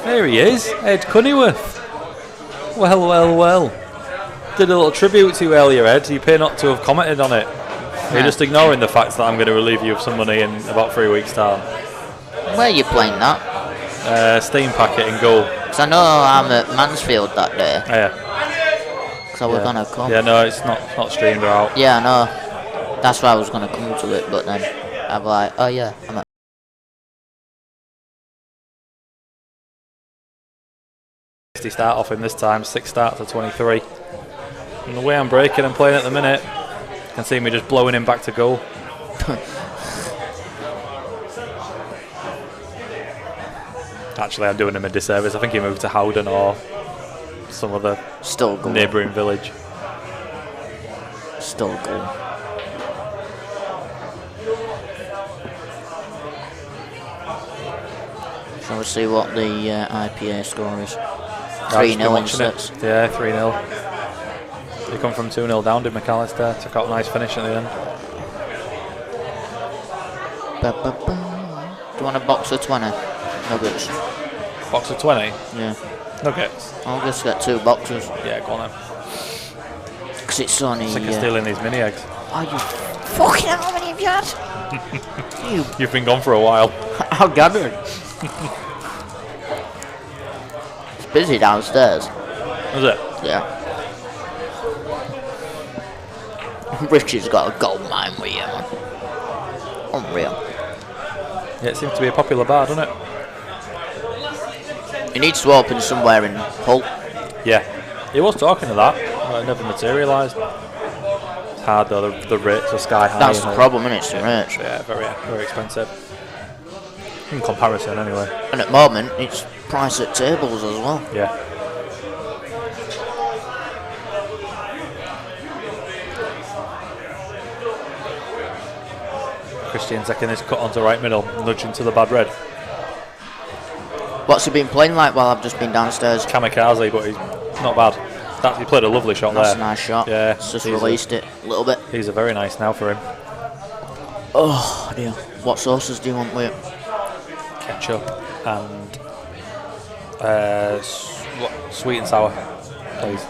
There he is, Ed Cunnyworth. Well, well, well. Did a little tribute to you earlier, Ed. You appear not to have commented on it. You're just ignoring the fact that I'm going to relieve you of some money in about 3 weeks' time. Where are you playing that? Steam packet in goal. Because I know I'm at Mansfield that day. Oh, yeah. So we're going to come. Yeah, no, it's not streamed or out. Yeah, I know. That's why I was going to come to it, but then I'm like, oh yeah, I'm at. Start off him this time, 6 starts to 23. And the way I'm breaking and playing at the minute, you can see me just blowing him back to goal. Actually, I'm doing him a disservice. I think he moved to Howden or some other neighbouring village. Still goal. Shall we see what the IPA score is? 3-0 in sets. Yeah, 3-0. He come from 2-0 down, did McAllister. Took out a nice finish at the end. Do you want a box of 20 nuggets? Box of 20? Yeah. Nuggets? I'll just get 2 boxes. Yeah, go on then. Because it's only... Sick of stealing these mini eggs. Are you fucking how many have you had? You've been gone for a while. I gathered. It's busy downstairs. Is it? Yeah. Richie's got a gold mine with you, man. Unreal. Yeah, it seems to be a popular bar, doesn't it? He needs to open somewhere in Hull. Yeah. He was talking to that, but it never materialised. It's hard though, the rates are sky high. That's the problem, isn't it? It's the rates. Yeah, very expensive. In comparison, anyway. And at the moment, it's price at tables as well. Yeah. Christian taking this cut onto right middle, nudging to the bad red. What's he been playing like while I've just been downstairs? Kamikaze, but he's not bad. He played a lovely shot there. That's a nice shot. Yeah. It's just released it a little bit. He's a very nice now for him. Oh dear. What sauces do you want with it? Ketchup and sweet and sour, please.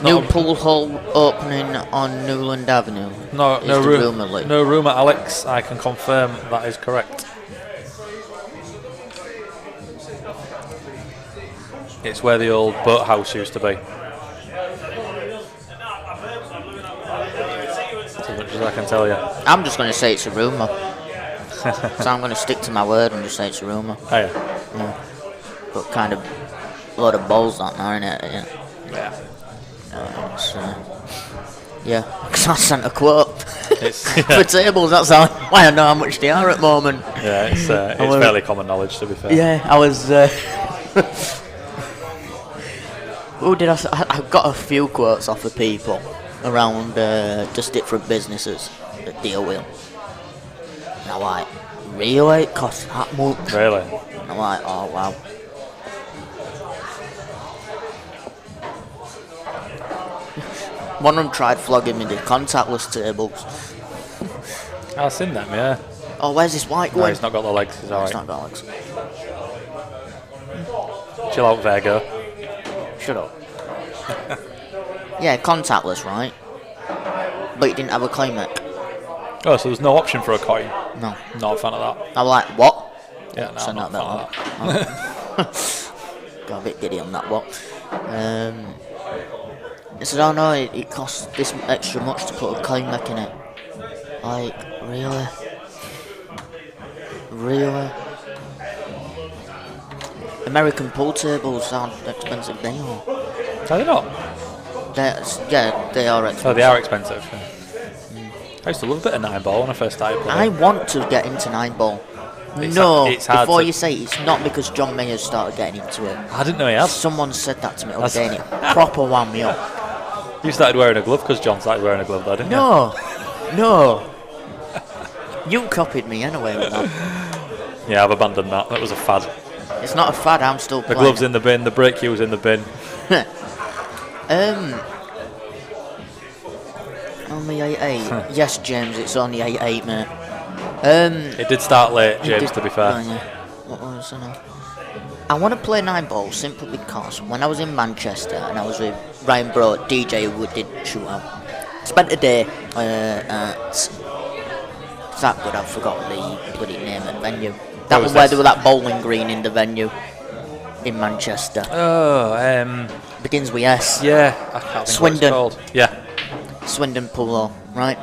New pool hall opening on Newland Avenue. No room at Alex. I can confirm that is correct. It's where the old boathouse used to be. as I can tell you. I'm just going to say it's a rumour. So I'm going to stick to my word and just say it's a rumour. Oh yeah. Yeah. But kind of a lot of balls that now, innit? Yeah. Yeah, because I sent a quote It's, for tables. That's why I know how much they are at the moment. yeah, it's fairly common knowledge, to be fair. Yeah, I was. Who did I got a few quotes off of people around just different businesses that deal with them. And I'm like, really? It costs that much? Really? And I'm like, oh wow. One of them tried flogging me the contactless tables. I've seen them, yeah. Oh, where's this white No, one? he's not got the legs, he's It's alright. not got legs. Chill out, Vega. Shut up. Yeah, contactless, right? But you didn't have a claim it. Oh, so there's no option for a coin? No. Not a fan of that. I'm like, what? Yeah, no, So I'm not a fan of that. Got a bit giddy on that one. He said, oh no, it costs this extra much to put a claim mech in it. Like, really? Really? American pool tables sound expensive, they are. Are they not? Yeah, they are expensive. Oh, they are expensive. Yeah. I used to love a bit of 9-ball when I first started playing. I want to get into 9-ball. It's Before hard you say it's not because John Mayer started getting into it. I didn't know he had. Someone said that to me the other day and it proper wound me up. You started wearing a glove because John started wearing a glove, though, didn't you? No. You copied me anyway with that. Yeah, I've abandoned that. That was a fad. It's not a fad, I'm still The playing. gloves in the bin, the brake cue's in the bin. Only 8-8. Yes, James, it's only 8-8, mate. It did start late, James, Did- to be fair. Oh, yeah. What was I know? I want to play 9-ball simply because when I was in Manchester and I was with Ryan Bro, DJ who did shoot out, spent a day at... Is that good? I forgot the bloody name of the venue. That was was where this? there was that bowling green in the venue in Manchester. Oh, Begins with S. yeah, I can't think Swindon. what it's called. Yeah. Swindon Polo, right?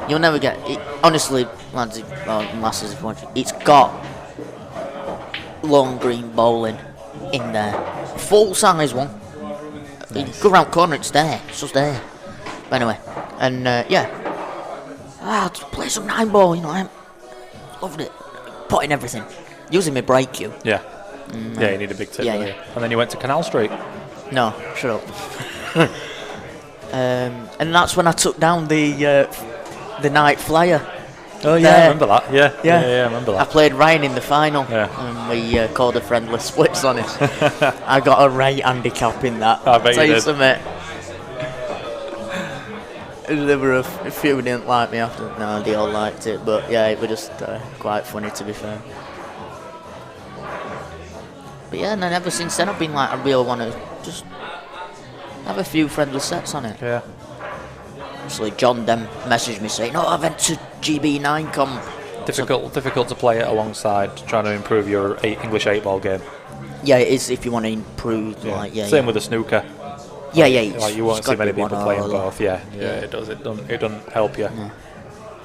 You'll never get it. Honestly, lads, lasses, if you want, it's got long green bowling in there, full size one. You go round corner, it's there. It's just there. But anyway, and yeah, to play some 9-ball, you know, I loved it. Putting everything, using my brake cue. Yeah. Yeah, you need a big tip. Yeah, don't yeah. you? And then you went to Canal Street. No, shut up. And that's when I took down the night flyer. Oh, yeah, I remember that. Yeah, Yeah. I remember I that. played Ryan in the final, Yeah. and we called a friendly splits on it. I got a right handicap in that. I bet Tell you you did. something. There were a few who didn't like me after. No, they all liked it, but yeah, it was just quite funny, to be fair. But yeah, and then ever since then I've been like, I really want to just have a few friendly sets on it. Yeah. Actually, John then messaged me saying, "Oh, I went to GB9 comp." Difficult to play it alongside trying to improve your English 8-ball game. Yeah, it is if you want to improve. Like, yeah, Same yeah. with the snooker. Yeah, yeah. Like you won't it's see gotta many be one people or playing the other. both. Yeah, it does. It doesn't help you. No.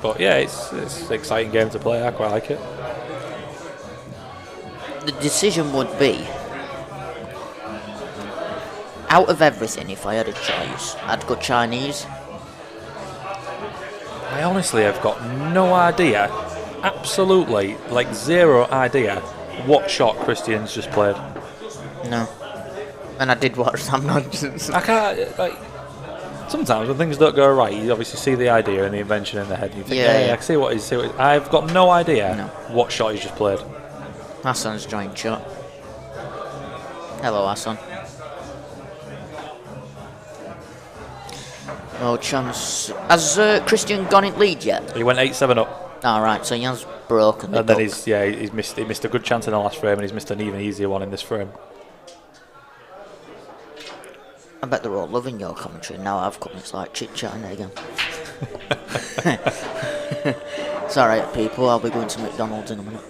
But yeah, it's an exciting game to play. I quite like it. The decision would be, out of everything, if I had a choice, I'd go Chinese. I honestly have got no idea, absolutely like zero idea what shot Christian's just played. No. And I did watch some nonsense. I can't like. Sometimes when things don't go right, you obviously see the idea and the invention in the head, and you think, Yeah. I can see what he's. I've got no idea No. what shot he's just played. Hassan's joint shot. Hello, Hassan. No chance. Has Christian gone in lead yet? He went 8-7 up, Alright, so he has broken the and then duck. he's missed a good chance in the last frame, and he's missed an even easier one in this frame. I bet they're all loving your commentary. Now I've come, it's like chit-chatting again. It's alright, people. I'll be going to McDonald's in a minute.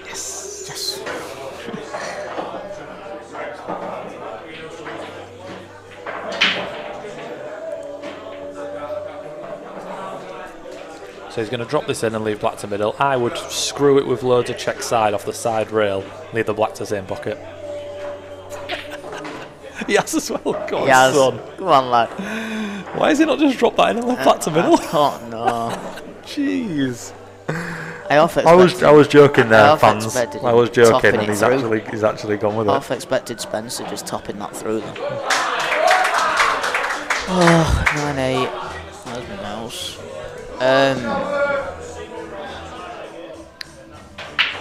Yes. Yes. So he's going to drop this in and leave black to middle. I would screw it with loads of check side off the side rail, leave the black to same pocket. He has as well. Go on, son. Come on, lad. Why has he not just dropped that in and left black to middle? Oh no. Jeez. I was joking there, half fans. expected I was him joking, topping and it he's through. actually gone with it. Half expected Spencer just topping that through them. Oh, 9-8. There's my mouse.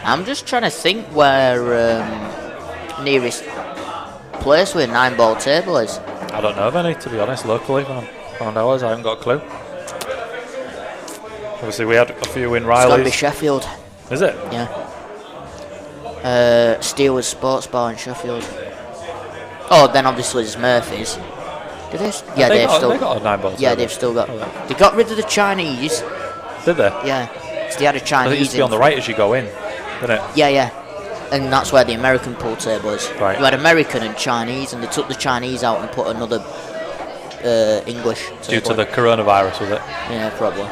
I'm just trying to think where nearest place with a 9-ball table is. I don't know of any, to be honest, locally. Around ours, I haven't got a clue. Obviously, we had a few in It's got to be Riley's. Sheffield. Is it? Yeah. Steelers Sports Bar in Sheffield. Oh, then obviously there's Murphy's. Did they? Yeah, They got a 9-ball Yeah, table. they've still got. They got rid of the Chinese. Did they? Yeah. So they had a I think it Chinese. used to be on the right as you go in, didn't it? Yeah. And that's where the American pool table is. Right. You had American and Chinese, and they took the Chinese out and put another English table. Due to the coronavirus, was it? Yeah, probably.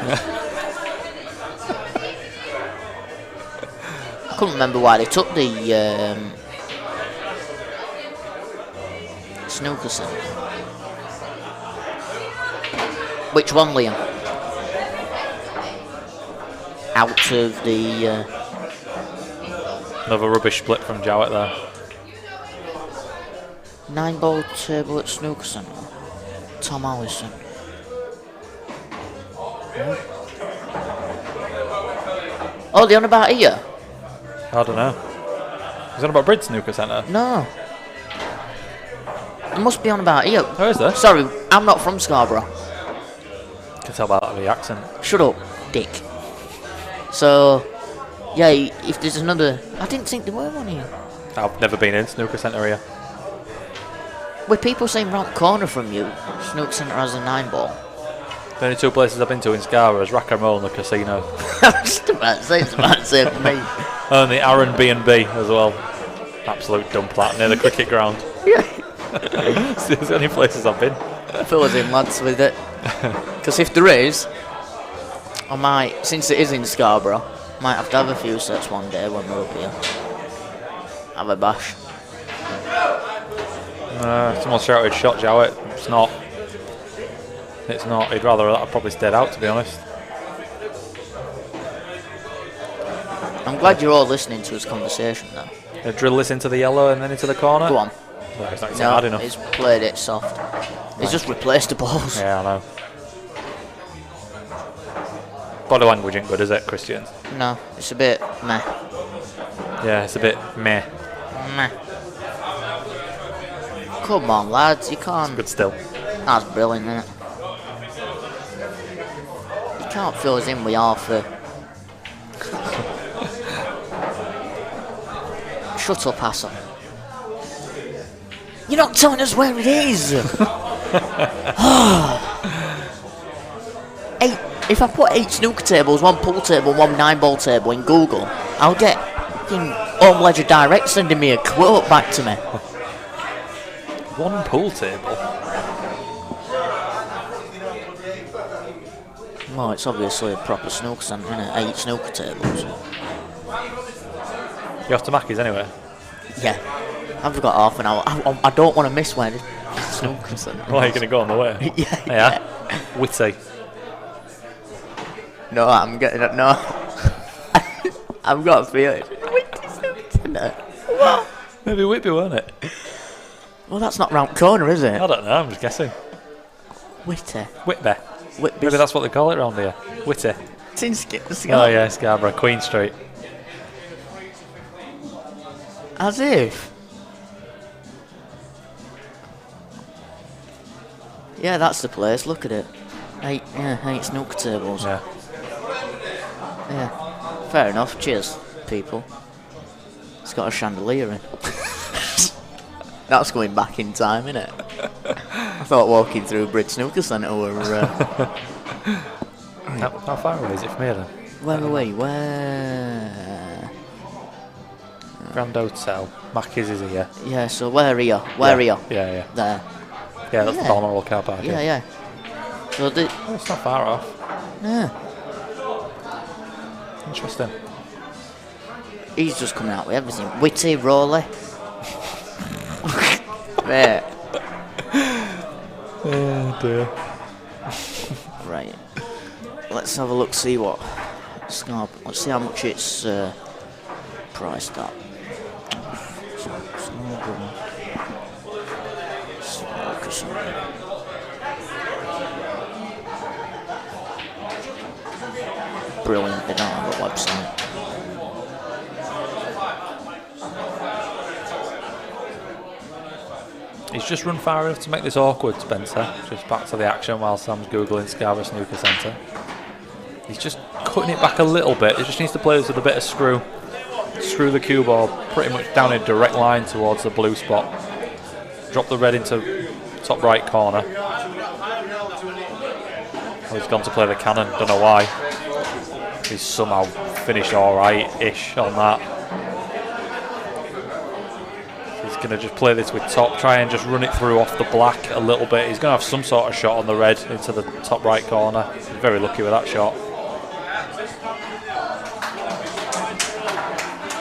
I couldn't remember why they took the snooker centre. Which one, Liam? Out of the... Another rubbish split from Jowett there. 9-ball table at snooker centre. Tom Allison. Oh, they're on about here? I don't know. Is that about Bridge Snooker Centre? No. It must be on about here. Oh, is there? Sorry, I'm not from Scarborough. Can tell by the accent. Shut up, dick. So, yeah, if there's another... I didn't think there were one here. I've never been in Snooker Centre here. With people saying round the corner from you, Snooker Centre has a 9-ball. The only two places I've been to in Scarborough is Rack and Roll and the casino. I was just about to say, it's about to say for me. And the Aaron B&B as well. Absolute dump that near the cricket ground. Yeah. It's the only places I've been. Fill us in, lads, with it. Because if there is, I might, since it is in Scarborough, might have to have a few sets one day when we're up here. Have a bash. Someone shouted shot Jowett. It's not. It's not. He'd rather that probably stayed out, to be honest. I'm glad you're all listening to his conversation, though. Drill this into the yellow and then into the corner. Go on. Well, it's not hard enough. He's played it soft. He's just replaced the balls. Yeah, I know. Body language ain't good, is it, Christian? No, it's a bit meh. Yeah, it's a bit meh. Meh. Come on, lads, you can't. Good still. That's brilliant, isn't it? You can't fill us in with half a... Shut up, Hassel. You're not telling us where it is! If I put 8 snooker tables, 1 pool table, 1 9-ball table in Google, I'll get fucking Home Ledger Direct sending me a quote back to me. 1 pool table? Well, it's obviously a proper snooker centre, isn't it? 8 snooker tables. You have to Mackey's anyway. Yeah. I've got half an hour. I don't want to miss where the snooker centre. Why are you going to go on the way? Yeah. Witty. No, I'm getting it. No. I've got a feeling. What? Maybe Whitby, won't it? Well, that's not round corner, is it? I don't know, I'm just guessing. Whitty. Whitby. Whitby. Maybe that's what they call it around here. Whitty. It's in Oh yeah, Scarborough, Queen Street. As if. Yeah, that's the place. Look at it. 8 snooker tables. Yeah. Yeah. Fair enough. Cheers, people. It's got a chandelier in. That's going back in time, innit? I thought walking through Bridge Snooker Centre were... How far away is it from here then? Where are we? Where? Grand Hotel. Mackey's is here. Yeah, so where are you? Where are you? Yeah. There. Yeah, that's Yeah. the Balmoral car park. Yeah. So Oh, it's not far off. yeah. Interesting. He's just coming out with everything. Witty, Rolly. Mate. Oh dear. Right. Let's have a look, see what Scarp. Let's see how much it's priced at. Brilliant, they don't have a website. He's just run far enough to make this awkward, Spencer. Just back to the action while Sam's Googling Scarborough Snooker Centre. He's just cutting it back a little bit. He just needs to play this with a bit of screw. Screw the cue ball pretty much down a direct line towards the blue spot. Drop the red into top right corner. Oh, he's gone to play the cannon, don't know why. He's somehow finished alright-ish on that. He's going to just play this with top, try and just run it through off the black a little bit. He's going to have some sort of shot on the red into the top right corner. He's very lucky with that shot.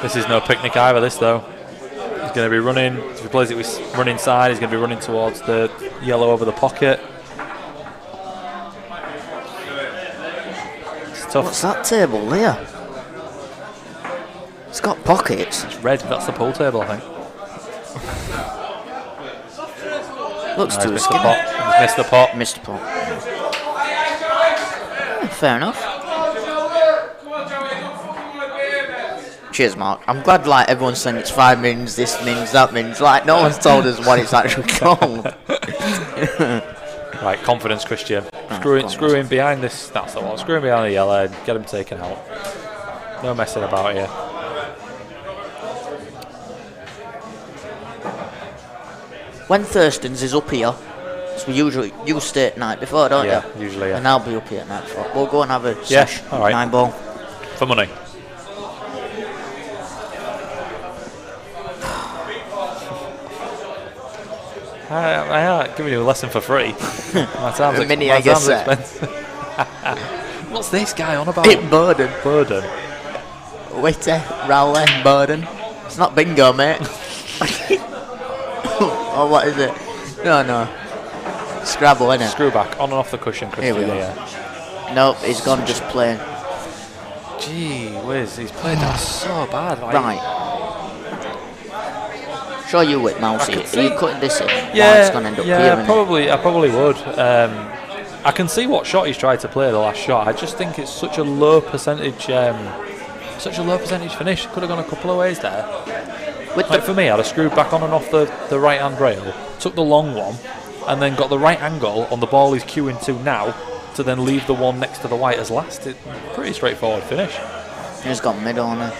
This is no picnic either, this though. He's going to be running, if he plays it with running side, he's going to be running towards the yellow over the pocket. It's tough. What's that table there? It's got pockets. It's red, that's the pool table, I think. Looks too He's skinny. missed the pot. Missed the pot. Yeah, fair enough. Cheers, Mark. I'm glad like everyone's saying it's 5 mins, this mins, that mins. Like no one's told us what it's actually called. Right, confidence, Christian. Screw in behind this. That's the one. Screw in behind the yellow and get him taken out. No messing about here. When Thurston's is up here, so you stay at night before, don't you? Yeah, usually, yeah. And I'll be up here at night before. We'll go and have a Yeah, sesh, all right. 9 ball. For money. I ain't giving you a lesson for free. My time's The minute I get set. expensive. What's this guy on about? Hit Burden. Burden. Witty, Rowley, Burden. It's not bingo, mate. Or what is it? No. Scrabble, innit? Screw back, on and off the cushion, Christian. Here we go. Yeah. Nope, he's gone just plain. Gee whiz, he's played that so bad. Like, Right. Show you with Mousy. Are you cutting this in? Yeah, It's going to end up here, yeah, innit? I probably would. I can see what shot he's tried to play the last shot. I just think it's such a low percentage finish. Could have gone a couple of ways there. Like for me, I'd have screwed back on and off the right hand rail, took the long one, and then got the right angle on the ball he's queuing to now, to then leave the one next to the white as last. Pretty straightforward finish. He's got mid on her.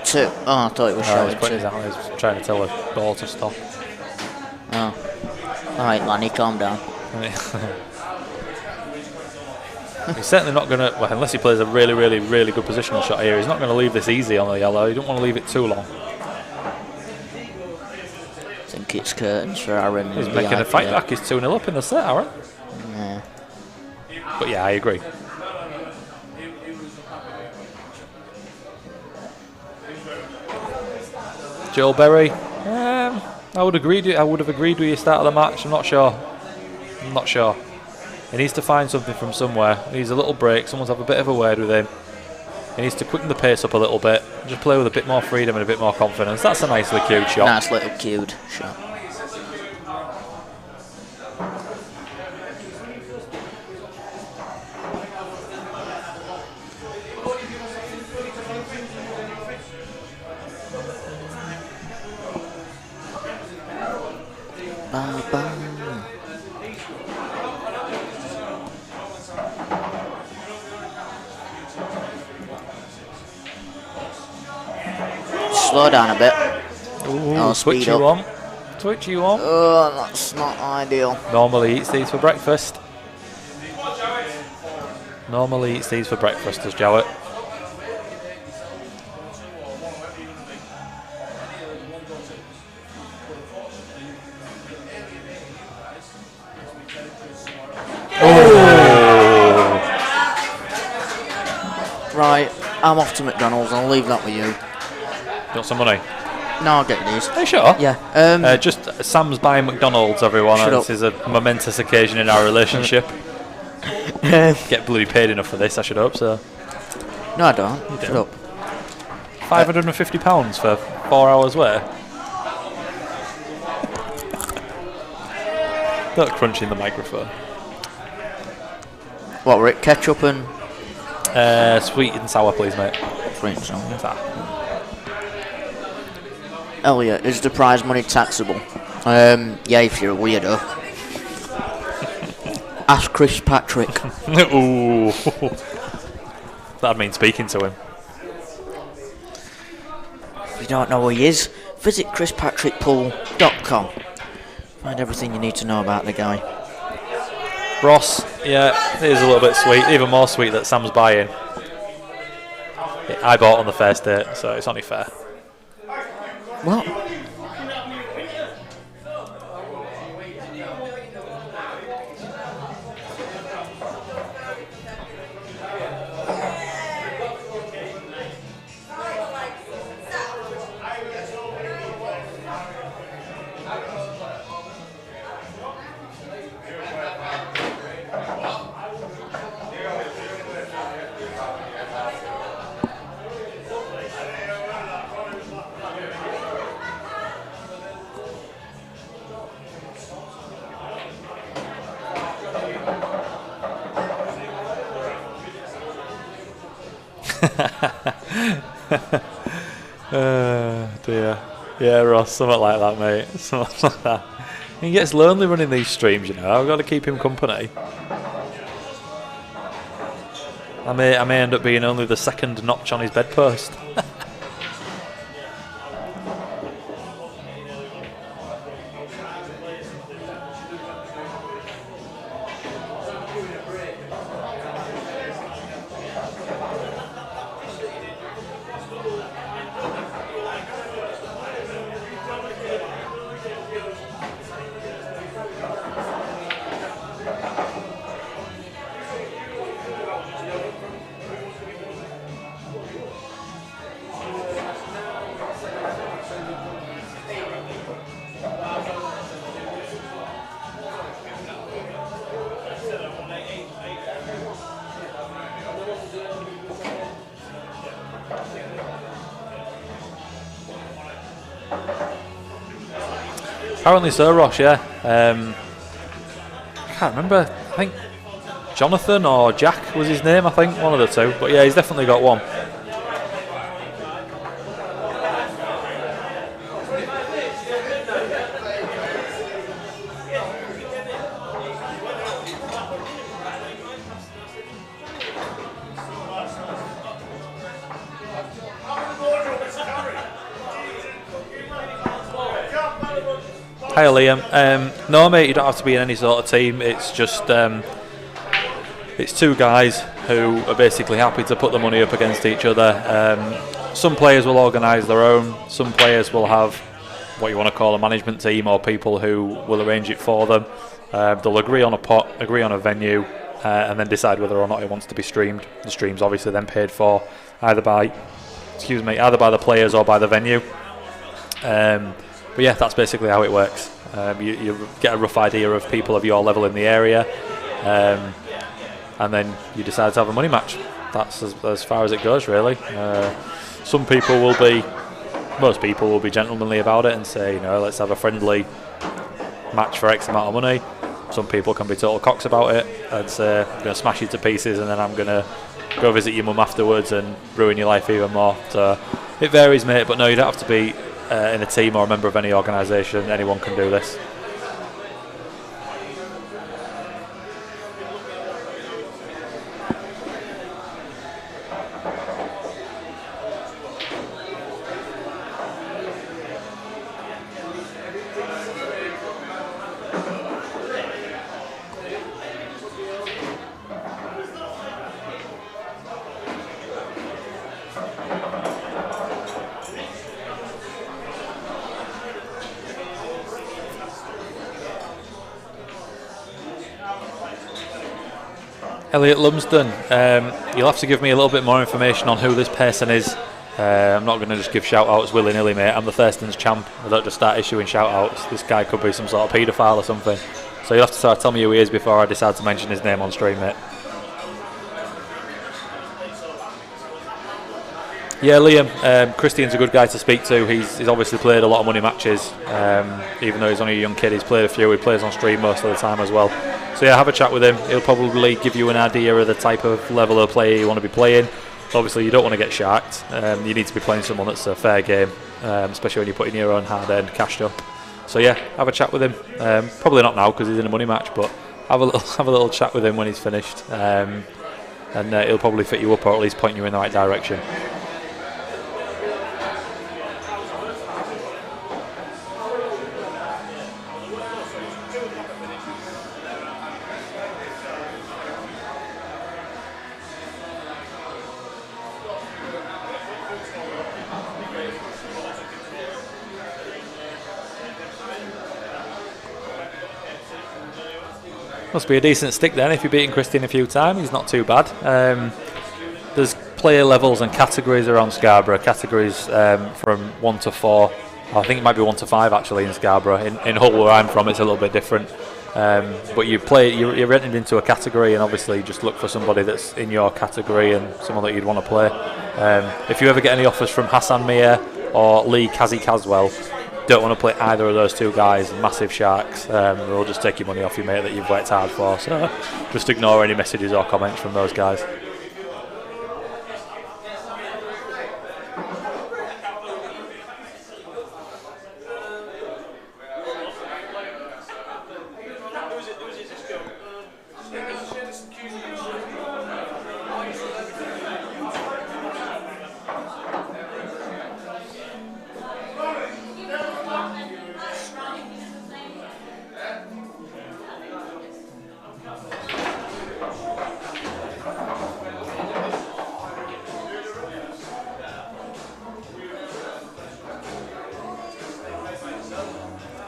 2. Oh, I thought it was He's showing putting 2. his out. He's trying to tell the ball to stop. Oh. Alright, Lanny, calm down. He's certainly not going to, well, unless he plays a really, really, really good positional shot here, he's not going to leave this easy on the yellow. You don't want to leave it too long. I think it's curtains for Aaron. He's making a fight back. He's 2-0 up in the set, Aaron. Yeah. But yeah, I agree. Joel Berry, I would have agreed with your start of the match. I'm not sure. He needs to find something from somewhere. He needs a little break. Someone's have a bit of a word with him. He needs to quicken the pace up a little bit. Just play with a bit more freedom and a bit more confidence. That's a nicely cued shot. Nice little cued shot. Slow down a bit. Ooh, Oh, speed twitchy up. one. Twitchy one. Oh, that's not ideal. Normally eats these for breakfast. Normally eats these for breakfast, does Jowett. Right. I'm off to McDonald's. I'll leave that with you. You want some money? No, I'll get these. Are you sure? Yeah. Just Sam's buying McDonald's, everyone. Shut This up. is a momentous occasion in our relationship. Get bloody paid enough for this, I should hope so. No, I don't. Shut up. £550 for 4 hours work. Don't crunch in the microphone. What, were it ketchup and... Sweet and sour, please, mate. Sweet and sour. What's that? Elliot, is the prize money taxable? Yeah, if you're a weirdo. Ask Chris Patrick. Ooh. That'd mean speaking to him. If you don't know who he is, visit chrispatrickpool.com. Find everything you need to know about the guy. Ross, yeah, it is a little bit sweet. Even more sweet that Sam's buying. I bought on the first date, so it's only fair. What? Dear. Yeah, Ross, something like that, mate. Something like that. He gets lonely running these streams, you know. I've got to keep him company. I may end up being only the second notch on his bedpost. Apparently so, Ross, yeah. I can't remember. I think Jonathan or Jack was his name, I think. One of the two. But yeah, he's definitely got one. Hi Liam. No mate, you don't have to be in any sort of team. It's just it's two guys who are basically happy to put the money up against each other. Some players will organise their own. Some players will have what you want to call a management team or people who will arrange it for them. They'll agree on a pot, agree on a venue, and then decide whether or not it wants to be streamed. The stream's obviously then paid for either by the players or by the venue. But yeah, that's basically how it works. You get a rough idea of people of your level in the area, and then you decide to have a money match. That's as far as it goes, really. Most people will be gentlemanly about it and say, let's have a friendly match for X amount of money. Some people can be total cocks about it and say, I'm going to smash you to pieces and then I'm going to go visit your mum afterwards and ruin your life even more. So it varies, mate, but no, you don't have to be in a team or a member of any organisation. Anyone can do this. Elliot Lumsden, you'll have to give me a little bit more information on who this person is. I'm not going to just give shout-outs willy-nilly, mate. I'm the Thurston's champ. I don't just start issuing shout-outs. This guy could be some sort of paedophile or something. So you'll have to start tell me who he is before I decide to mention his name on stream, mate. Yeah, Liam, Christian's a good guy to speak to. He's obviously played a lot of money matches. Even though he's only a young kid, he's played a few. He plays on stream most of the time as well. So yeah, have a chat with him. He'll probably give you an idea of the type of level of player you want to be playing. Obviously, you don't want to get sharked. You need to be playing someone that's a fair game, especially when you're putting your own hard-earned cash up. So yeah, have a chat with him. Probably not now because he's in a money match, but have a little chat with him when he's finished, and he'll probably fit you up or at least point you in the right direction. Must be a decent stick then if you're beating Christian a few times. He's not too bad. There's player levels and categories around Scarborough. Categories from 1 to 4. I think it might be 1 to 5 actually in Scarborough. In Hull, where I'm from, it's a little bit different. But you're entered into a category, and obviously you just look for somebody that's in your category and someone that you'd want to play. If you ever get any offers from Hassan Mir or Lee Kazi Caswell, don't want to play either of those two guys. Massive sharks. They'll just take your money off you, mate, that you've worked hard for. So just ignore any messages or comments from those guys.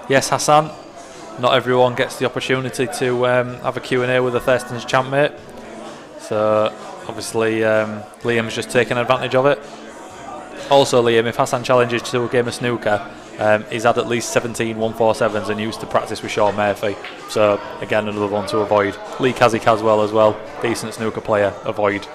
Yes, Hassan, not everyone gets the opportunity to have a Q&A with a Thurston's champ, mate. So obviously Liam's just taken advantage of it. Also, Liam, if Hassan challenges to a game of snooker, he's had at least 17 147s and used to practice with Sean Murphy. So again, another one to avoid. Lee Kazi Caswell as well, decent snooker player, avoid.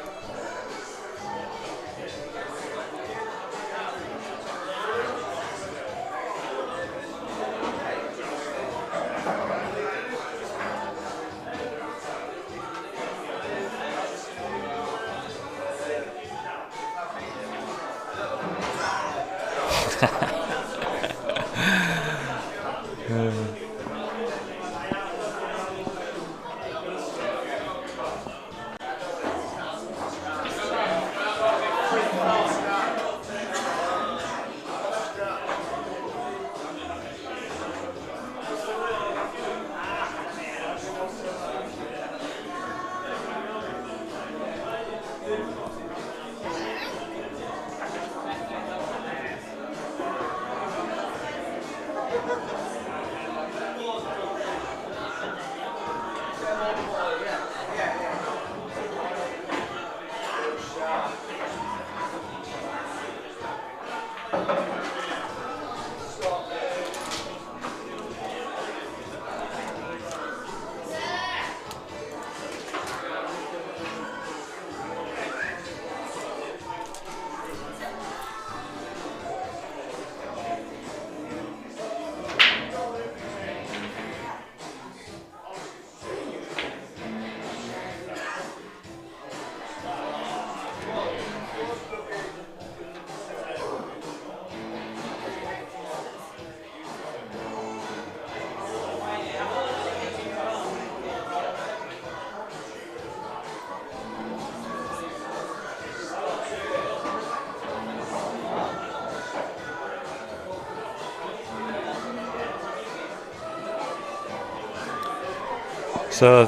So,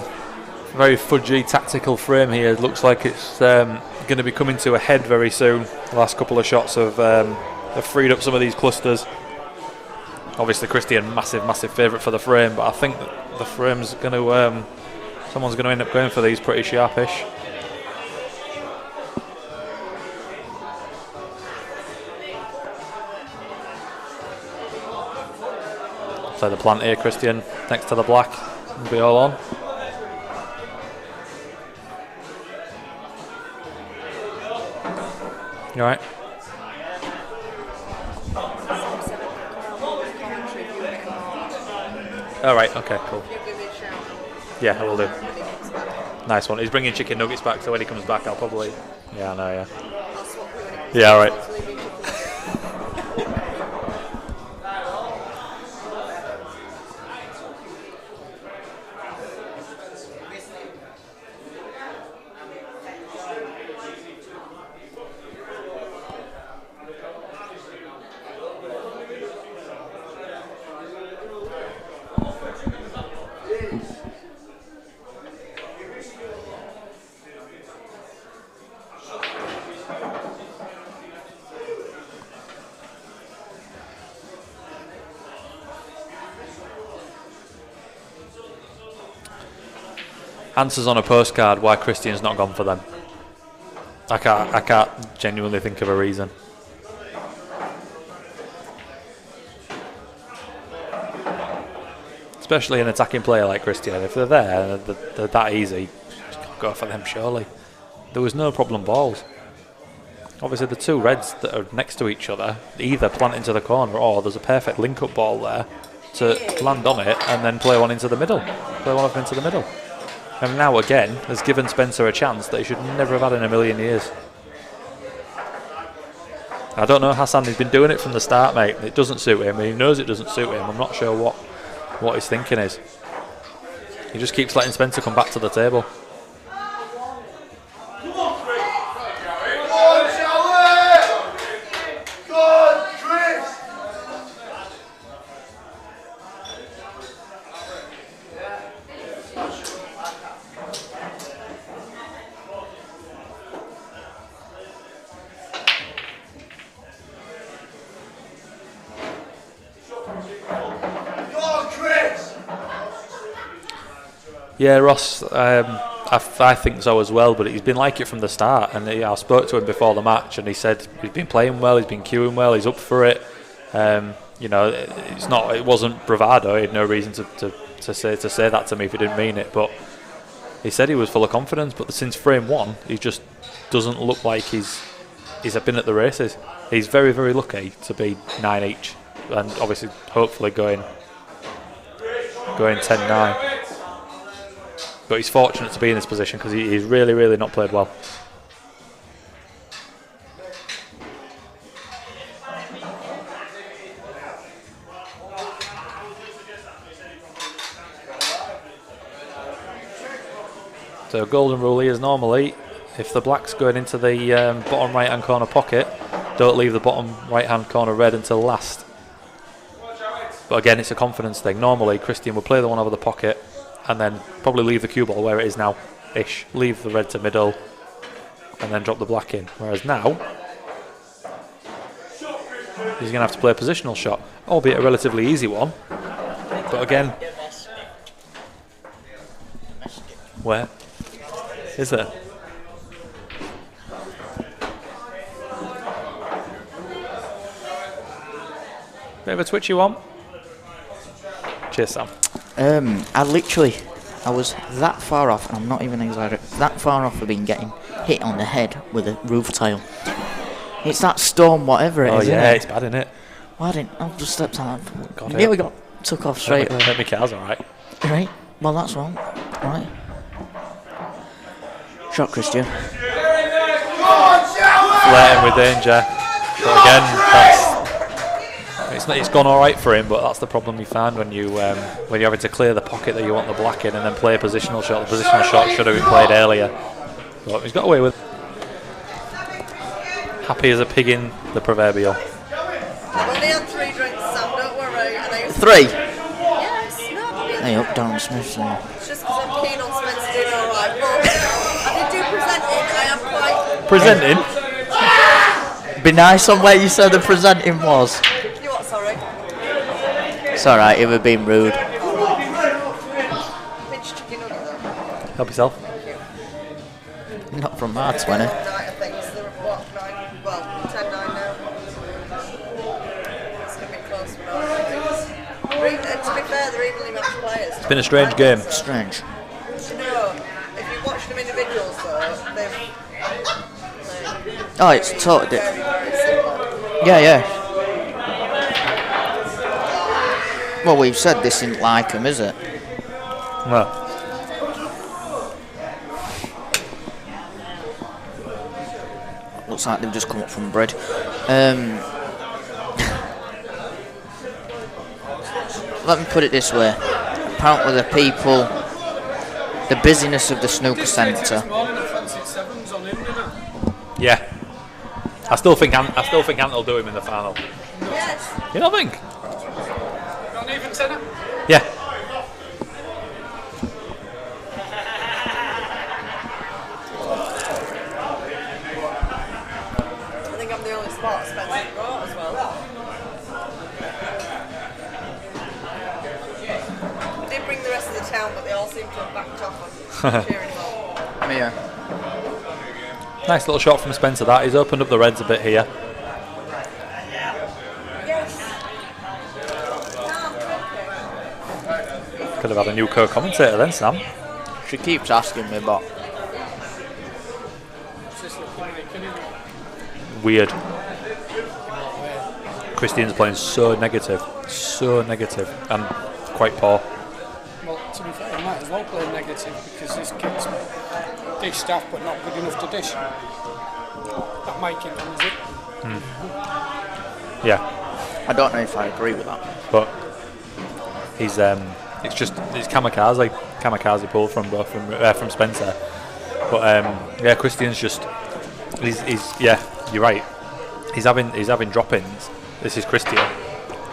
very fudgy tactical frame here. Looks like it's going to be coming to a head very soon. The last couple of shots have freed up some of these clusters. Obviously, Christian, massive favourite for the frame, but I think that the frame's going to Someone's going to end up going for these pretty sharpish. Play the plant here, Christian, next to the black. We'll be all on. You alright? Alright, okay, cool. Yeah, I will do. Nice one. He's bringing chicken nuggets back, so when he comes back, I'll probably... Yeah, I know, yeah. Yeah, alright. Answers on a postcard why Christian's not gone for them. I can't genuinely think of a reason. Especially an attacking player like Christian. If they're there, they're that easy, just go for them surely. There was no problem balls. Obviously the two reds that are next to each other either plant into the corner or there's a perfect link-up ball there to land on it and then play one into the middle. Play one of them into the middle. And now again has given Spencer a chance that he should never have had in a million years. I don't know, Hassan, he's been doing it from the start, mate. It doesn't suit him, he knows it doesn't suit him. I'm not sure what his thinking is. He just keeps letting Spencer come back to the table. Yeah, Ross, I think so as well, but he's been like it from the start. And I spoke to him before the match, and he said he's been playing well, he's been queuing well, he's up for it. You know, it wasn't bravado. He had no reason to say that to me if he didn't mean it. But he said he was full of confidence. But since frame one, he just doesn't look like he's been at the races. He's very, very lucky to be 9 each, and obviously, hopefully, going 10-9. But he's fortunate to be in this position because he's really, really not played well. So golden rule is normally, if the black's going into the bottom right-hand corner pocket, don't leave the bottom right-hand corner red until last. But again, it's a confidence thing. Normally, Christian will play the one over the pocket, and then probably leave the cue ball where it is now-ish. Leave the red to middle, and then drop the black in. Whereas now, he's going to have to play a positional shot, albeit a relatively easy one. But again, where is there? Bit of a twitchy one. Cheers, Sam. I was that far off, and I'm not even exaggerating, that far off of being getting hit on the head with a roof tile. It's that storm, whatever it is. Oh yeah, isn't it? it's bad, isn't it? Well, I just stepped out. Got Nearly got took off straight away. My car's alright. Right, well that's wrong. Right. Shot, Christian. Flirting with danger. But again, it's gone alright for him, but that's the problem you find when you're having to clear the pocket that you want the black in and then play a positional shot. The positional shot should have been played earlier. But he's got away with it. Happy as a pig in the proverbial. I've only had 3 drinks, Sam, don't worry. And I 3? Yes, no, I'll be Hey up, Darren Smith. It's just because I'm keen on Spencer doing alright. But I did do presenting, I am quite... Presenting? Be nice on where you said the presenting was. You what, sorry? It's alright, it was being rude. Pinch chicken nugget though. Help yourself. Not from our 20. I think so they're what, 9, well, 10-9 now. It's going to be close for all. To be fair, they're evenly matched players. It's been a strange game. Strange. No, if you watch them individuals though, they've... Oh, it's totally very, very similar. Yeah. Well, we've said this isn't like them, is it? Well, Looks like they've just come up from bread. Let me put it this way. Apparently the people, the busyness of the snooker centre. yeah. I still think Ant will do him in the final. Yes. You don't think? Not even tenner. Yeah. I think I'm the only spot Spencer got as well. I did bring the rest of the town, but they all seem to have backed off on cheering him on. Yeah. Nice little shot from Spencer. That he's opened up the reds a bit here. Yes. Could have had a new co-commentator then, Sam. She keeps asking me, but Weird. Christian's playing so negative, and quite poor. Well, to be fair, he might as well play negative because this kid's dished off but not good enough to dish. That might get on, is it? Yeah, I don't know if I agree with that. but he's it's kamikaze pull from Spencer. But yeah, Christian's just he's yeah, you're right. He's having drop-ins. This is Christian.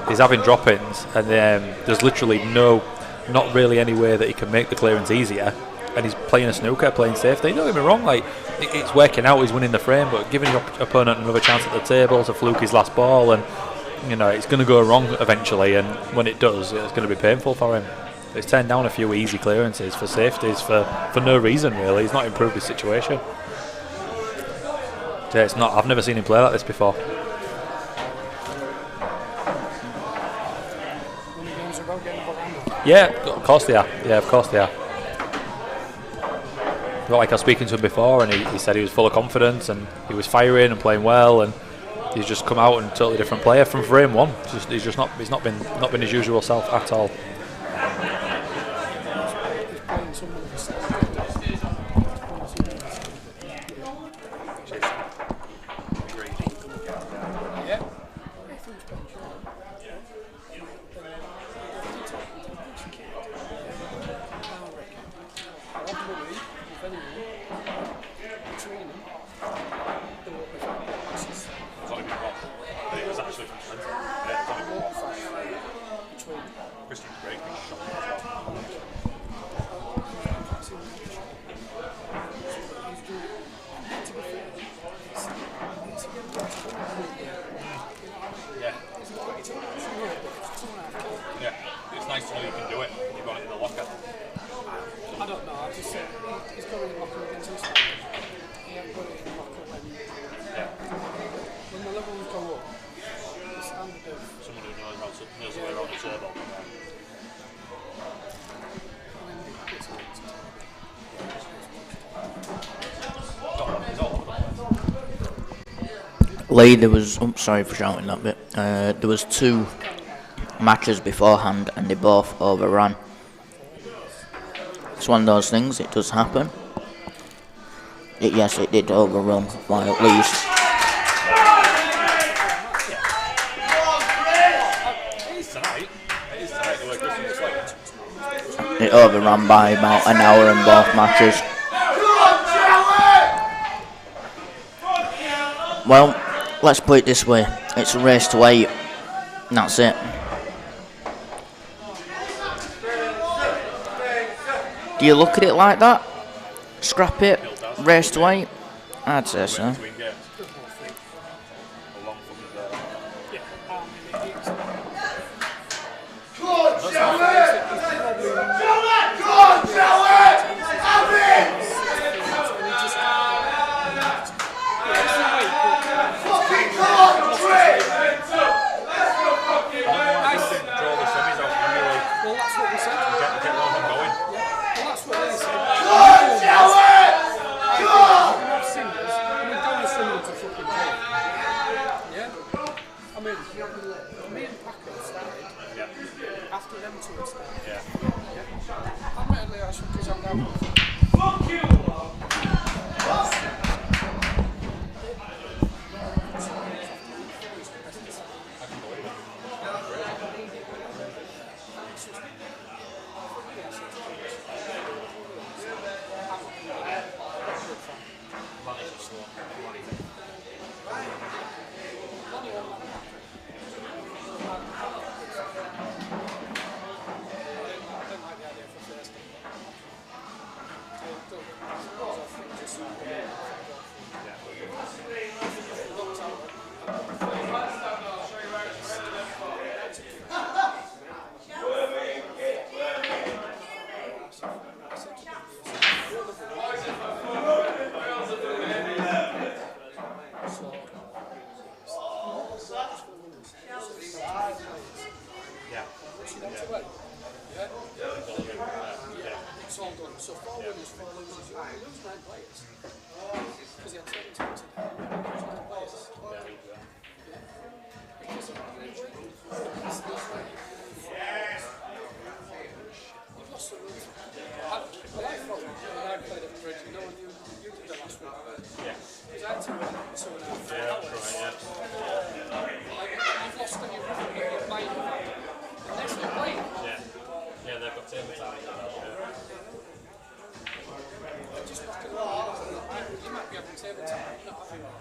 He's having drop-ins, and there's literally not really any way that he can make the clearance easier. And he's playing a snooker, playing safety. Don't get me wrong, like it's working out. He's winning the frame, but giving your opponent another chance at the table to fluke his last ball, and it's going to go wrong eventually. And when it does, it's going to be painful for him. He's turned down a few easy clearances for safeties for no reason really. He's not improved his situation. Yeah, it's not. I've never seen him play like this before. Yeah, of course they are. Yeah, of course they are. Not like I was speaking to him before, and he said he was full of confidence and he was firing and playing well, and he's just come out and totally different player from frame one. He's not been his usual self at all. Lee, there was, sorry for shouting that bit, there was 2 matches beforehand and they both overran. It's one of those things, it does happen. Yes, it did overrun by at least. It overran by about an hour in both matches. Well, let's put it this way, it's a race to 8, and that's it. Do you look at it like that? Scrap it, race to 8? I'd say so. Go on, Jowett! Jowett! Go on, Jowett! Have it! Me and Packer started. Yeah. After them two had started. Yeah. Admittedly, I should because I'm down. Fuck you! It's all done. So 4 winners, 4 losers. You only lose 9 players. Because he had 7 teams today. Because of the injury. You've lost the roof. Well, I thought when I played at Bridge, you know when you did the last week. Yeah. Because I had to win 2.5 hours. Yeah. Like, you've lost the roof, you've made the next week playing. Yeah. Yeah, they've got table time. Just back at the you might be having table time, not having one.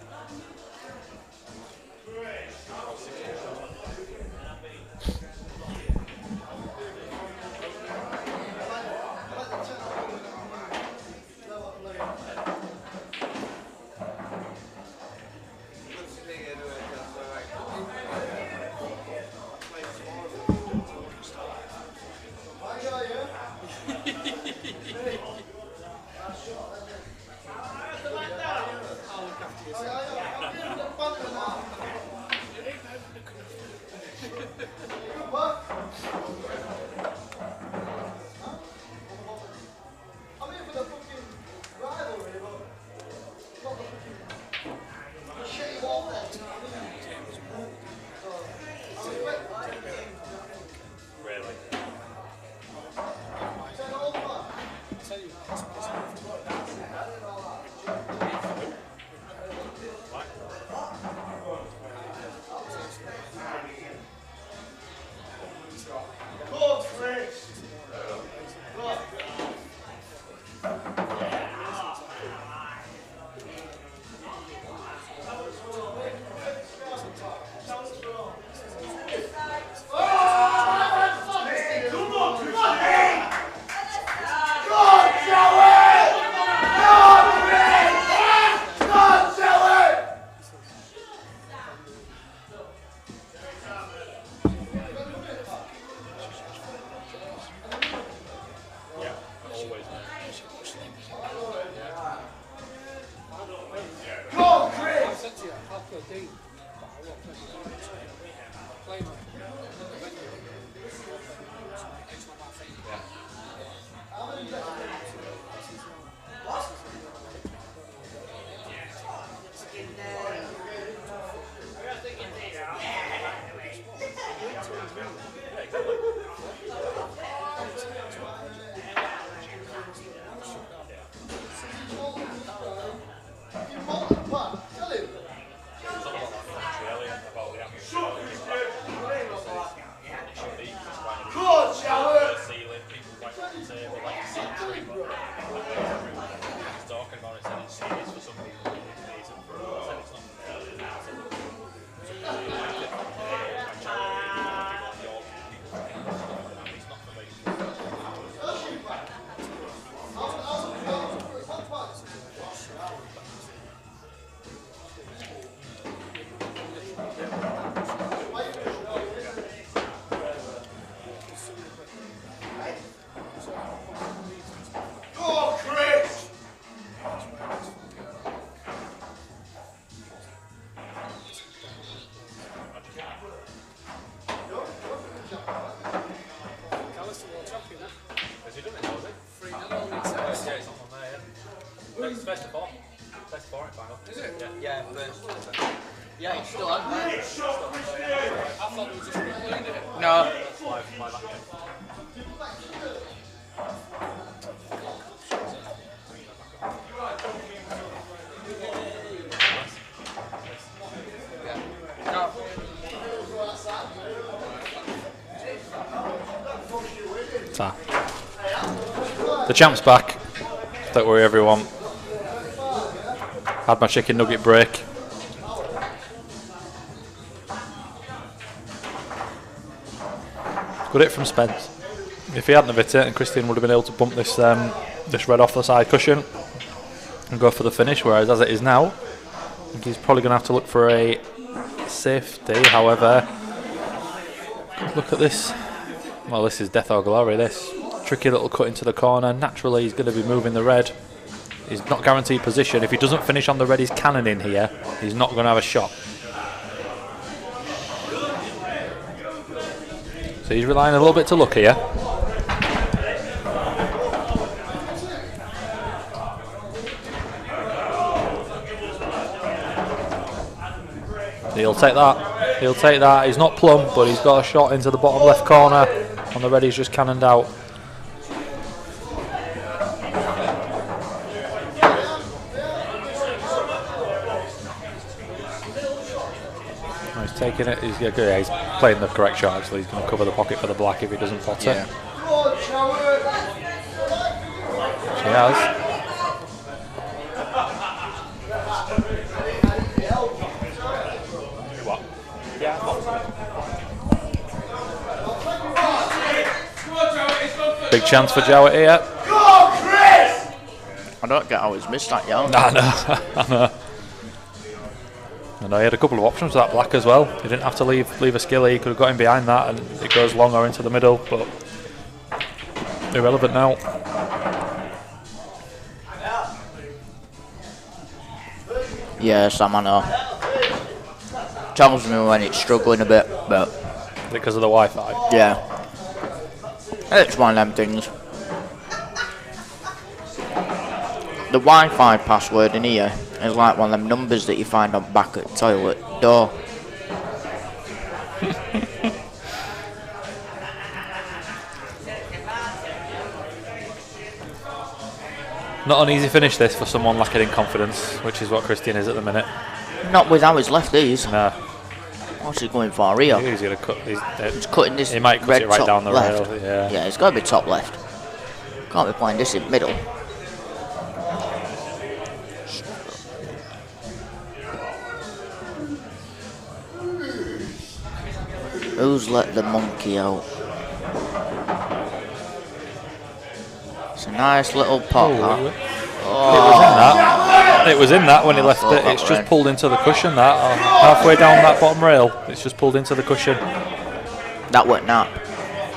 Yeah, it's still on. Great shot, Christian! thought it was just replaying it. No. The champ's back. Don't worry, everyone. Had my chicken nugget break. Good hit from Spence. If he hadn't have hit it, and Christian would have been able to bump this this red off the side cushion and go for the finish. Whereas as it is now, I think he's probably going to have to look for a safety. However, look at this. Well, this is death or glory. This tricky little cut into the corner. Naturally, he's going to be moving the red. He's not guaranteed position. If he doesn't finish on the red, he's cannoning here. He's not going to have a shot. So he's relying a little bit to luck here. He'll take that. He'll take that. He's not plumb, but he's got a shot into the bottom left corner. On the red, he's just cannoned out. He's taking it. He's playing the correct shot. Actually, he's going to cover the pocket for the black if he doesn't pot it. She has. Big chance for Jowett here. I don't get how he's missed that, young. I know. I know he had a couple of options for that black as well. He didn't have to leave a skilly. He could have got him behind that, and it goes long or into the middle, but irrelevant now. Yeah, Sam, I know. Tells me when it's struggling a bit, but because of the Wi-Fi. Yeah, it's one of them things. The Wi-Fi password in here is like one of them numbers that you find on back at the toilet door. Not an easy finish this for someone lacking in confidence, which is what Christian is at the minute. Not with how he's left these. No. What's he going for here? He's going to cut. He's cutting this. He might cut red it right top down the left. rail. Yeah. Yeah, it's got to be top left. Can't be playing this in middle. Who's let the monkey out? It's a nice little pot, that. Oh. It was in that when he left it. It's just pulled into the cushion, that. Halfway down that bottom rail, it's just pulled into the cushion. That went nap.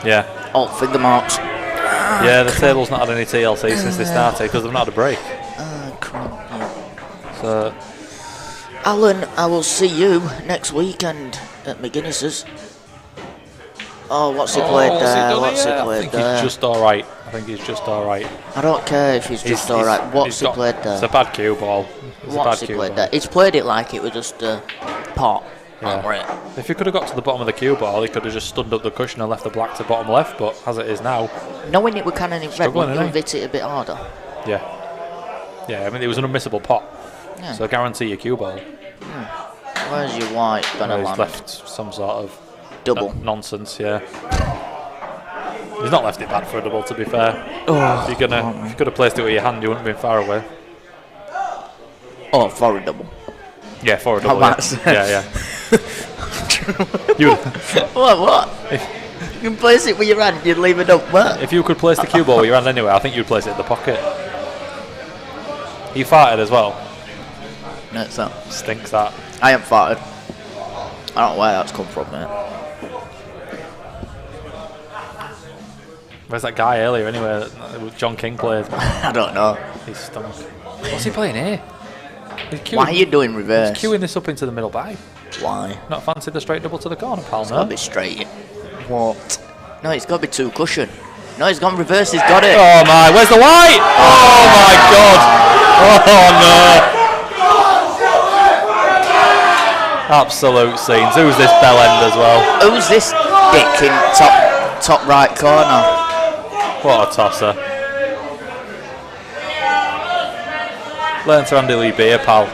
Yeah. Alt finger marks. Yeah, the table's not had any TLC since they started because they've not had a break. So, Alan, I will see you next weekend at McGuinness's. Oh, what's he played there? What's he played there? He's just alright. I think he's just alright. I don't care if he's just alright. What's he played there? It's a bad cue ball. What's he played there? He's played it like it was just a pot. Yeah. If he could have got to the bottom of the cue ball, he could have just stunned up the cushion and left the black to bottom left, but as it is now... Knowing it were cannon in red, wouldn't you have hit it a bit harder? Yeah. Yeah, I mean, it was an unmissable pot. Yeah. So guarantee your cue ball. Where's your white gonna land? He's left some sort of... double. Nonsense, yeah. He's not left it bad for a double, to be fair. If you could have placed it with your hand, you wouldn't have been far away. Oh, for a double. Yeah, for a double. Yeah. What? You can place it with your hand, you'd leave it up. What? If you could place the cue ball with your hand anyway, I think you'd place it in the pocket. He farted as well. No, it's not. Stinks that. I ain't farted. I don't know where that's come from, mate. Where's that guy earlier anyway that John King played? I don't know. He's stunk. What's he playing here? Why are you doing reverse? He's queuing this up into the middle by. Why? Not fancy the straight double to the corner, pal, It's got to be straight. What? No, it's got to be two cushion. No, he's gone reverse, he's got it. Oh my, where's the white? Oh my god. Oh no. Absolute scenes. Who's this bell end as well? Who's this dick in top right corner? What a tosser. Learn to handle your beer, pal.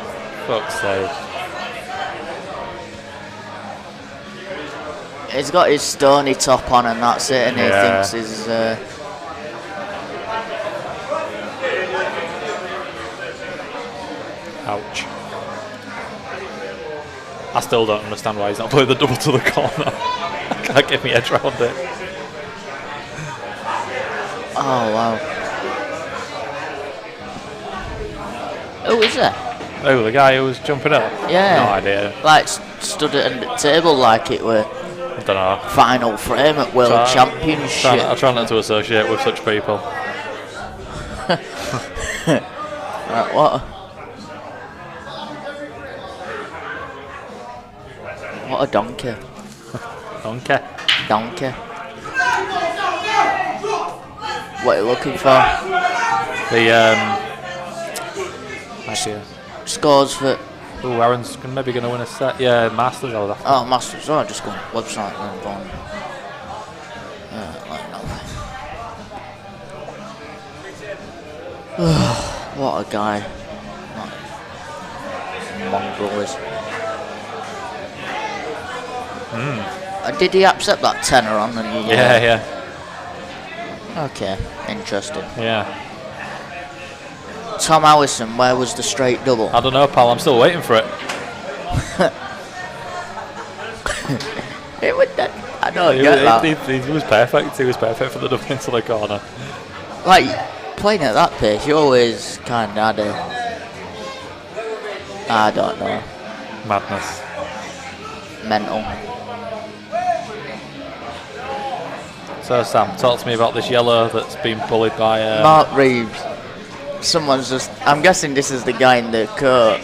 Fuck's sake. He's got his stony top on and that's it, and he thinks he's... Ouch. I still don't understand why he's not playing the double to the corner. I can't get my head around it. Oh, wow. Who is that? Oh, the guy who was jumping up? Yeah. No idea. Like, stood at the table like it were I don't know. final frame at World Championship. I try not to associate with such people. Right, what? What a donkey. Donkey. Donkey. What are you looking for? The idea. Scores for... Oh, Aaron's maybe going to win a set. Yeah, Masters. Oh, Masters. Oh, just go on website and go on. Like no. What a guy. Mongrel is. Did he accept that tenner on? And Yeah. Okay, interesting. Yeah. Tom Allison, where was the straight double? I don't know, pal. I'm still waiting for it. It would. I don't get that. He was perfect. He was perfect for the double into the corner. Like playing at that pace, you always kind of had a. I don't know. Madness. Mental. So Sam, talk to me about this yellow that's been bullied by Mark Reeves. Someone's just. I'm guessing this is the guy in the coat.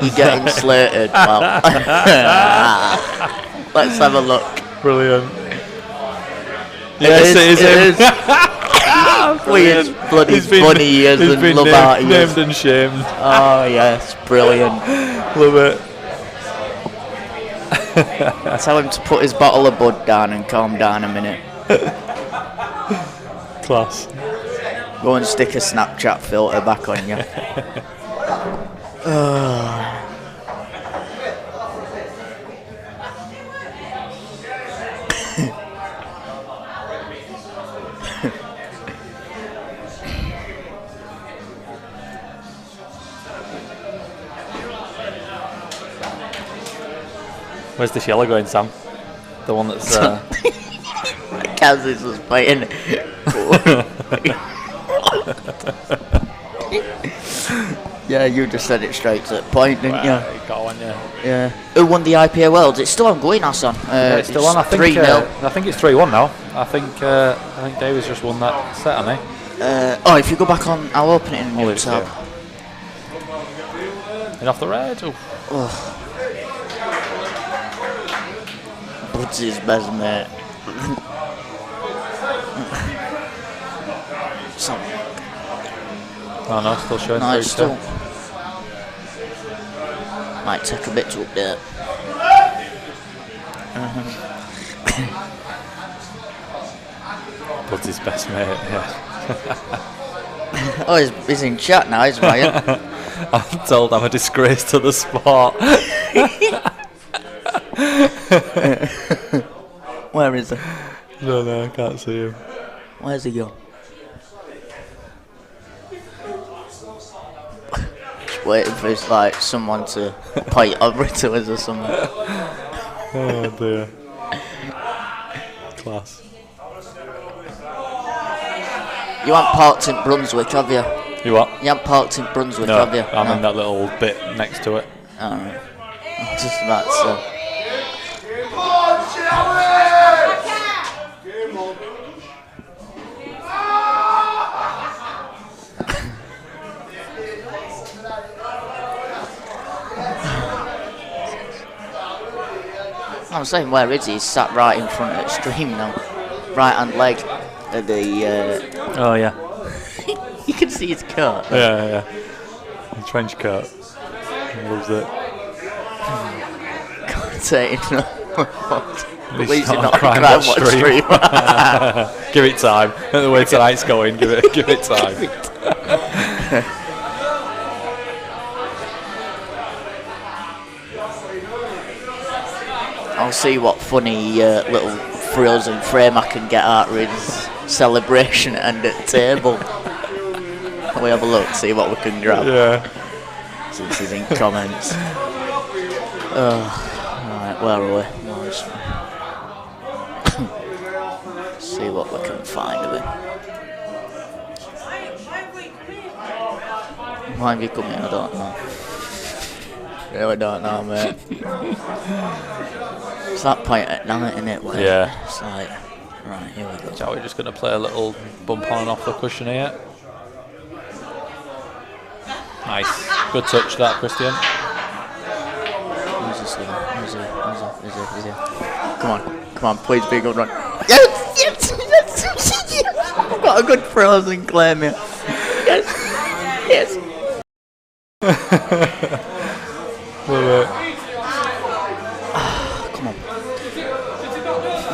You're getting slated. Well, let's have a look. Brilliant. Yes, it is. Weird bloody bunny ears and love art ears. Named and shamed. Oh yes, brilliant. Love it. Tell him to put his bottle of bud down and calm down a minute. Class. Go and stick a Snapchat filter back on you. Where's this yellow going, Sam? The one that's... Kazis was playing. Yeah, you just said it straight to the point, didn't you? Got one, Yeah. Who won the IPA Worlds? It's still ongoing, Hassan. It's still on. I think 3-0. I think it's 3-1 now. I think Davies just won that set, hasn't he? If you go back on, I'll open it in a new tab. And off the red. Oh. What's his best mate? Oh no, still showing. No, it's still. Might take a bit to update. What's his best mate? Yeah. Oh, he's in chat now, isn't he? I'm told I'm a disgrace to the sport. Where is he? No, I can't see him. Where's he gone? Just waiting for someone to point over to us or something. Oh dear. Class. You haven't parked in Brunswick, have you? You what? You haven't parked in Brunswick, No, have you? I'm in that little bit next to it. Alright. Just about so. I'm saying, where is he? He's sat right in front of the stream now. Right hand leg of the. Oh yeah. You can see his coat. Yeah. The trench coat. He loves it. Commentating. At least not you're not a crime crime watch watch stream. stream. Give it time. The way tonight's going, give it time. I'll see what funny little frills and frame I can get out of his celebration and at table. Can we have a look, see what we can grab? Yeah. Since he's in comments. Alright, where are we? See what we can find of him. Why have you come here? I don't know. Really don't know, mate. It's that point at night, isn't it? Yeah. It's like, right, here we go. Jowett just going to play a little bump on and off the cushion here. Nice. Good touch that, Christian. Who's this guy? Who's he? Come on, please be a good run. Yes! I've got a good frozen claim here. Yes! Come on.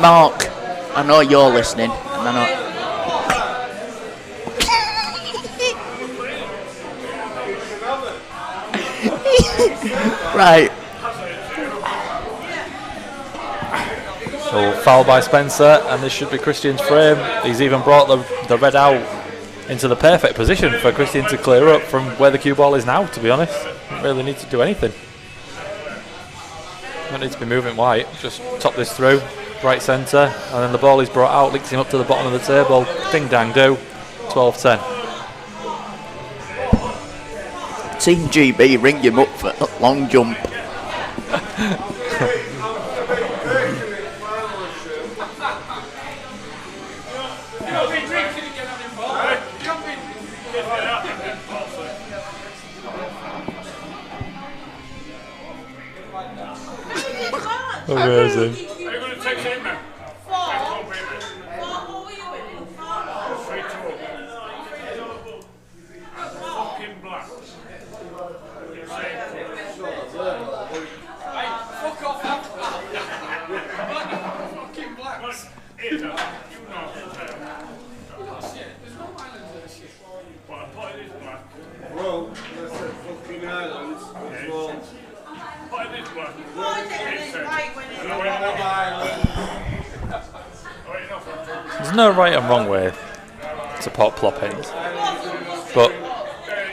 Mark, I know you're listening, and I know... Right. So foul by Spencer, and this should be Christian's frame. He's even brought the red out into the perfect position for Christian to clear up from where the cue ball is now, to be honest. Don't really need to do anything. Don't need to be moving white. Just top this through, right centre, and then the ball is brought out, links him up to the bottom of the table. Ding dang do. 12-10. Team GB ring him up for a long jump. Amazing. Are you going to take him now? Fucking black. Fuck off that. Fucking blacks. You know. There's no islands in this shit. But I thought it is black. Bro, that's a fucking islands. Well, But it is black. There's no right and wrong way to pot ploppings, but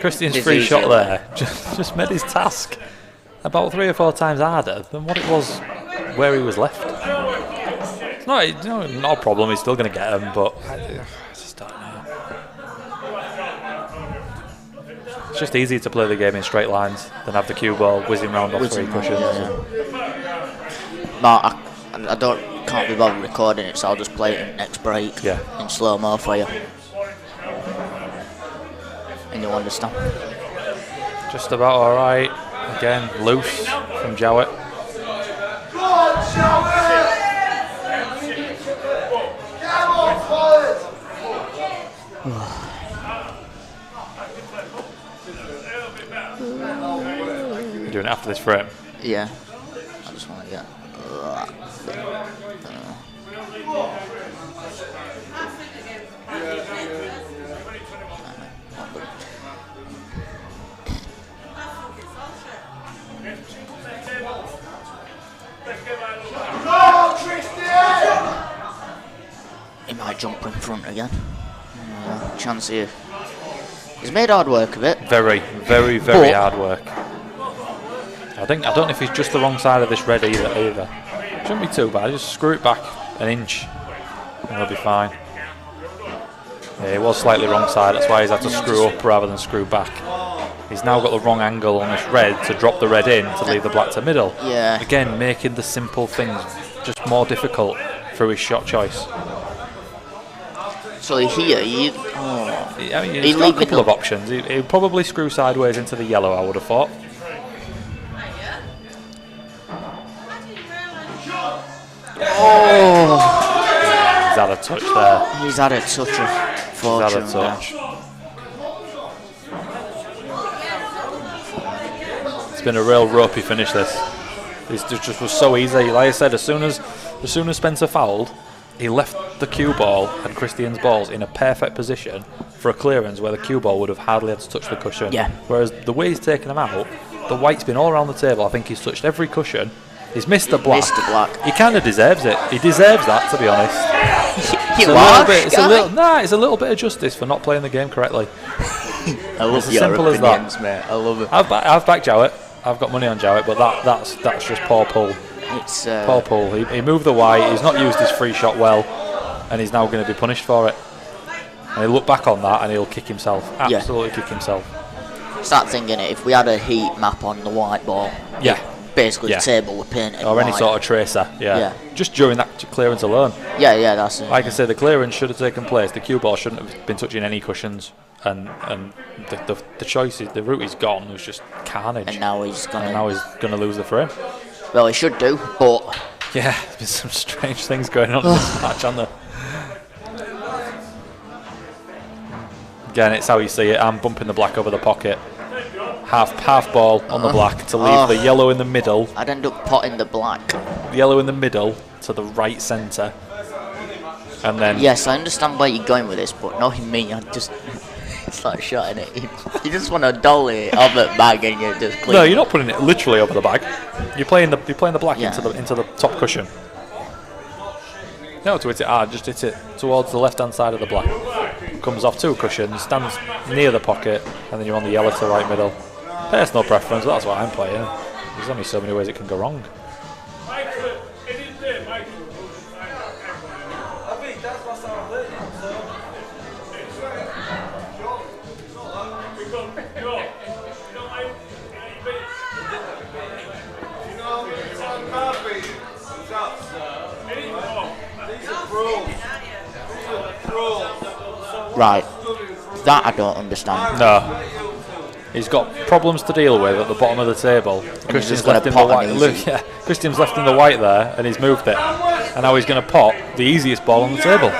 Christian's free shot there just made his task about 3 or 4 times harder than what it was where he was left. It's not a problem, he's still going to get them, but I just don't know. It's just easier to play the game in straight lines than have the cue ball whizzing round off 3 cushions. Mark, I can't be bothered recording it, so I'll just play it in next break in slow-mo for you. And you'll understand. Just about alright. Again, loose from Jowett. You're doing it after this frame? Yeah. I just want to get... He might jump in front again. Chance here. He's made hard work of it. Very hard work. I don't know if he's just the wrong side of this red either. Shouldn't be too bad. Just screw it back an inch, and he'll be fine. Yeah, he was slightly wrong side. That's why he's had to screw up rather than screw back. He's now got the wrong angle on this red to drop the red in to leave the black to middle. Yeah. Again, making the simple things just more difficult through his shot choice. So here, he's got a couple of options. He'll probably screw sideways into the yellow, I would have thought. Oh! He's had a touch there. He's had a touch of fortune. He's had a touch. It's been a real ropey finish, this. It just was so easy. Like I said, as soon as Spencer fouled, he left the cue ball and Christian's balls in a perfect position for a clearance where the cue ball would have hardly had to touch the cushion. Yeah. Whereas the way he's taken them out, the white's been all around the table. I think he's touched every cushion. He's missed the black. He kind of deserves it. He deserves that, to be honest. It's a little bit of justice for not playing the game correctly. I love it's as simple as that, mate. I love it. I've backed Jowett. I've got money on Jowett, but that's just poor pull. It's poor pull. He moved the white. He's not used his free shot well, and he's now going to be punished for it. And he'll look back on that and he'll kick himself. Absolutely kick himself. It's that thing, innit? If we had a heat map on the white ball, basically the table would paint or any sort of tracer. Just during that clearance alone. Yeah, that's it. Like I said, the clearance should have taken place. The cue ball shouldn't have been touching any cushions. And the choices, the route he's gone, it was just carnage. And now he's gonna lose the frame. Well, he should do, but yeah, there's been some strange things going on in this match, aren't there? Again, it's how you see it. I'm bumping the black over the pocket. Half ball on the black to leave the yellow in the middle. I'd end up potting the black. The yellow in the middle to the right centre. And then yes, I understand where you're going with this, but knowing me, I just start shotting it. You just want to dolly it off the bag and you just clean. No, you're not putting it literally over the bag. You're playing the black into the top cushion. No, to hit it hard, just hit it towards the left hand side of the black. Comes off two cushions, stands near the pocket, and then you're on the yellow to right middle. Personal preference, but that's what I'm playing. There's only so many ways it can go wrong. Right, that I don't understand. No, he's got problems to deal with at the bottom of the table. Christian's left in the white. Christian's left in the white there, and he's moved it, and now he's going to pot the easiest ball on the table.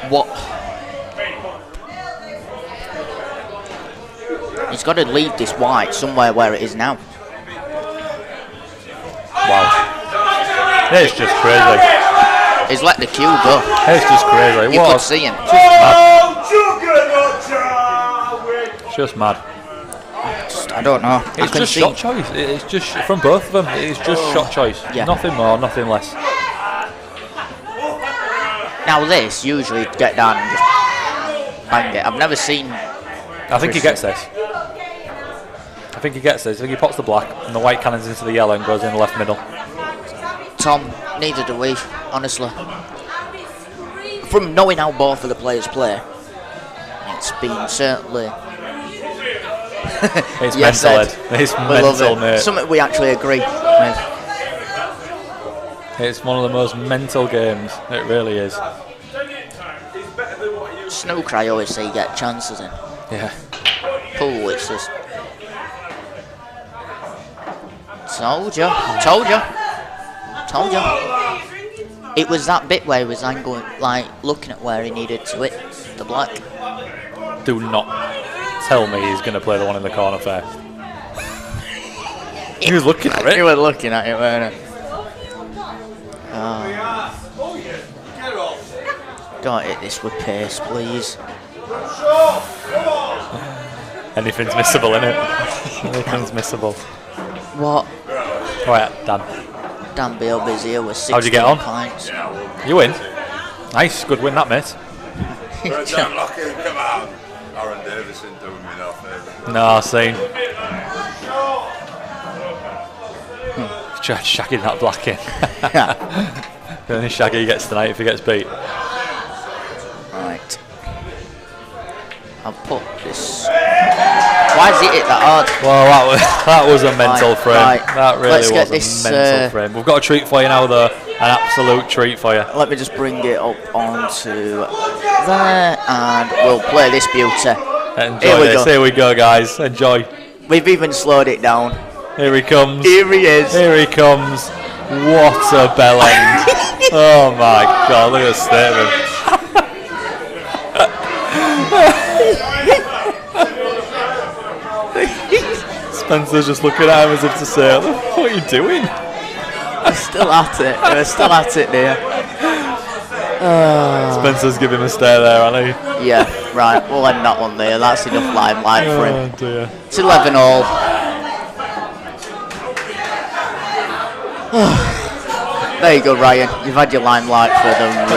What? He's got to leave this white somewhere where it is now. Wow. It's just crazy. He's let the cue go. It's just crazy. You could see him. Just mad. I don't know. It's just shot choice. It's just from both of them. It's just shot choice. Yeah. Nothing more, nothing less. Now this, usually get down and just bang it. I've never seen... I think he gets this. I think he pots the black and the white cannons into the yellow and goes in the left middle. Tom, neither do we, honestly. From knowing how both of the players play, it's been certainly... It's mental, Ed. It's mental, mate. Something we actually agree with. It's one of the most mental games. It really is. Snooker, I always say you get chances in. Yeah. Pool, it's just... Told you. It was that bit where he was angling, like looking at where he needed to hit the black. Do not tell me he's going to play the one in the corner first. He was looking at it. He was looking at it, weren't he? Don't hit this with pace, please. Anything's missable, innit? Anything's missable. What? Right, Dan. Dan Bealby's here with 16 How'd you get on? points. You win. Nice, good win that, mate. Come on. Aaron Davison doing me no favour. No, same. Try shagging that black in. The only shaggy he gets tonight if he gets beat. Right. I'll put this. Why is it that hard? Well, that was a mental frame. Right. That really Let's was get this, a mental frame. We've got a treat for you now, though. An absolute treat for you. Let me just bring it up onto there, and we'll play this beauty. Enjoy this. Here we go, guys. Enjoy. We've even slowed it down. Here he comes. Here he is. Here he comes. What a bell end. Oh my God, look at the state of him. Spencer's just looking at him as if to say, what are you doing? We're still at it. We're still at it, dear. Spencer's giving him a stare there, hasn't he? Yeah, right. We'll end that one there. That's enough limelight for him. Oh dear. It's 11-all. There you go, Ryan. You've had your limelight for them.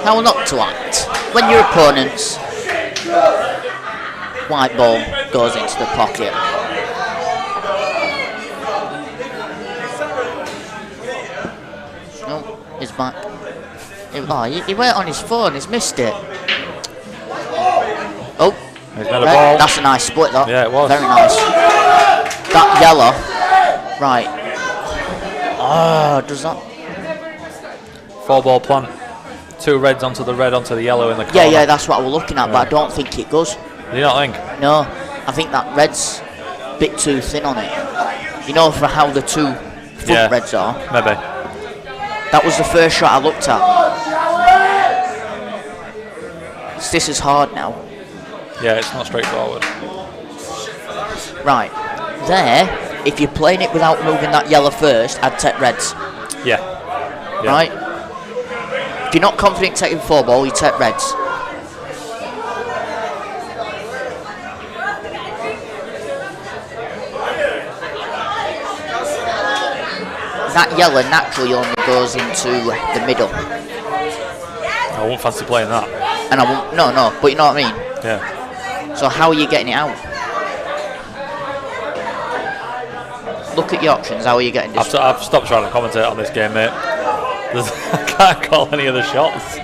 How not to act when your opponent's white ball goes into the pocket. Oh, he's back. He went on his phone. He's missed it. Oh. He's got a ball. That's a nice split, though. Yeah, it was. Very nice. That yellow. Right. Does that... 4-ball plan. 2 reds onto the red, onto the yellow in the corner. Yeah, that's what we're looking at, but I don't think it goes. Do you not think? No, I think that red's a bit too thin on it. You know, for how the 2 front reds are. Maybe. That was the first shot I looked at. This is hard now. Yeah, it's not straightforward. Right. There, if you're playing it without moving that yellow first, I'd take reds. Yeah. Right? If you're not confident taking 4-ball, you take reds. That yellow naturally only goes into the middle. I won't fancy playing that. And I won't, no, but you know what I mean? Yeah. So how are you getting it out? Look at your options, how are you getting this? I've stopped trying to commentate on this game, mate. I can't call any of the shots.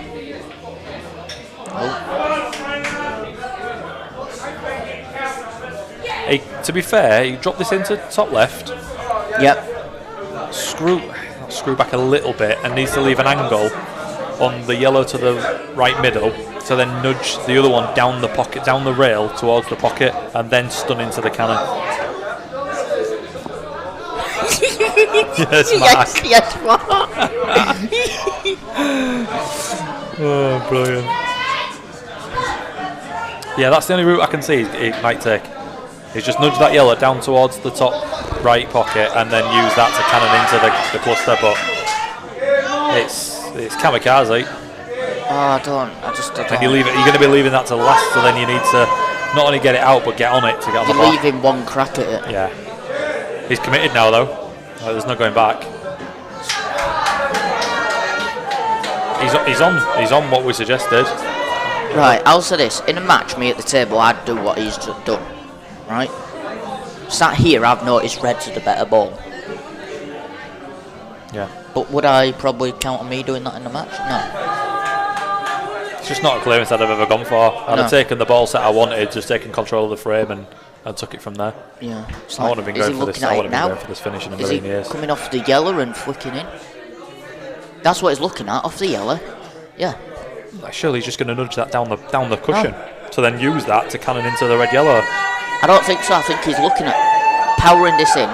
Oh. Hey, to be fair, you drop this into top left. Yep. Screw back a little bit and needs to leave an angle on the yellow to the right middle, to then nudge the other one down the pocket, down the rail towards the pocket, and then stun into the cannon. Yes, Mark. Yes, Mark. Oh, brilliant. Yeah, that's the only route I can see it might take. Is just nudge that yellow down towards the top right pocket and then use that to cannon into the cluster, but it's kamikaze. I just don't. And you're going to be leaving that to last, so then you need to not only get it out, but get on it to get on the block. You're leaving one crack at it. Yeah. He's committed now, though. There's no going back. He's on what we suggested. Right, I'll say this. In a match, me at the table, I'd do what he's just done. Right? Sat here, I've noticed red's the better ball. Yeah. But would I probably count on me doing that in the match? No. It's just not a clearance I'd have ever gone for. I'd have taken the ball set I wanted, just taken control of the frame and took it from there. Yeah. I wouldn't have been going for this. I wouldn't have been going for this finish in a million years. Coming off the yellow and flicking in? That's what he's looking at, off the yellow. Yeah. Surely he's just going to nudge that down the cushion to then use that to cannon into the red yellow. I don't think so. I think he's looking at powering this in,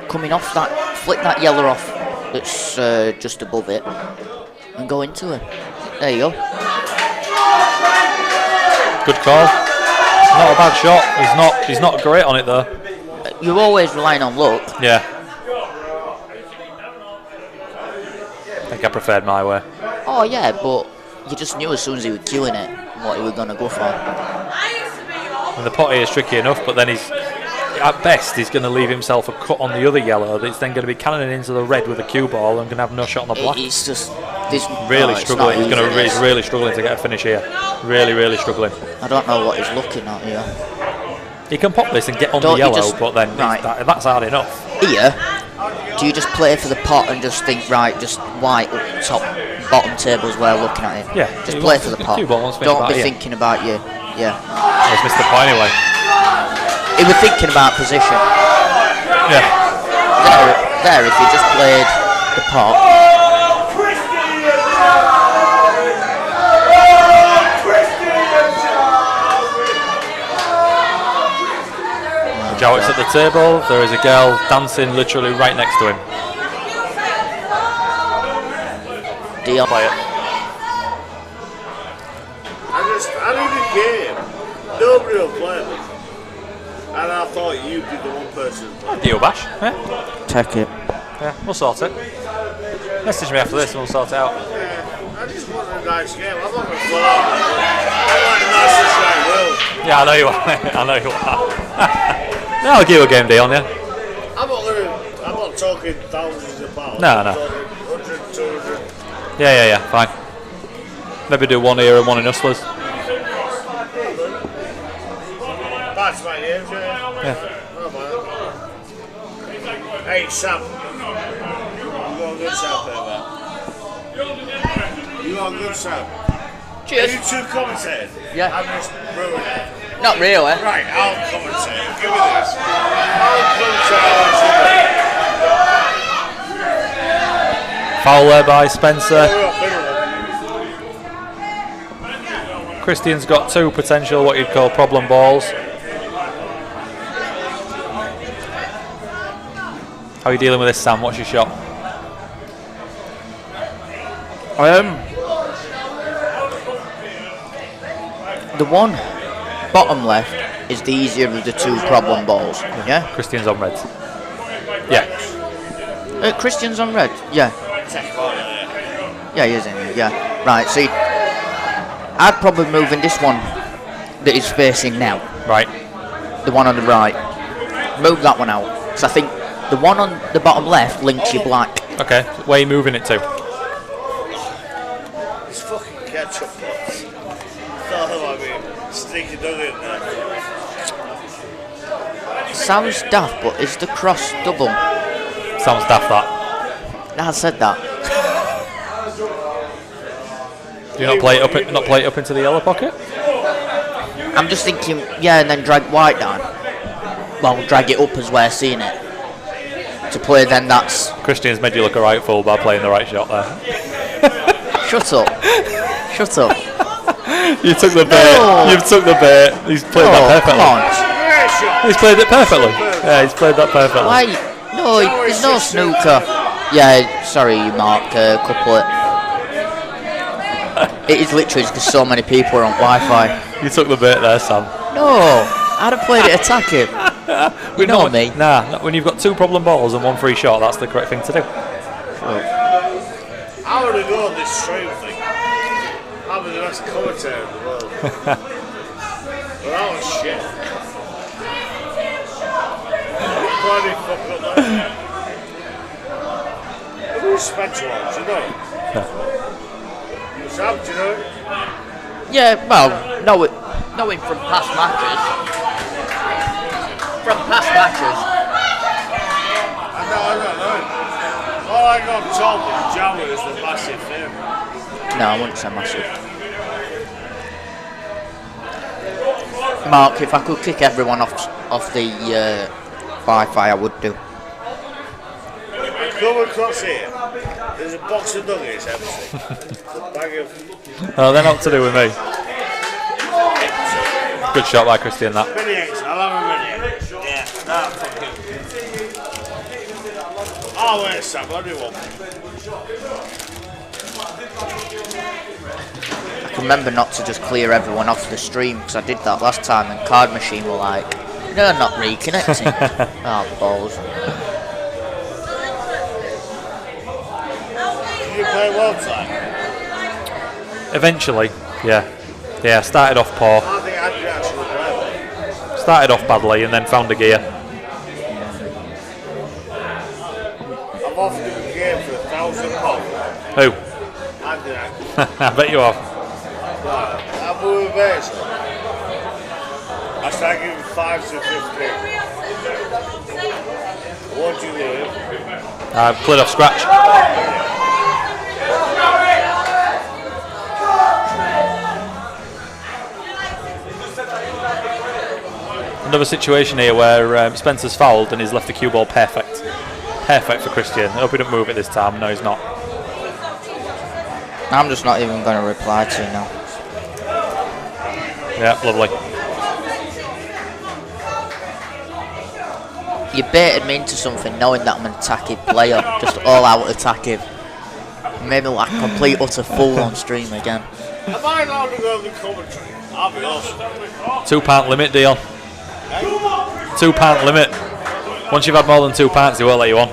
coming off that, flick that yellow off that's just above it, and go into it. There you go. Good call. Not a bad shot. He's not great on it though. You're always relying on luck. Yeah. I think I preferred my way. Oh yeah, but you just knew as soon as he was queuing it what he was going to go for. And the pot here is tricky enough, but then at best he's going to leave himself a cut on the other yellow that's then going to be cannoning into the red with a cue ball and going to have no shot on the black. It's just this really struggling. He's really struggling to get a finish here. Really struggling. I don't know what he's looking at here. He can pop this and get on the yellow, but then that's hard enough. Here, do you just play for the pot and just think, right, just white up top, bottom table's where I'm looking at it? Yeah. Just play for the pot. Don't be thinking about you. Yeah. He's missed the point anyway. He was thinking about position. Yeah. There, if he just played the pot. Jowett's at the table. There is a girl dancing literally right next to him. Deal. Play it. I did a game. Nobody will play me. And I thought you'd be the one person. Deal bash. Yeah. Take it. Yeah, we'll sort it. Message me after this and we'll sort it out. Yeah, I just wanted a nice game. I'm not going to play out. I like the nicest I will. Yeah, I know you are. I know you are. Yeah, I'll give you a game deal, yeah. I'm not talking thousands of pounds. No. I'm talking 100, 200. Yeah, fine. Maybe do one here and one in Hustlers. That's my name, yeah. Hey, Sam. You got a good sound there, man. You got a good sound. Cheers. Are you two commentating? Yeah. I'm just ruining it. Not really. Right, I'll commentate. Give me this. I'll commentate. Foul there by Spencer. Christian's got two potential, what you'd call problem balls. How are you dealing with this, Sam? What's your shot? The one bottom left is the easier of the two problem balls. Yeah. Christian's on reds. Yeah. Christian's on red. Yeah. Yeah, he is in here. Yeah. Right. See, I'd probably move in this one that he's facing now. Right. The one on the right. Move that one out. Because I think the one on the bottom left links your black. Okay. Where are you moving it to? It's fucking ketchup pots. I mean, sneaky nugget in there. Sounds daft, but is the cross double? Sounds daft, that. I said that. Do you not play it up into the yellow pocket? I'm just thinking, yeah, and then drag white down. Well, drag it up as we're seeing it. To play, then that's... Christian's made you look a right fool by playing the right shot there. Shut up. Shut up. You took the bait. No. You've took the bait. He's played that perfectly. Come on. He's played it perfectly. Yeah, he's played that perfectly. Why? No, there's no snooker. Yeah, sorry, Mark. Couple it. It is literally because so many people are on Wi-Fi. You took the bait there, Sam. No, I'd have played it attacking. You know me. Nah, when you've got two problem balls and one free shot, that's the correct thing to do. I would have gone this stream thing. I'm the best commentator in the world. But that was shit. Bloody fuck up that. Who's Spencer on? Do you know? No. Sam, do you know? Yeah, well, knowing from past matches. From past matches. I know. All I got told is Jowett is the massive favourite. No, I wouldn't say massive. Mark, if I could kick everyone off the Wi-Fi, I would do. Come across here. There's a box of nuggets empty. Bag of... Oh, they're not to do with me. Good shot by Christian, that. Mini eggs. I'll have a mini egg. Yeah, that fucking... Oh, wait a sec. I'll do one. I can remember not to just clear everyone off the stream because I did that last time and Card Machine were like, "They're not reconnecting." Oh, balls. Did you play well tonight? Eventually, yeah. Yeah, started off poor. I think I did actually play well. Started off badly and then found a gear. I've offered him a game for £1,000. Who? I did. I bet you have. I'm moving base. I started giving 5 to 15. What do you do? I've cleared off scratch. Another situation here where Spencer's fouled and he's left the cue ball perfect. Perfect for Christian. I hope he don't move it this time. No, he's not. I'm just not even going to reply to you now. Yeah, lovely. You baited me into something knowing that I'm an attacking player, just all out attacking. Made me like a complete utter fool on stream again. Am I allowed to go on the commentary? I'll be awesome. £2 limit, Dion. £2 limit. Once you've had more than £2, they won't let you on.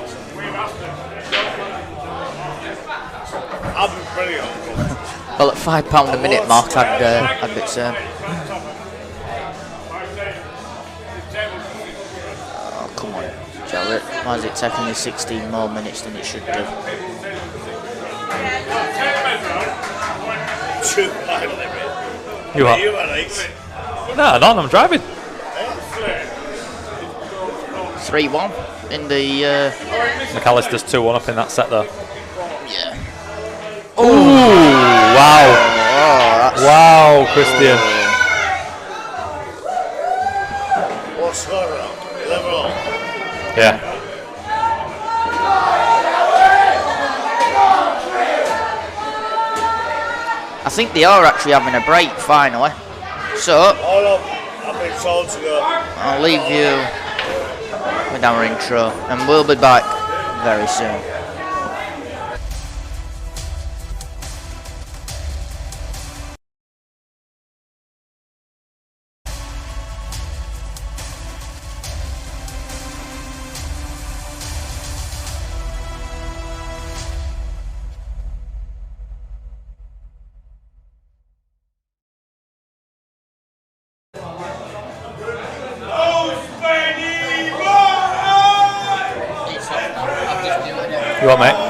I'll be brilliant. Well, at £5 a minute mark, I'd be same. Oh, come on, Jowett. Why is it taking me 16 more minutes than it should do? £2 limit. You are. You are eight. No, I'm driving. 3-1 in the... McAllister's 2-1 up in that set though. Yeah. Ooh, wow. Oh, Wow, Christian. What's score now? 11 all. Yeah. I think they are actually having a break finally. So, Hold up. I've been told to go. I'll leave you with our intro and we'll be back very soon. You what, mate?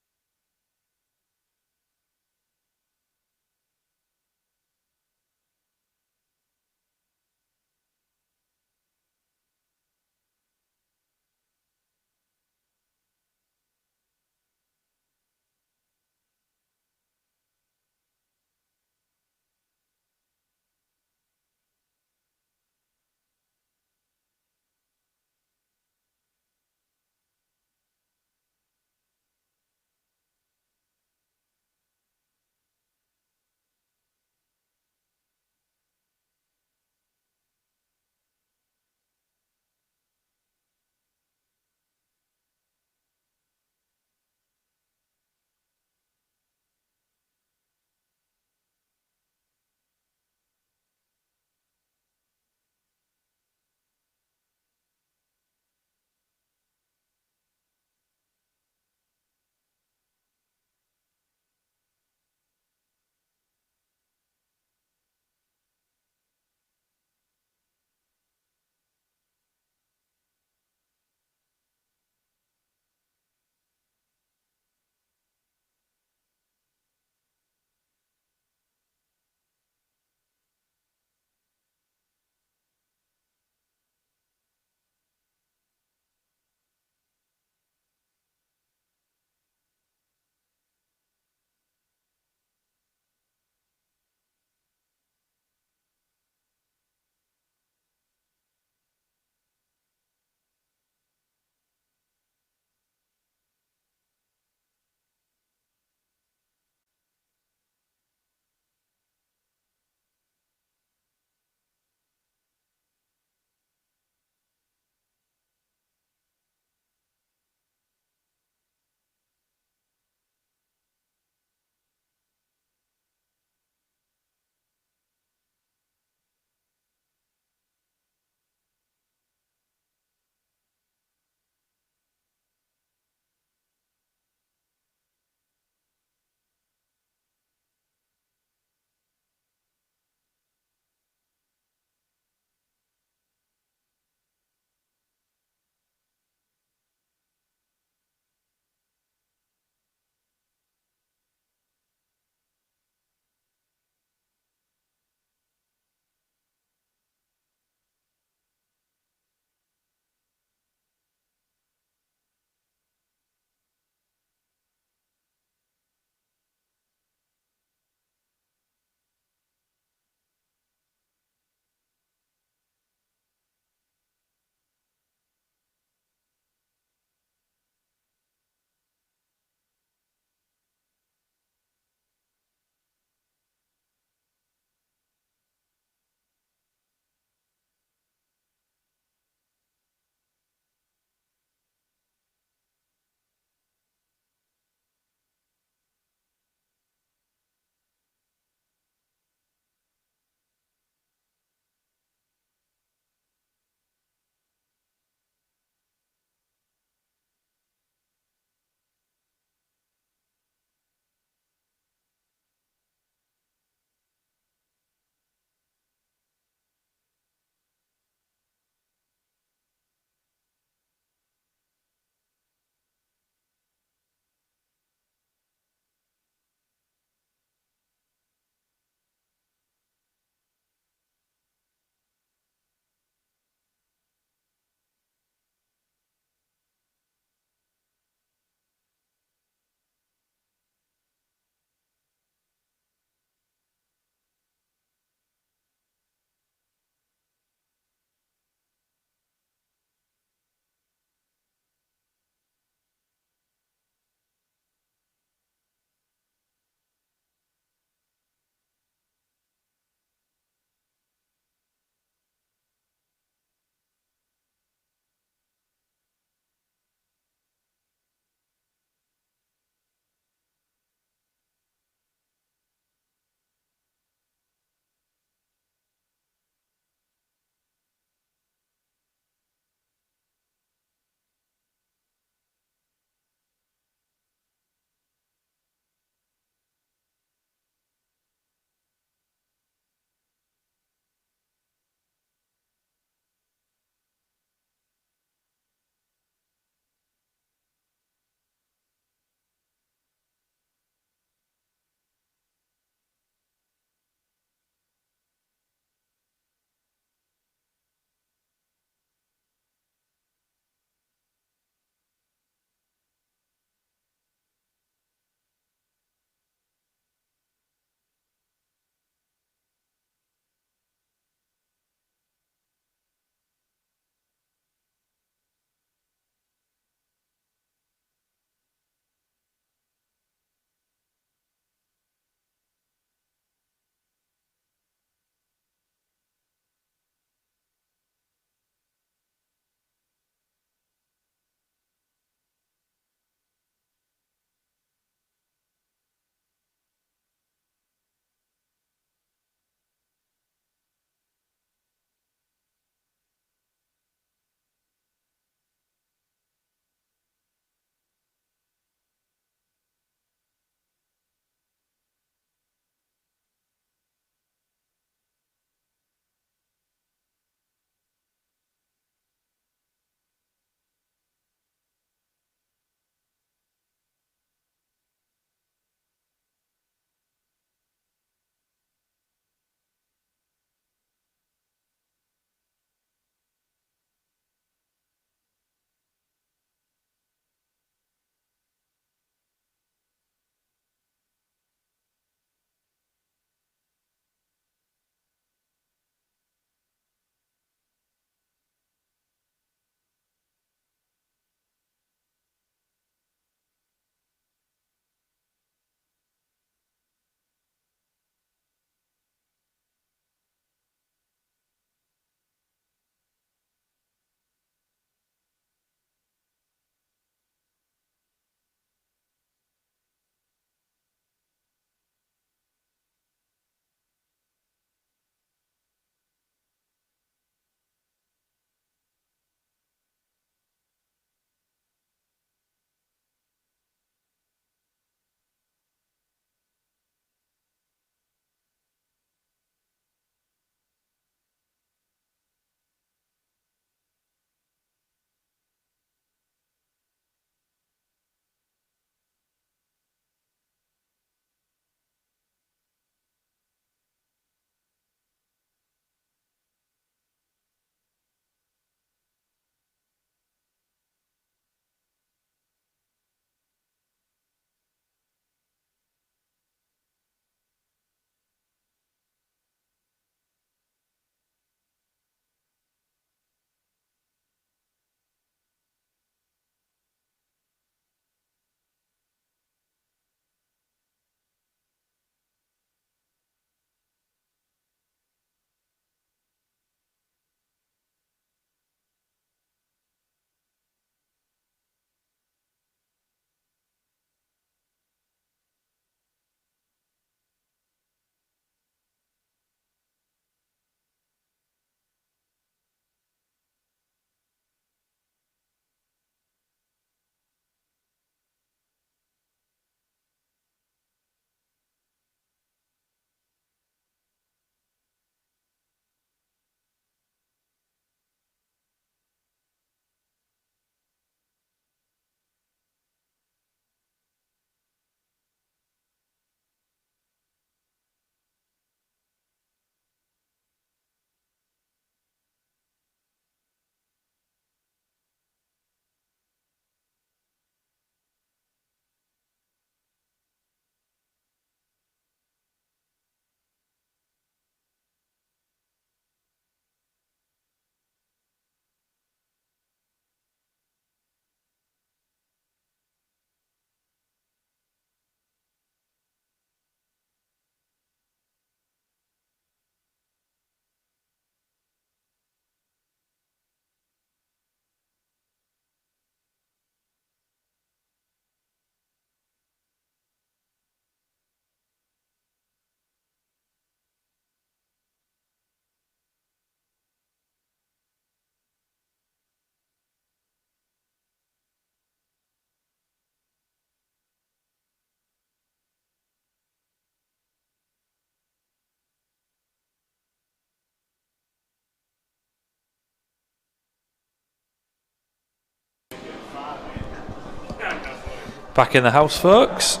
Back in the house, folks.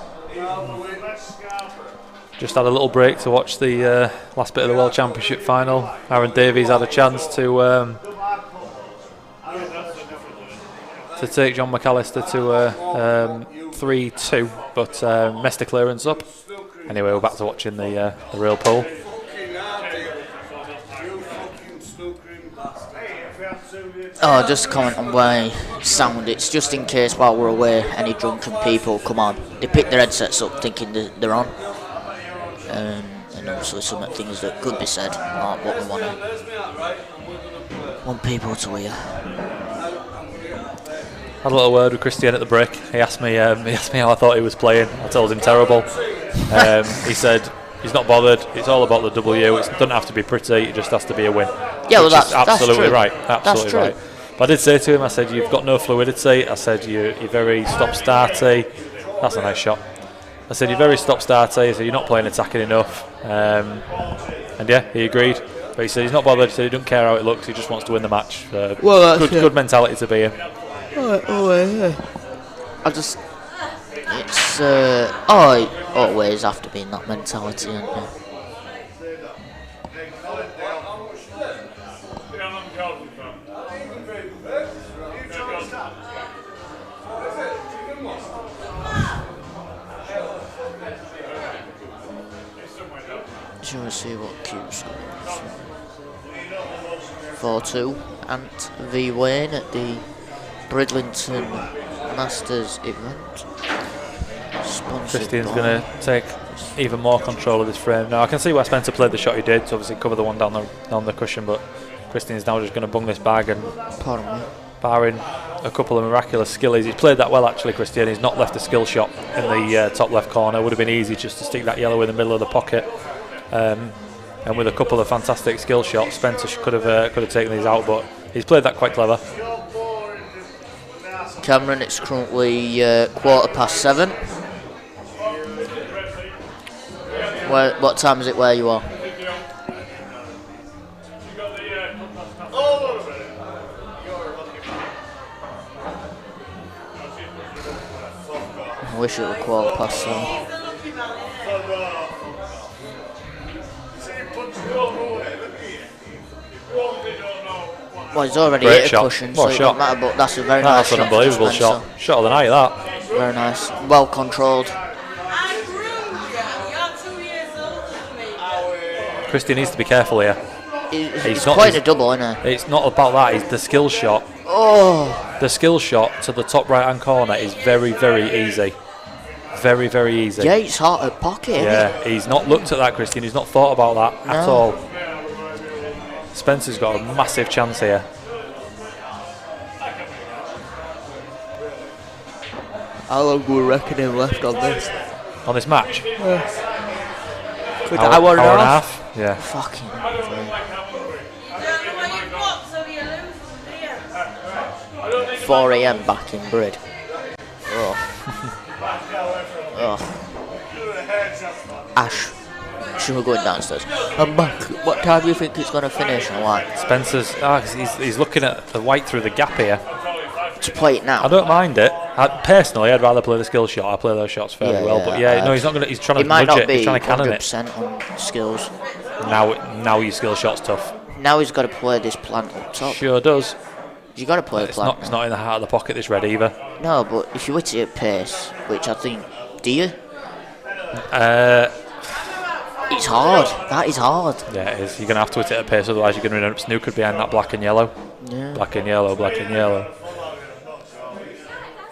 Just had a little break to watch the last bit of the World Championship final. Aaron Davies had a chance to take John McAllister to 3-2, but messed the clearance up. Anyway, we're back to watching the real poll. Oh, just a comment on why sound. It's just in case while we're away, any drunken people come on. They pick their headsets up thinking they're on. And obviously some things that could be said aren't what we want people to hear. Had a little word with Christian at the break. He asked me how I thought he was playing. I told him terrible. He said he's not bothered. It's all about the W. It doesn't have to be pretty. It just has to be a win. Yeah, well, that's absolutely true. right. Absolutely true. right. But I did say to him, I said, you've got no fluidity. I said, you're very stop-starty. That's a nice shot. I said, you're very stop-starty. I said, you're not playing attacking enough. And yeah, he agreed. But he said he's not bothered. He said he doesn't care how it looks. He just wants to win the match. Well, good mentality to be in. It's always have to be in that mentality, isn't it? Shall we see what Q's 4-2 Ant v Wayne at the Bridlington Masters event. Christian's going to take even more control of this frame. Now I can see why Spencer played the shot he did to obviously cover the one down the cushion, but Christian's now just going to bung this bag, and barring a couple of miraculous skillies, he's played that well actually. Christian, he's not left a skill shot in the top left corner. Would have been easy just to stick that yellow in the middle of the pocket. And with a couple of fantastic skill shots, Spencer could have taken these out, but he's played that quite clever. Cameron, it's currently 7:15. What time is it where you are? I wish it were 7:15. Well, he's already hit a cushion, so it doesn't matter, but that's a very nice shot. That's an unbelievable shot. Shot of the night, that. Very nice. Well controlled. Christian needs to be careful here. He's playing a double, isn't he? It's not about that, it's the skill shot. Oh! The skill shot to the top right hand corner is very, very easy. Very, very easy. Yeah, it's hard at pocket. Yeah, he's not looked at that, Christian. He's not thought about that at all. Spencer's got a massive chance here. How long we reckoning left on this? On this match? Could hour and a half? Yeah. Fucking. 4 AM back in Brid. Oh. Ash. Should we go downstairs? I'm back. What time do you think it's going to finish? And like Spencer's. He's looking at the white through the gap here. To play it now. I don't mind it. Personally, I'd rather play the skill shot. I play those shots fairly well. But no, he's not going to. He's trying to nudge it. He's trying to cannon it. 100% on skills. Now your skill shot's tough. Now he's got to play this plant up top. Sure does. You got to play plant. It's not in the heart of the pocket. This red either. No, but if you hit it at pace, which I think, do you? It's hard. That is hard. Yeah, it is. You're going to have to hit it at pace, otherwise you're going to end up snookered behind that black and yellow. Yeah. Black and yellow, black and yellow.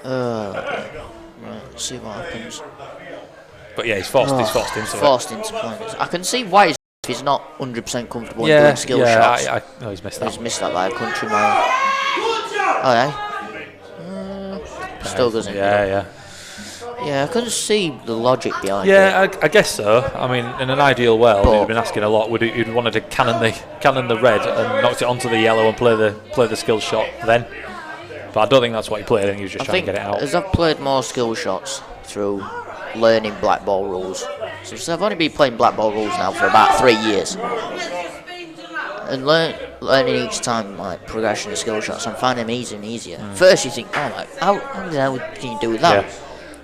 Right, let's see what happens. But yeah, he's forced into it. Forced into points. I can see why he's not 100% comfortable in doing skill shots. No, he's missed that. He's missed that by a country mile. Oh, yeah. Still doesn't. Yeah. Yeah, I couldn't see the logic behind it. Yeah, I guess so. I mean, in an ideal world, he'd been asking a lot. He'd wanted to cannon the red and knocked it onto the yellow and play the skill shot then. But I don't think that's what he played. I think he was just trying to get it out. As I've played more skill shots through learning Blackball rules, so I've only been playing Blackball rules now for about 3 years, and learning each time like progression of skill shots, I'm finding them easier and easier. First you think, oh, how the hell can you do that? Yeah.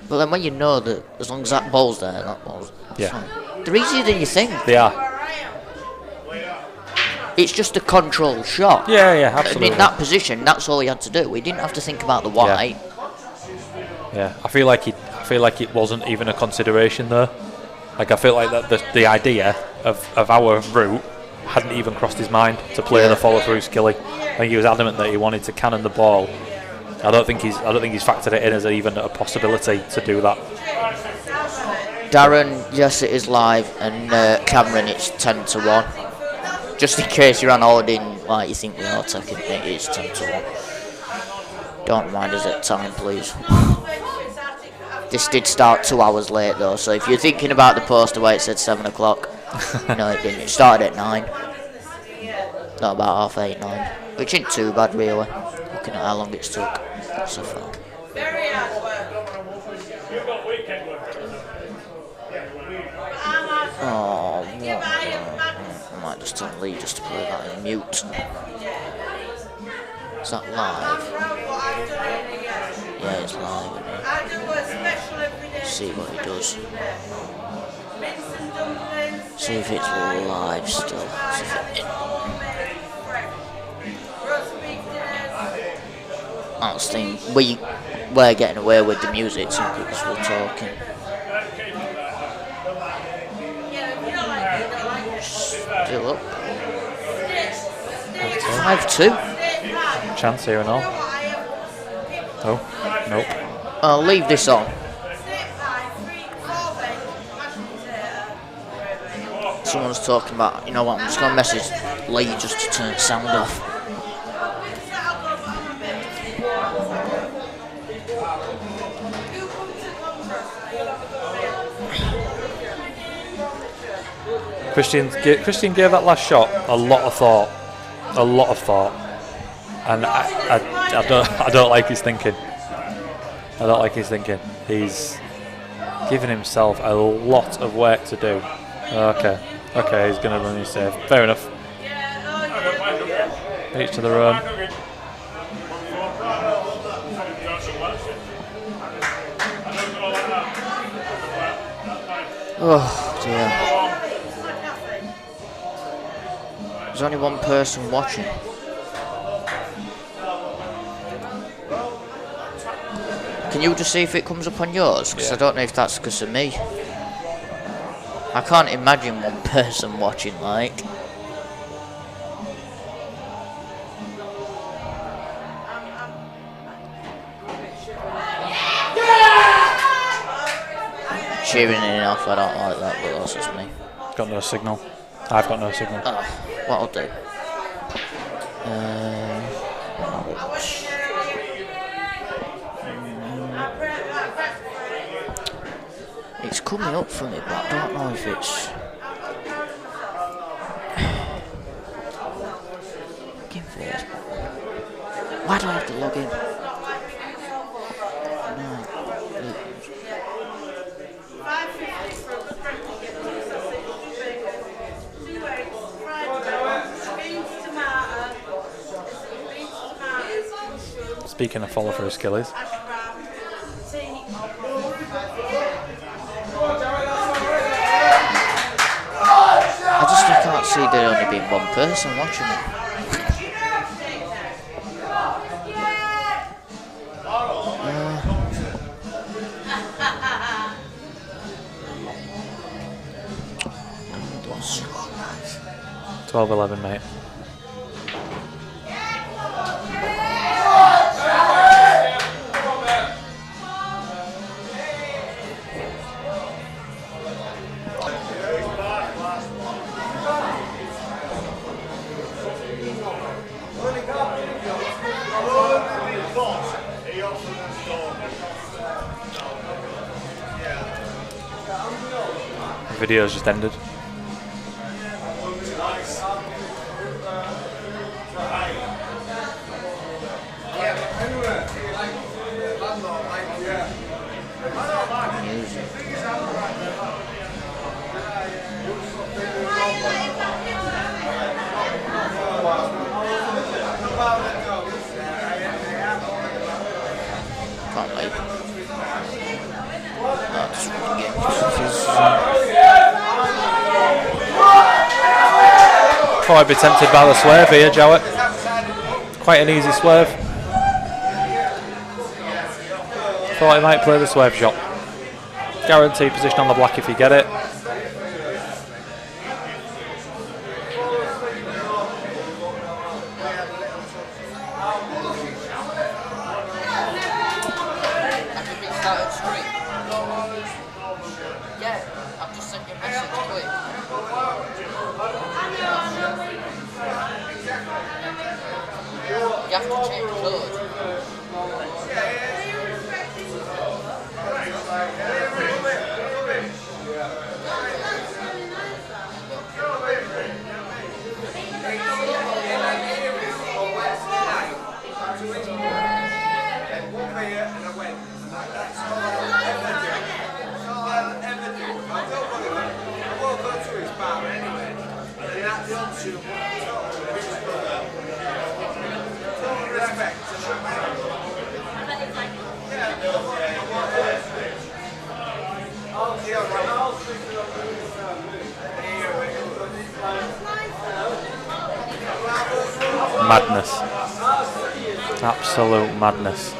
But then when you know that as long as that ball's there, that ball's Yeah. fine. They're easier than you think. They are. It's just a controlled shot. Yeah, yeah, And absolutely. in that position, that's all he had to do. He didn't have to think about the white. Yeah, I feel like it wasn't even a consideration there. Like I feel like that the idea of our route hadn't even crossed his mind to play the follow through skilly. I think he was adamant that he wanted to cannon the ball. I don't think he's factored it in as even a possibility to do that. Darren, yes, it is live, and Cameron, it's 10-1. Just in case you're on holding, like you think we are taking it is 10-1. Don't mind us at time, please. This did start 2 hours late though, so if you're thinking about the poster where it said 7 o'clock, no, it didn't. It started at 9. Not about 8:30, 9. Which ain't too bad, really, looking at how long it's took so far. Oh, what? I might just tell Lee just to put that in mute. Is that live? Yeah, it's live. See what he does. See if it's live still. That's the thing. We're getting away with the music simply because we're talking. Still up. 5-2. Chance here and all. Oh, nope. I'll leave this on. Someone's talking about, you know what, I'm just going to message Lee just to turn sound off. Christian gave that last shot a lot of thought, and I don't like his thinking. I don't like his thinking. He's given himself a lot of work to do. Okay, he's going to run his save. Fair enough. Each to their own. Oh dear. There's only one person watching. Can you just see if it comes up on yours? Because I don't know if that's because of me. I can't imagine one person watching, like. Cheering in and off, I don't like that, but that's just me. Got no signal. I've got no signal. What I'll do. It's coming up for me, but I don't know if it's. Why do I have to log in? Speaking of follow through skillies. I can't see there only being one person watching it. Uh, 12-11, mate. The video's just ended. Can't wait. Thought I'd be tempted by the swerve here, Jowett. Quite an easy swerve. Thought he might play the swerve shot. Guaranteed position on the black if you get it. Madness. Absolute madness.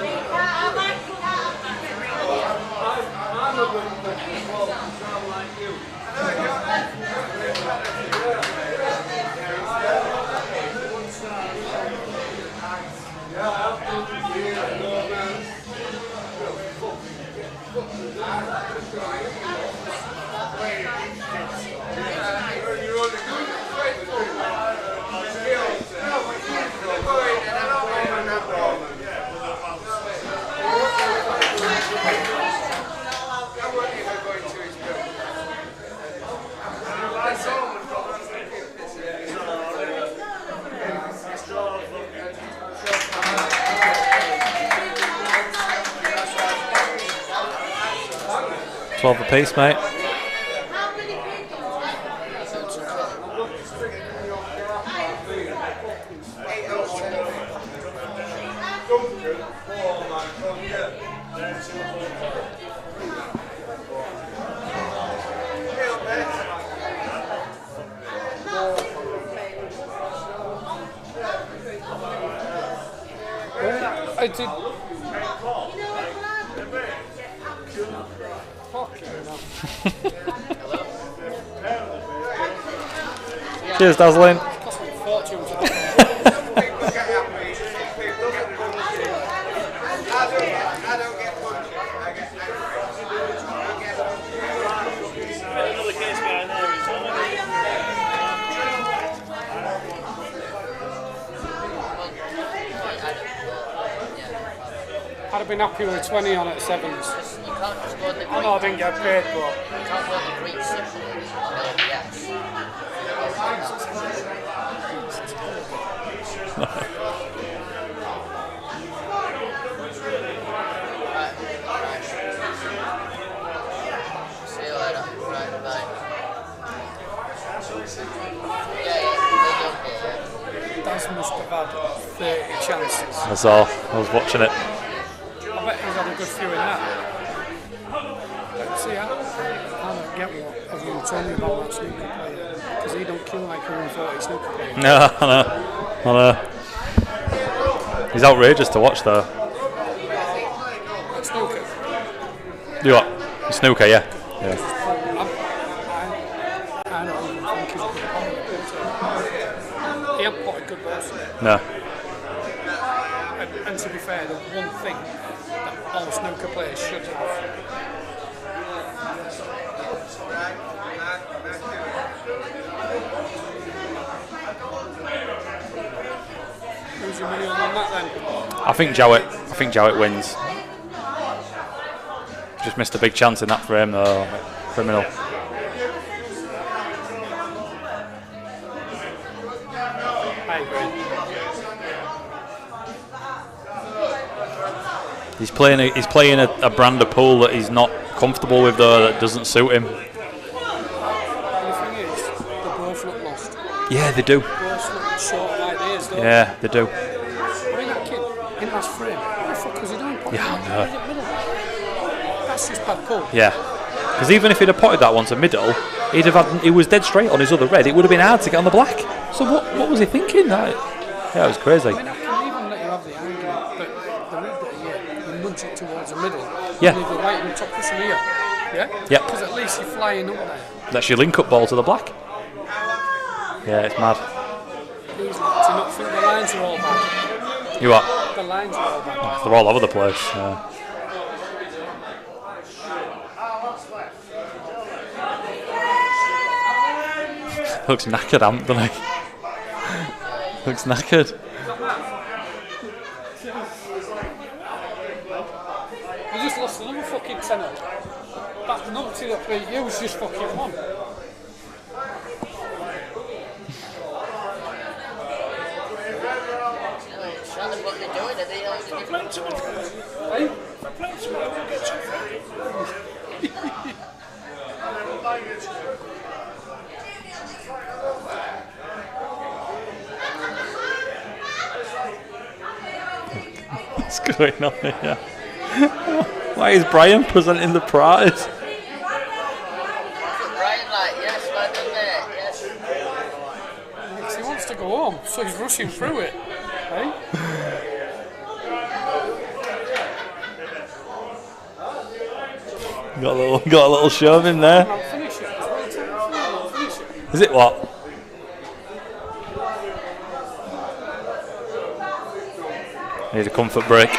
$12 apiece, mate. I did. Cheers, Dazzling. I'd have been happy with 20 on at sevens. I know I didn't get paid, but Daz must have had 30 chances. That's all. I was watching it. I bet he's had a good few in that. See, I don't get what everyone told me about that snooker player, because he don't kill like 140 snooker player. No, I know. He's outrageous to watch, though. Snooker? You what? Snooker, yeah. I don't even think he's a good player. He hasn't put a good ball. No. And to be fair, the one thing that all snooker players should have. Who's your money on that then? I think Jowett wins. Just missed a big chance in that for him, though. Criminal. I agree. He's playing a brand of pool that he's not comfortable with, though, that doesn't suit him. And the thing is, they both look lost. Yeah, they do. Both look short of ideas, don't Yeah, they do. I mean, that kid in last frame, what the fuck was he doing? Yeah, I know. That's That's just bad pull. Yeah. Because even if he'd have potted that one to middle, he was dead straight on his other red. It would have been hard to get on the black. So what was he thinking? Yeah, it was crazy. I mean, I can even let you have the argument that the red that you nudge it towards the middle. Yeah. And leave the white on the top cushion here. Yeah? Yep. Because at least you're flying up there. That's your link-up ball to the black. Yeah, it's mad. Do you not think the lines are all bad? You what? The lines are all bad. Oh, they're all over the place. Looks knackered, doesn't he? Looks knackered. You just lost another fucking tenner. That numpty that beat you was just fucking won. What they're doing, are they all different? Hey? What's going on here? Why is Brian presenting the prize? Brian, like, yes, madam, yes. Because he wants to go home, so he's rushing through it. Hey? Got a little show of him there. I'll finish it. I'll finish it. Is it what? Need a comfort break.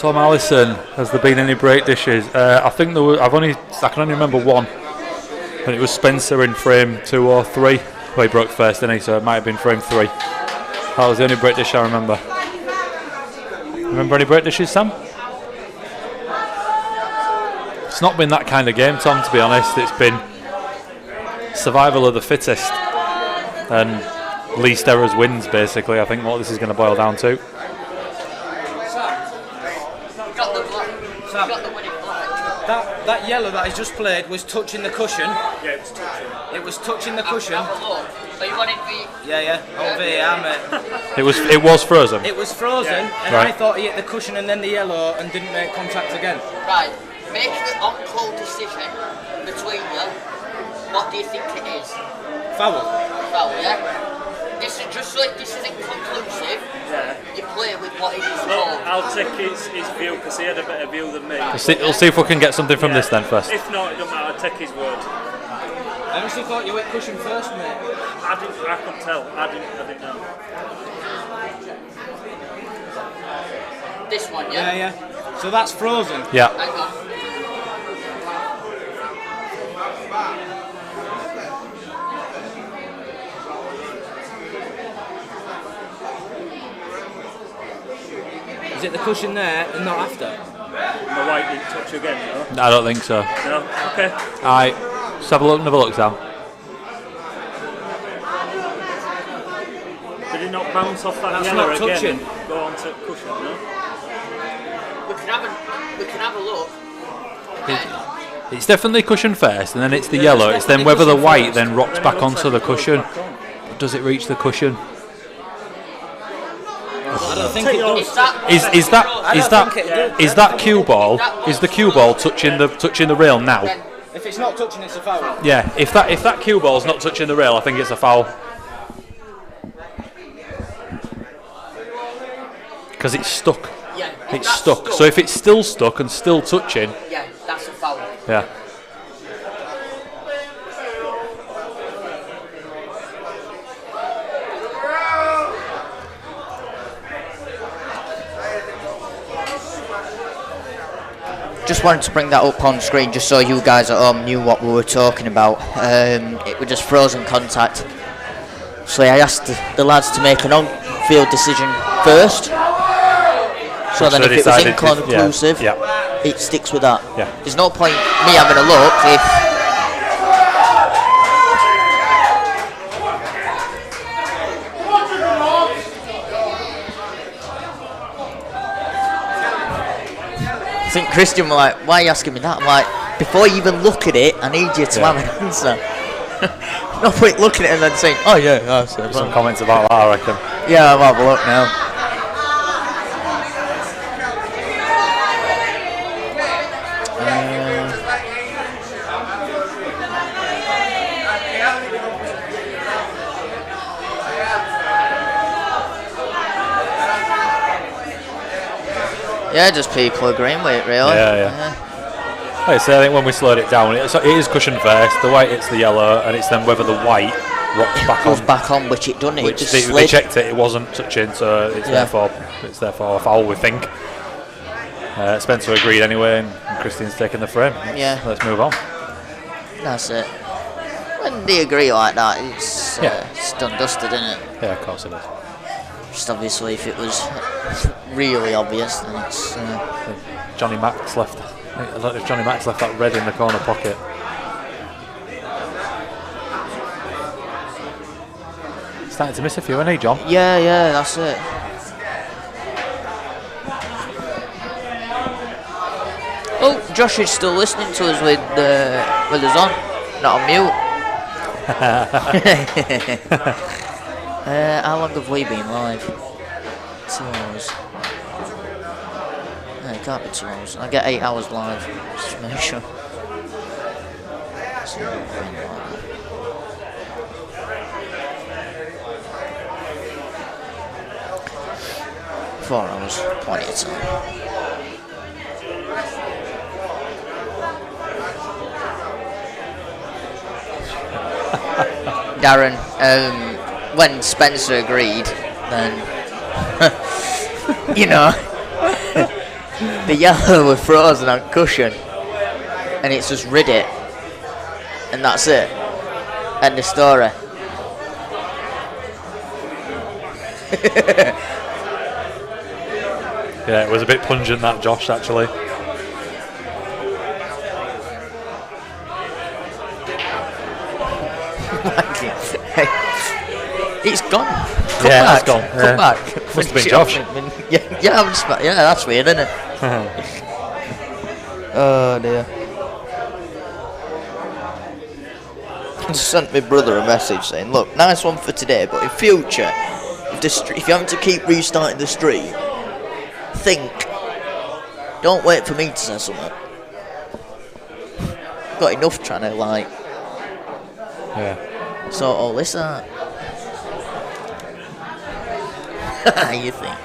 Tom Allison, has there been any break dishes? I think there were. I can only remember one, and it was Spencer in frame 2 or 3. Well, he broke first, didn't he? So it might have been frame 3. That was the only break dish I remember. Remember any break dishes, Sam? It's not been that kind of game, Tom, to be honest. It's been survival of the fittest and least errors wins, basically. I think what this is going to boil down to. That yellow that I just played was touching the cushion. Yeah, it was touching. It was touching the cushion. So you wanted me? Yeah. Oh, mate. It was frozen. It was frozen, and right. I thought he hit the cushion and then the yellow and didn't make contact again. Right. Make an on-call decision between you. What do you think it is? Foul. Foul, yeah. This is just like this isn't conclusive. Yeah. You play with what it is Well, called. I'll take his view because he had a better view than me. We'll see if we can get something from this then first. If not, it doesn't matter. I'll take his word. I honestly thought you hit cushion first, mate. I couldn't tell. I didn't know. This one, yeah. Yeah. So that's frozen. Yeah. Hang on. Is it the cushion there and not after? The white didn't touch again, no? I don't think so. No? Okay. Alright, let's have a look, Sam. Did it not bounce off that That's yellow not again touching. and go on to cushion, no? We can have a look. It's definitely cushion first, and then it's the yellow. It's then whether the white then rocks back onto the cushion. Does it reach the cushion? I don't think it does. Is that cue ball? Is the cue ball touching the rail now? If it's not touching, it's a foul. Yeah. If that cue ball's not touching the rail, I think it's a foul. Because it's stuck. Yeah. It's stuck. So if it's still stuck and still touching, Yeah, that's a foul. yeah. Just wanted to bring that up on screen just so you guys at home knew what we were talking about. It was just frozen contact. So I asked the lads to make an on-field decision first. So then if it was inconclusive, it sticks with that. Yeah. There's no point me having a look if... I think Christian was like, why are you asking me that? I'm like, before you even look at it, I need you to have an answer. No point looking at it and then saying, oh yeah, that's it. Some comments about that, I reckon. Yeah, I'll have a look now. Yeah, just people agreeing with it, really. Yeah. Like I say, I think when we slowed it down, it is cushion first. The white hits the yellow, and it's then whether the white rocks back on. Goes back on, which it doesn't. It Which just they slid. checked it. It wasn't touching, so it's therefore a foul. We think. Spencer agreed anyway, and Christian's taking the frame. Let's move on. That's it. When they agree like that, it's done dusted, isn't it? Yeah, of course it is. Just obviously, if it was really obvious, then it's. Johnny Max left. If Johnny Max left that red in the corner pocket. Starting to miss a few, isn't he, John? Yeah, that's it. Oh, Josh is still listening to us with us on, not on mute. How long have we been live? 2 hours. No, it can't be 2 hours. I get 8 hours live. Just to make sure. So, 4 hours, plenty of time. Darren, when Spencer agreed, then you know the yellow were frozen on cushion, and it's just rid it, and that's it. End of story. Yeah, it was a bit pungent, that, Josh, actually. It's gone. Come Yeah, back. it's gone. Come Yeah. back. Must have been Josh. Yeah, that's weird, isn't it? Oh dear. I sent my brother a message saying, look, nice one for today, but in future, if you're having to keep restarting the stream, think. Don't wait for me to say something. Got enough trying to, like, sort all this out. You think?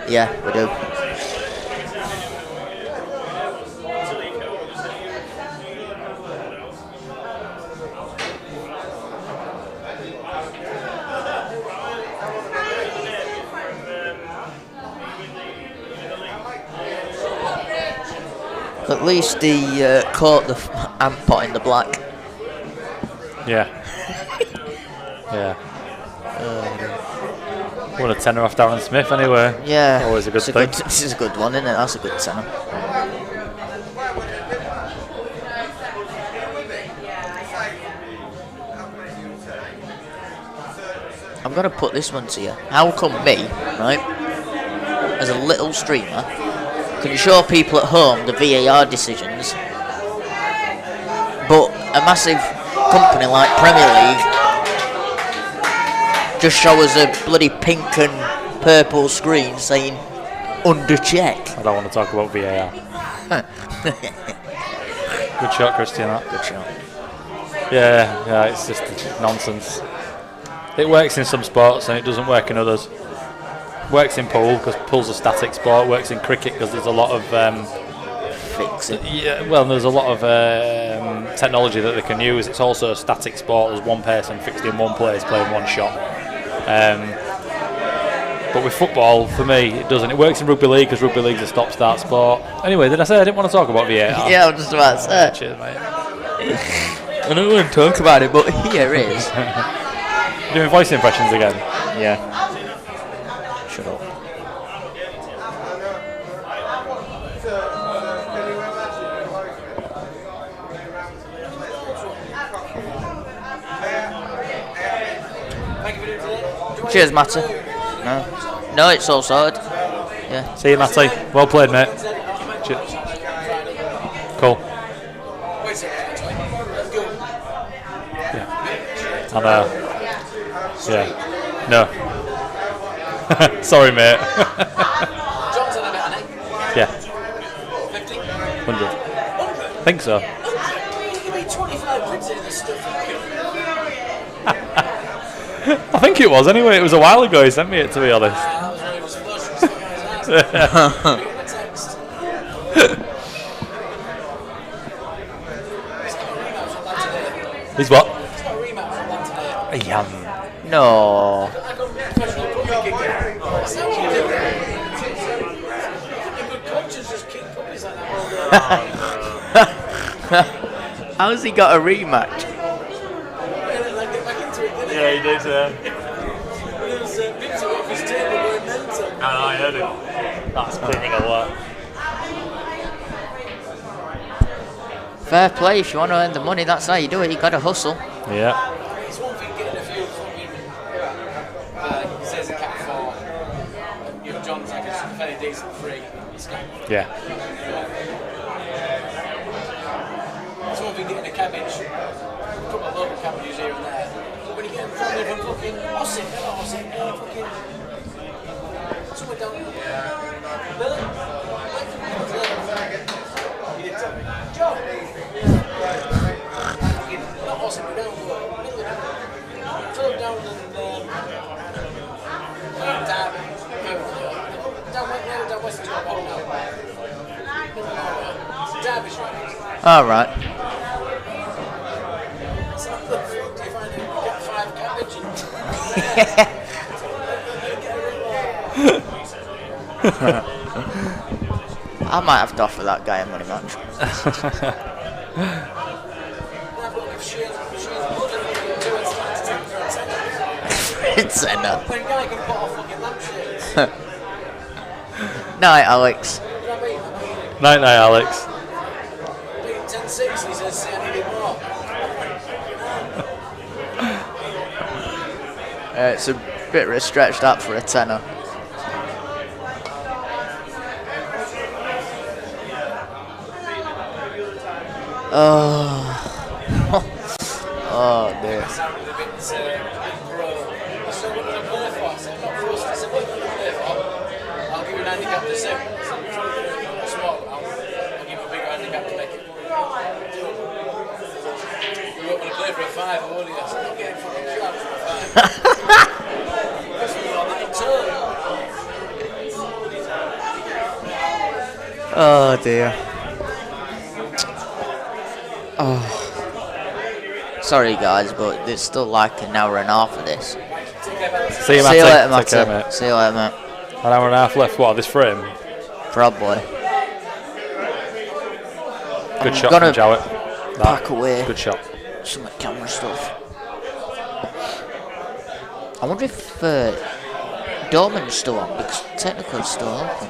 Yeah, we do. At least he caught the amp pot in the black. Yeah. Yeah. Won a tenner off Darren Smith anyway. Yeah. Always a good thing. This is a good one, isn't it? That's a good tenner. I'm going to put this one to you. How come me, right, as a little streamer, can show people at home the VAR decisions, but a massive company like Premier League just show us a bloody pink and purple screen saying under check? I don't want to talk about VAR. Good shot, Christian. That. Good shot. Yeah, it's just nonsense. It works in some sports and it doesn't work in others. Works in pool because pool's a static sport. Works in cricket because there's a lot of fixing. Yeah, well, there's a lot of technology that they can use. It's also a static sport. There's one person fixed in one place playing one shot. But with football, for me, it doesn't. It works in rugby league because rugby league's a stop-start sport. Anyway, did I say I didn't want to talk about VAR? Yeah, I was just about to say. Cheers, mate. I don't want to talk about it, but here it is. Doing voice impressions again? Yeah. Shut up. Cheers, Matty. No, it's all sorted. Yeah. See you, Matty. Well played, mate. Cheers. Cool. Yeah. I know. Yeah. No. Sorry, mate. Yeah. 100. I think so. I think it was anyway. It was a while ago he sent me it, to be honest. He's what? No. How's he got a rematch? Yeah, he did. I heard it. That's criminal work. Fair play. If you want to earn the money, that's how you do it. You got to hustle. Yeah. It's one thing getting a few fucking says a cat for John's like a fairly decent free. Yeah. It's one thing getting a cabbage, a couple of local cabbages here and there. But when you get from fucking Aussie, fucking somewhere down there. Billy? You did tell me. John! Not Aussie, but down the further down than Derby. Down west of Yorkshire now. Derbyshire. All right. So look, do you find you get 5 cabbage and I might have to offer that guy a money match. It's enough. Night, Alex. Night, Alex. 10-6, he says, I need it more. It's a bit of a stretch that for a tenner. Oh. Oh dear. Sounded a bit bro. So what did I play for? I said, not first, I said, what did I play for? I'll give you an handicap to 7. Small, I'll give you a bigger handicap to make it. You won't want to play for a 5, will you? I said, I'll get it for a job for a 5. Oh dear. Oh. Sorry guys, but there's still like an hour and a half of this. See you, See you later, Matty. Take care, Matty. mate. See you later, mate. An hour and a half left. What, this frame? Probably. Good I'm shot gonna from Jowett. back away Good shot. some of the camera stuff. I wonder if Dorman's still on, because technically it's still open.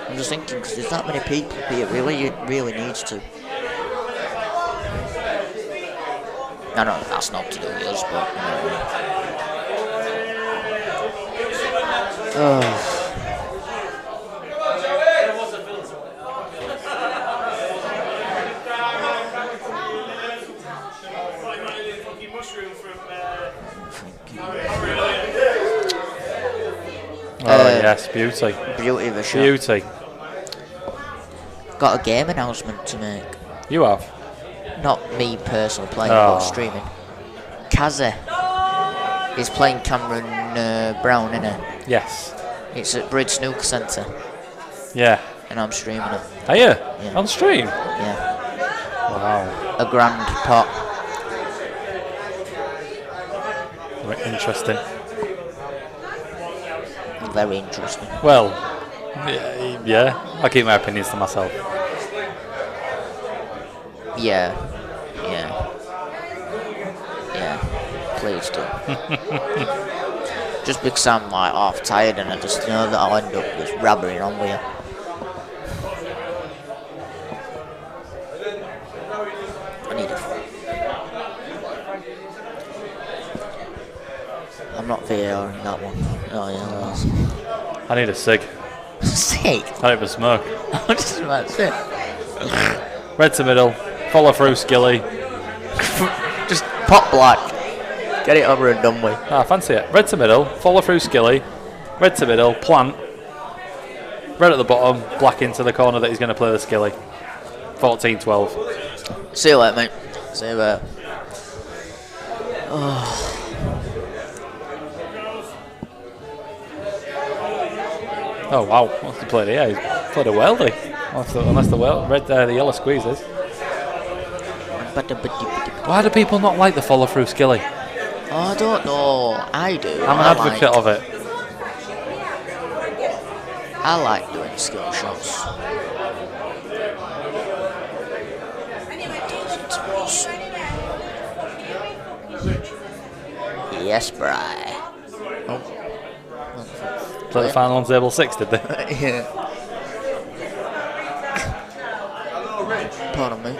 I'm just thinking, because there's that many people here, it really needs to. I know that's not to do with us, but you know what I mean. Yes, beauty. Beauty of a shot. Beauty. Got a game announcement to make. You have? Not me personally playing, Oh. but streaming. Kaze is playing Cameron Brown, innit? Yes. It's at Bridge Snooker Centre, Yeah. and I'm streaming it. Are you? Yeah. On stream? Yeah. Wow. A grand pot. Very interesting. Very interesting. Well, yeah. I'll keep my opinions to myself. Yeah. Yeah. Yeah. Please do. Just because I'm like half tired and I just know that I'll end up just rabbering on with you. I need a... I'm not VAR in that one. Oh yeah, that's... I need a cig. Sick. I don't even smoke. I'm just about to say. Red to middle. Follow through skilly. Just pop black. Get it over and done with. Ah, fancy it. Red to middle. Follow through skilly. Red to middle. Plant. Red at the bottom. Black into the corner that he's going to play the skilly. 14-12. See you later, mate. See you later. Oh. Oh wow, what's he played here? He's played a worldie. Unless the yellow squeezes. Why do people not like the follow through skilly? Oh, I don't know. I do. I'm an advocate of it. I like doing skill shots. Yes, Bri. Oh. So the final on table 6, did they? Yeah. Pardon me.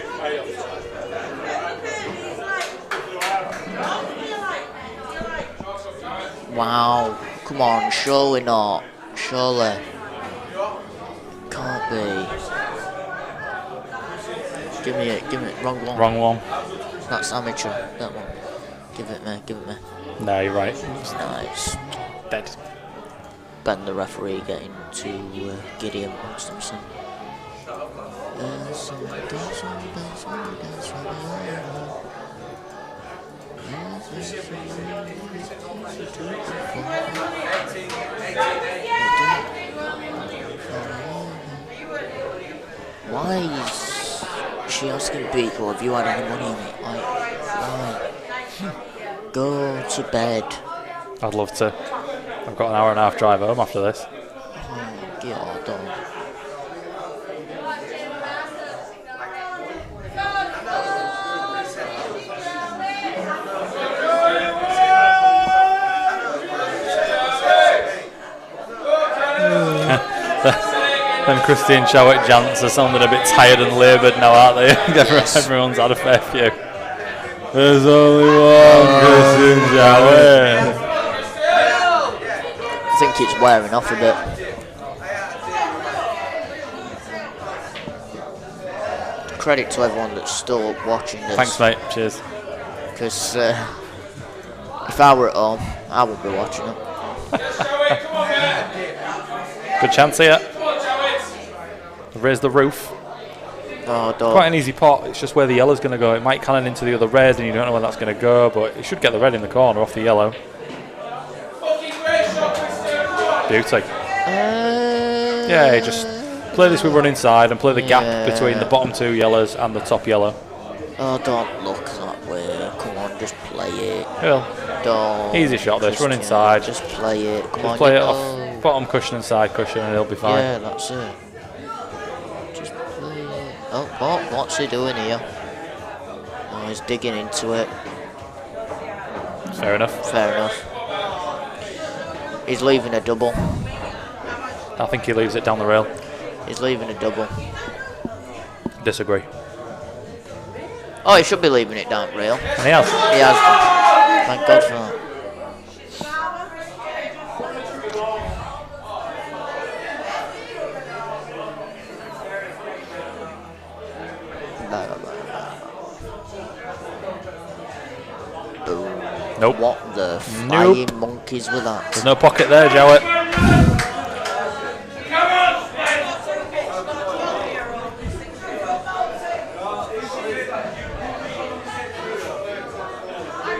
Wow. Come on, surely not. Surely. Can't be. Give me it. Wrong one. Wrong one. That's amateur. That one. Give it me. No, you're right. Nice. Dead. Ben the referee getting to giddy amongst himself. Why is she asking people, have you had any money in it? Like, why? Go to bed. I'd love to. I've got an hour and a half drive home after this. Oh, God, don't. Them Christian Jowett chants are sounding a bit tired and laboured now, aren't they? Everyone's had a fair few. There's only one Christian Jowett. I think it's wearing off a bit. Credit to everyone that's still watching this. Thanks, mate. Cheers. Because if I were at home, I would be watching it. Good chance here. Raise the roof. Oh, don't. Quite an easy pot. It's just where the yellow's going to go. It might cannon into the other red, and you don't know where that's going to go, but it should get the red in the corner off the yellow. Beauty. Yeah, just play this with run inside and play the gap between the bottom two yellows and the top yellow. Oh, don't look that way. Come on, just play it. Well, don't. easy shot this. Run inside. Just play it. Come just on, play it off bottom cushion and side cushion, and he'll be fine. Yeah, that's it. Just play it. Oh, what's he doing here? Oh, he's digging into it. Fair enough. Fair enough. He's leaving a double. I think he leaves it down the rail. He's leaving a double. Disagree. Oh, he should be leaving it down rail. And he has. He has. Thank God for that. Nope. What the flying monkeys were that? There's no pocket there, Jowett.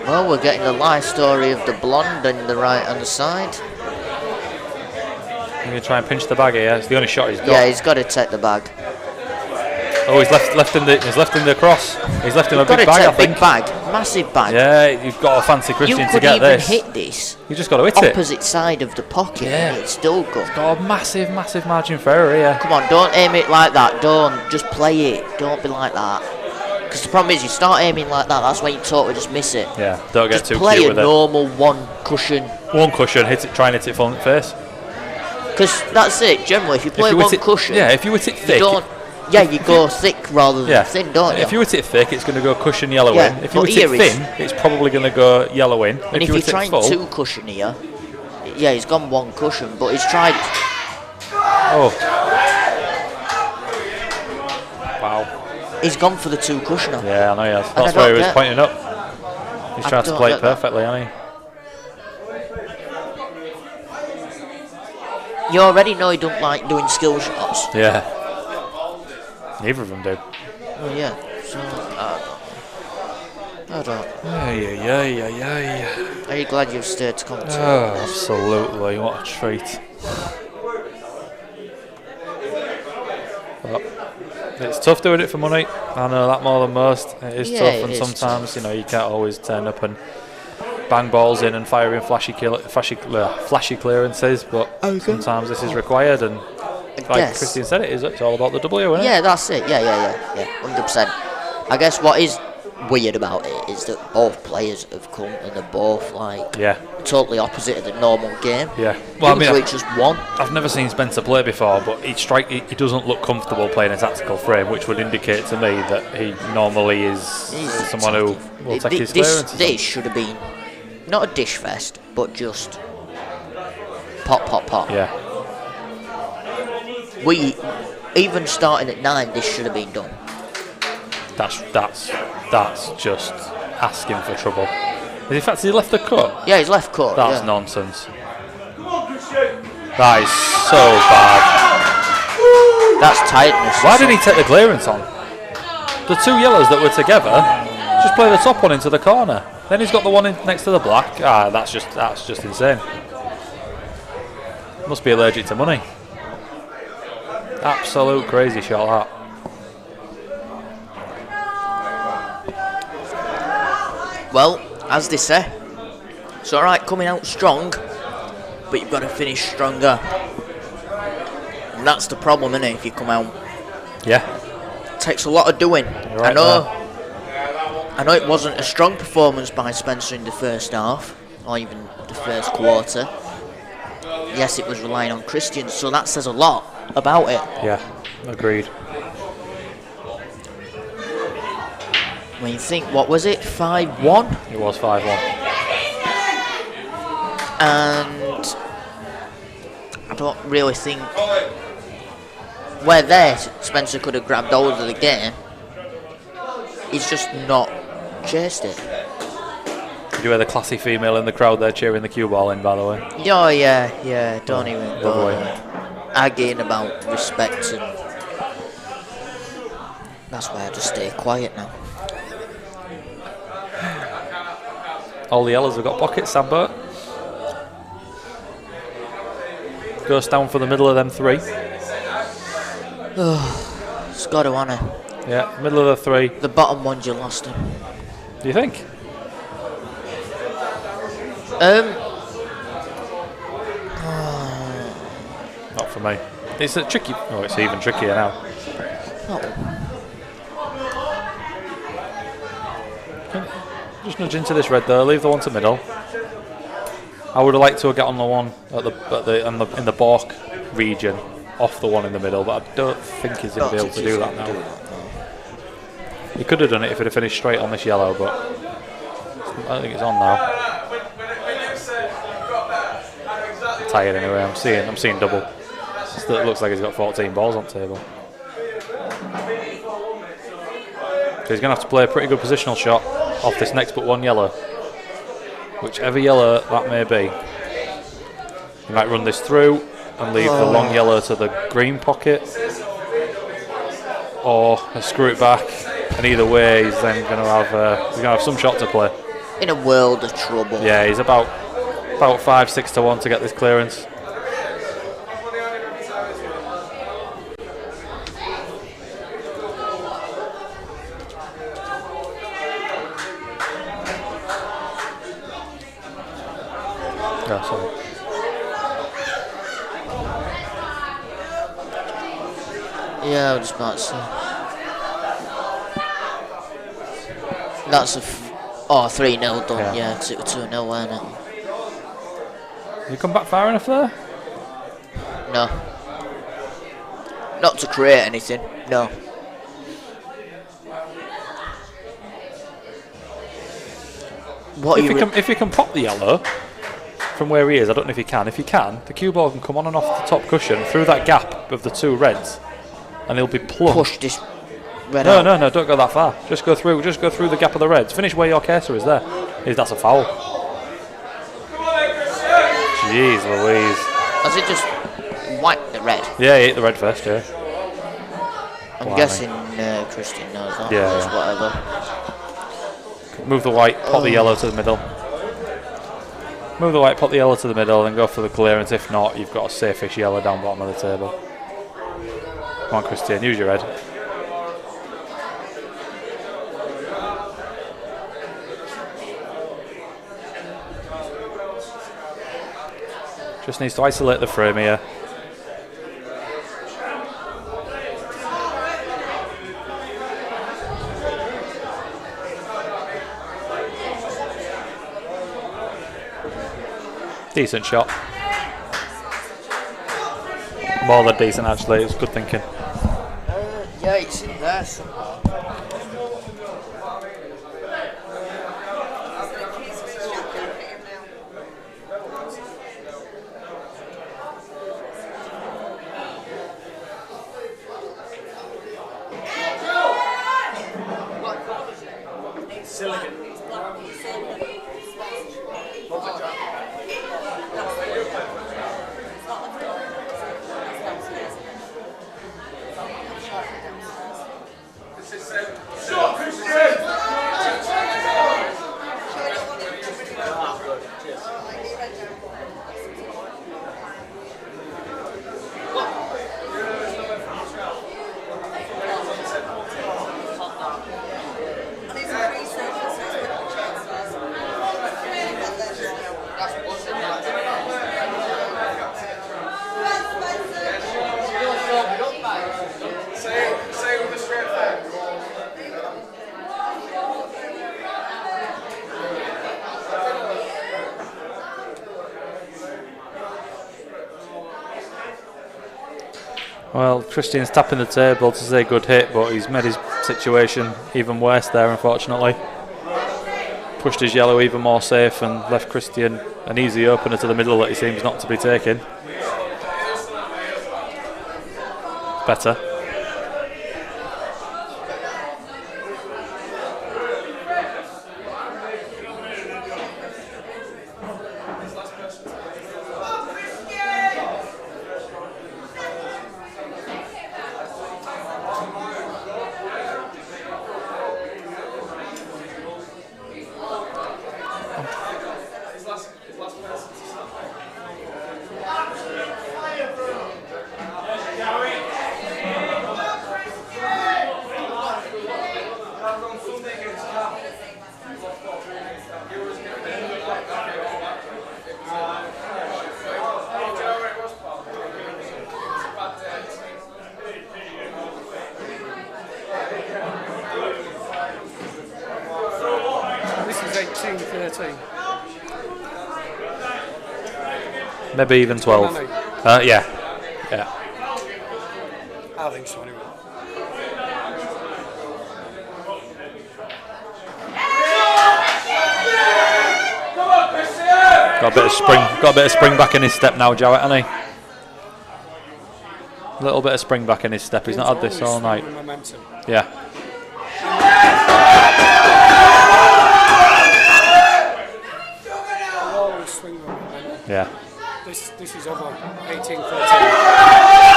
Well, we're getting the life story of the blonde on the right hand side. I'm going to try and pinch the bag here. It's the only shot he's got. Yeah, he's got to take the bag. Oh, he's left him the cross. He's left him a big bag, I think. Big bag, massive bag. Yeah, you've got a fancy Christian to get this. You could even hit this. You just got to hit it. Opposite side of the pocket. Yeah. And it's still good. It's got a massive, massive margin for error here. Come on, don't aim it like that. Don't. Just play it. Don't be like that. Because the problem is, you start aiming like that, that's when you totally just miss it. Yeah, don't get just too play cute a with it. normal one cushion. One cushion, hit it. Try and hit it front face. Because that's it. Generally, if you play one cushion, yeah, if you hit it thick, you don't. Yeah, you go thick rather than thin, don't you? If you hit it thick, it's going to go cushion yellow in. If you hit it thin, it's probably going to go yellow in. And if you're trying two cushion here, yeah, he's gone one cushion, but he's tried. Oh. Wow. He's gone for the two cushioner. Yeah, I know he has. That's why he was pointing up. He's trying to play it perfectly, hasn't he? You already know he don't like doing skill shots. Yeah. Neither of them do. Oh yeah. So I don't. Yeah. Are you glad you've stayed to come to? Oh, absolutely. What a treat. But it's tough doing it for money. I know that more than most. It is tough, and sometimes tough. You can't always turn up and bang balls in and fire in flashy clearances. But sometimes this is required, and like Christian said, it's all about the W, isn't it? Yeah, that's it. Yeah, 100%. I guess what is weird about it is that both players have come and they're both totally opposite of the normal game. Yeah. Well, it's just one. I've never seen Spencer play before, but he doesn't look comfortable playing a tactical frame, which would indicate to me that he normally is someone who will take his clearance. This should have been not a dish fest, but just pop. Yeah. We even starting at 9, this should have been done. That's just asking for trouble. In fact, he left the cut. Yeah, he's left cut. That's nonsense. That is so bad. That's tiredness. Why did he take the clearance on? The two yellows that were together, just play the top one into the corner. Then he's got the one next to the black. That's just insane. Must be allergic to money. Absolute crazy shot that. Well, as they say, it's alright coming out strong, but you've got to finish stronger. And that's the problem, isn't it, if you come out? Yeah. It takes a lot of doing. Right I know it wasn't a strong performance by Spencer in the first half, or even the first quarter. yes, it was relying on Christian, so that says a lot about it. Yeah, agreed. When you think, what was it, 5-1? It was 5-1. And I don't really think where there Spencer could have grabbed hold of the game. He's just not chased it. Did you hear the classy female in the crowd there cheering the cue ball in, by the way? Oh yeah, don't even the bother. way. Arguing about respect, and that's why I just stay quiet now. All the yellows have got pockets, Sambo. Goes down for the middle of them 3. It's got to, hasn't it? Yeah, middle of the 3. The bottom ones you lost him. Do you think? Not for me. It's a tricky. Oh, it's even trickier now. Just nudge into this red there. Leave the one to middle. I would have liked to get on the one in the Bork region, off the one in the middle, but I don't think he's going to be able to do that now. He could have done it if he'd have finished straight on this yellow, but I don't think it's on now. I'm tired anyway. I'm seeing double. It looks like he's got 14 balls on the table. So he's going to have to play a pretty good positional shot off this next but one yellow. Whichever yellow that may be. He might run this through and leave the long yellow to the green pocket, or screw it back, and either way he's then going to have some shot to play. In a world of trouble. Yeah, he's about 5-6 to 1 to get this clearance. Yeah, sorry. Yeah, I was just about to say. That's 3-0 done. Yeah, 2-0, wasn't it? You come back far enough there? No. Not to create anything. No. If you can pop the yellow from where he is, I don't know if you can. If you can, the cue ball can come on and off the top cushion through that gap of the 2 reds, and he'll be plugged. Push this red out. No, don't go that far. Just go through the gap of the reds. Finish where your cursor is there. That's a foul. Jeez Louise. Has it just wiped the red? Yeah, he hit the red first, yeah. I'm guessing Christian knows that. Yeah. Whatever. Move the white, pop the yellow to the middle. Move the white, pop the yellow to the middle, and go for the clearance. If not, you've got a safe-ish yellow down bottom of the table. Come on, Christian, use your red. Just needs to isolate the frame here. Decent shot. More than decent, actually. It was good thinking. Yeah, it's in there somehow. Well, Christian's tapping the table to say good hit, but he's made his situation even worse there, unfortunately. Pushed his yellow even more safe and left Christian an easy opener to the middle that he seems not to be taking. Better. Maybe even 12. Yeah. I think so anyway. Got a bit of spring back in his step now, Jowett, hasn't he? A little bit of spring back in his step. He's not had this all night. Yeah. Yeah. This is over 18-13.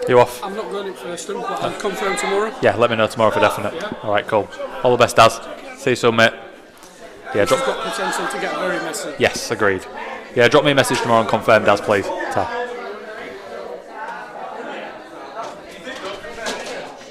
You off? I'm not going in first, but I'll confirm tomorrow. Yeah, let me know tomorrow for definite. Yeah. Alright, cool. All the best, Daz. See you soon, mate. Yeah, It's got potential to get very messy. Yes, agreed. Yeah, drop me a message tomorrow and confirm, Daz, please.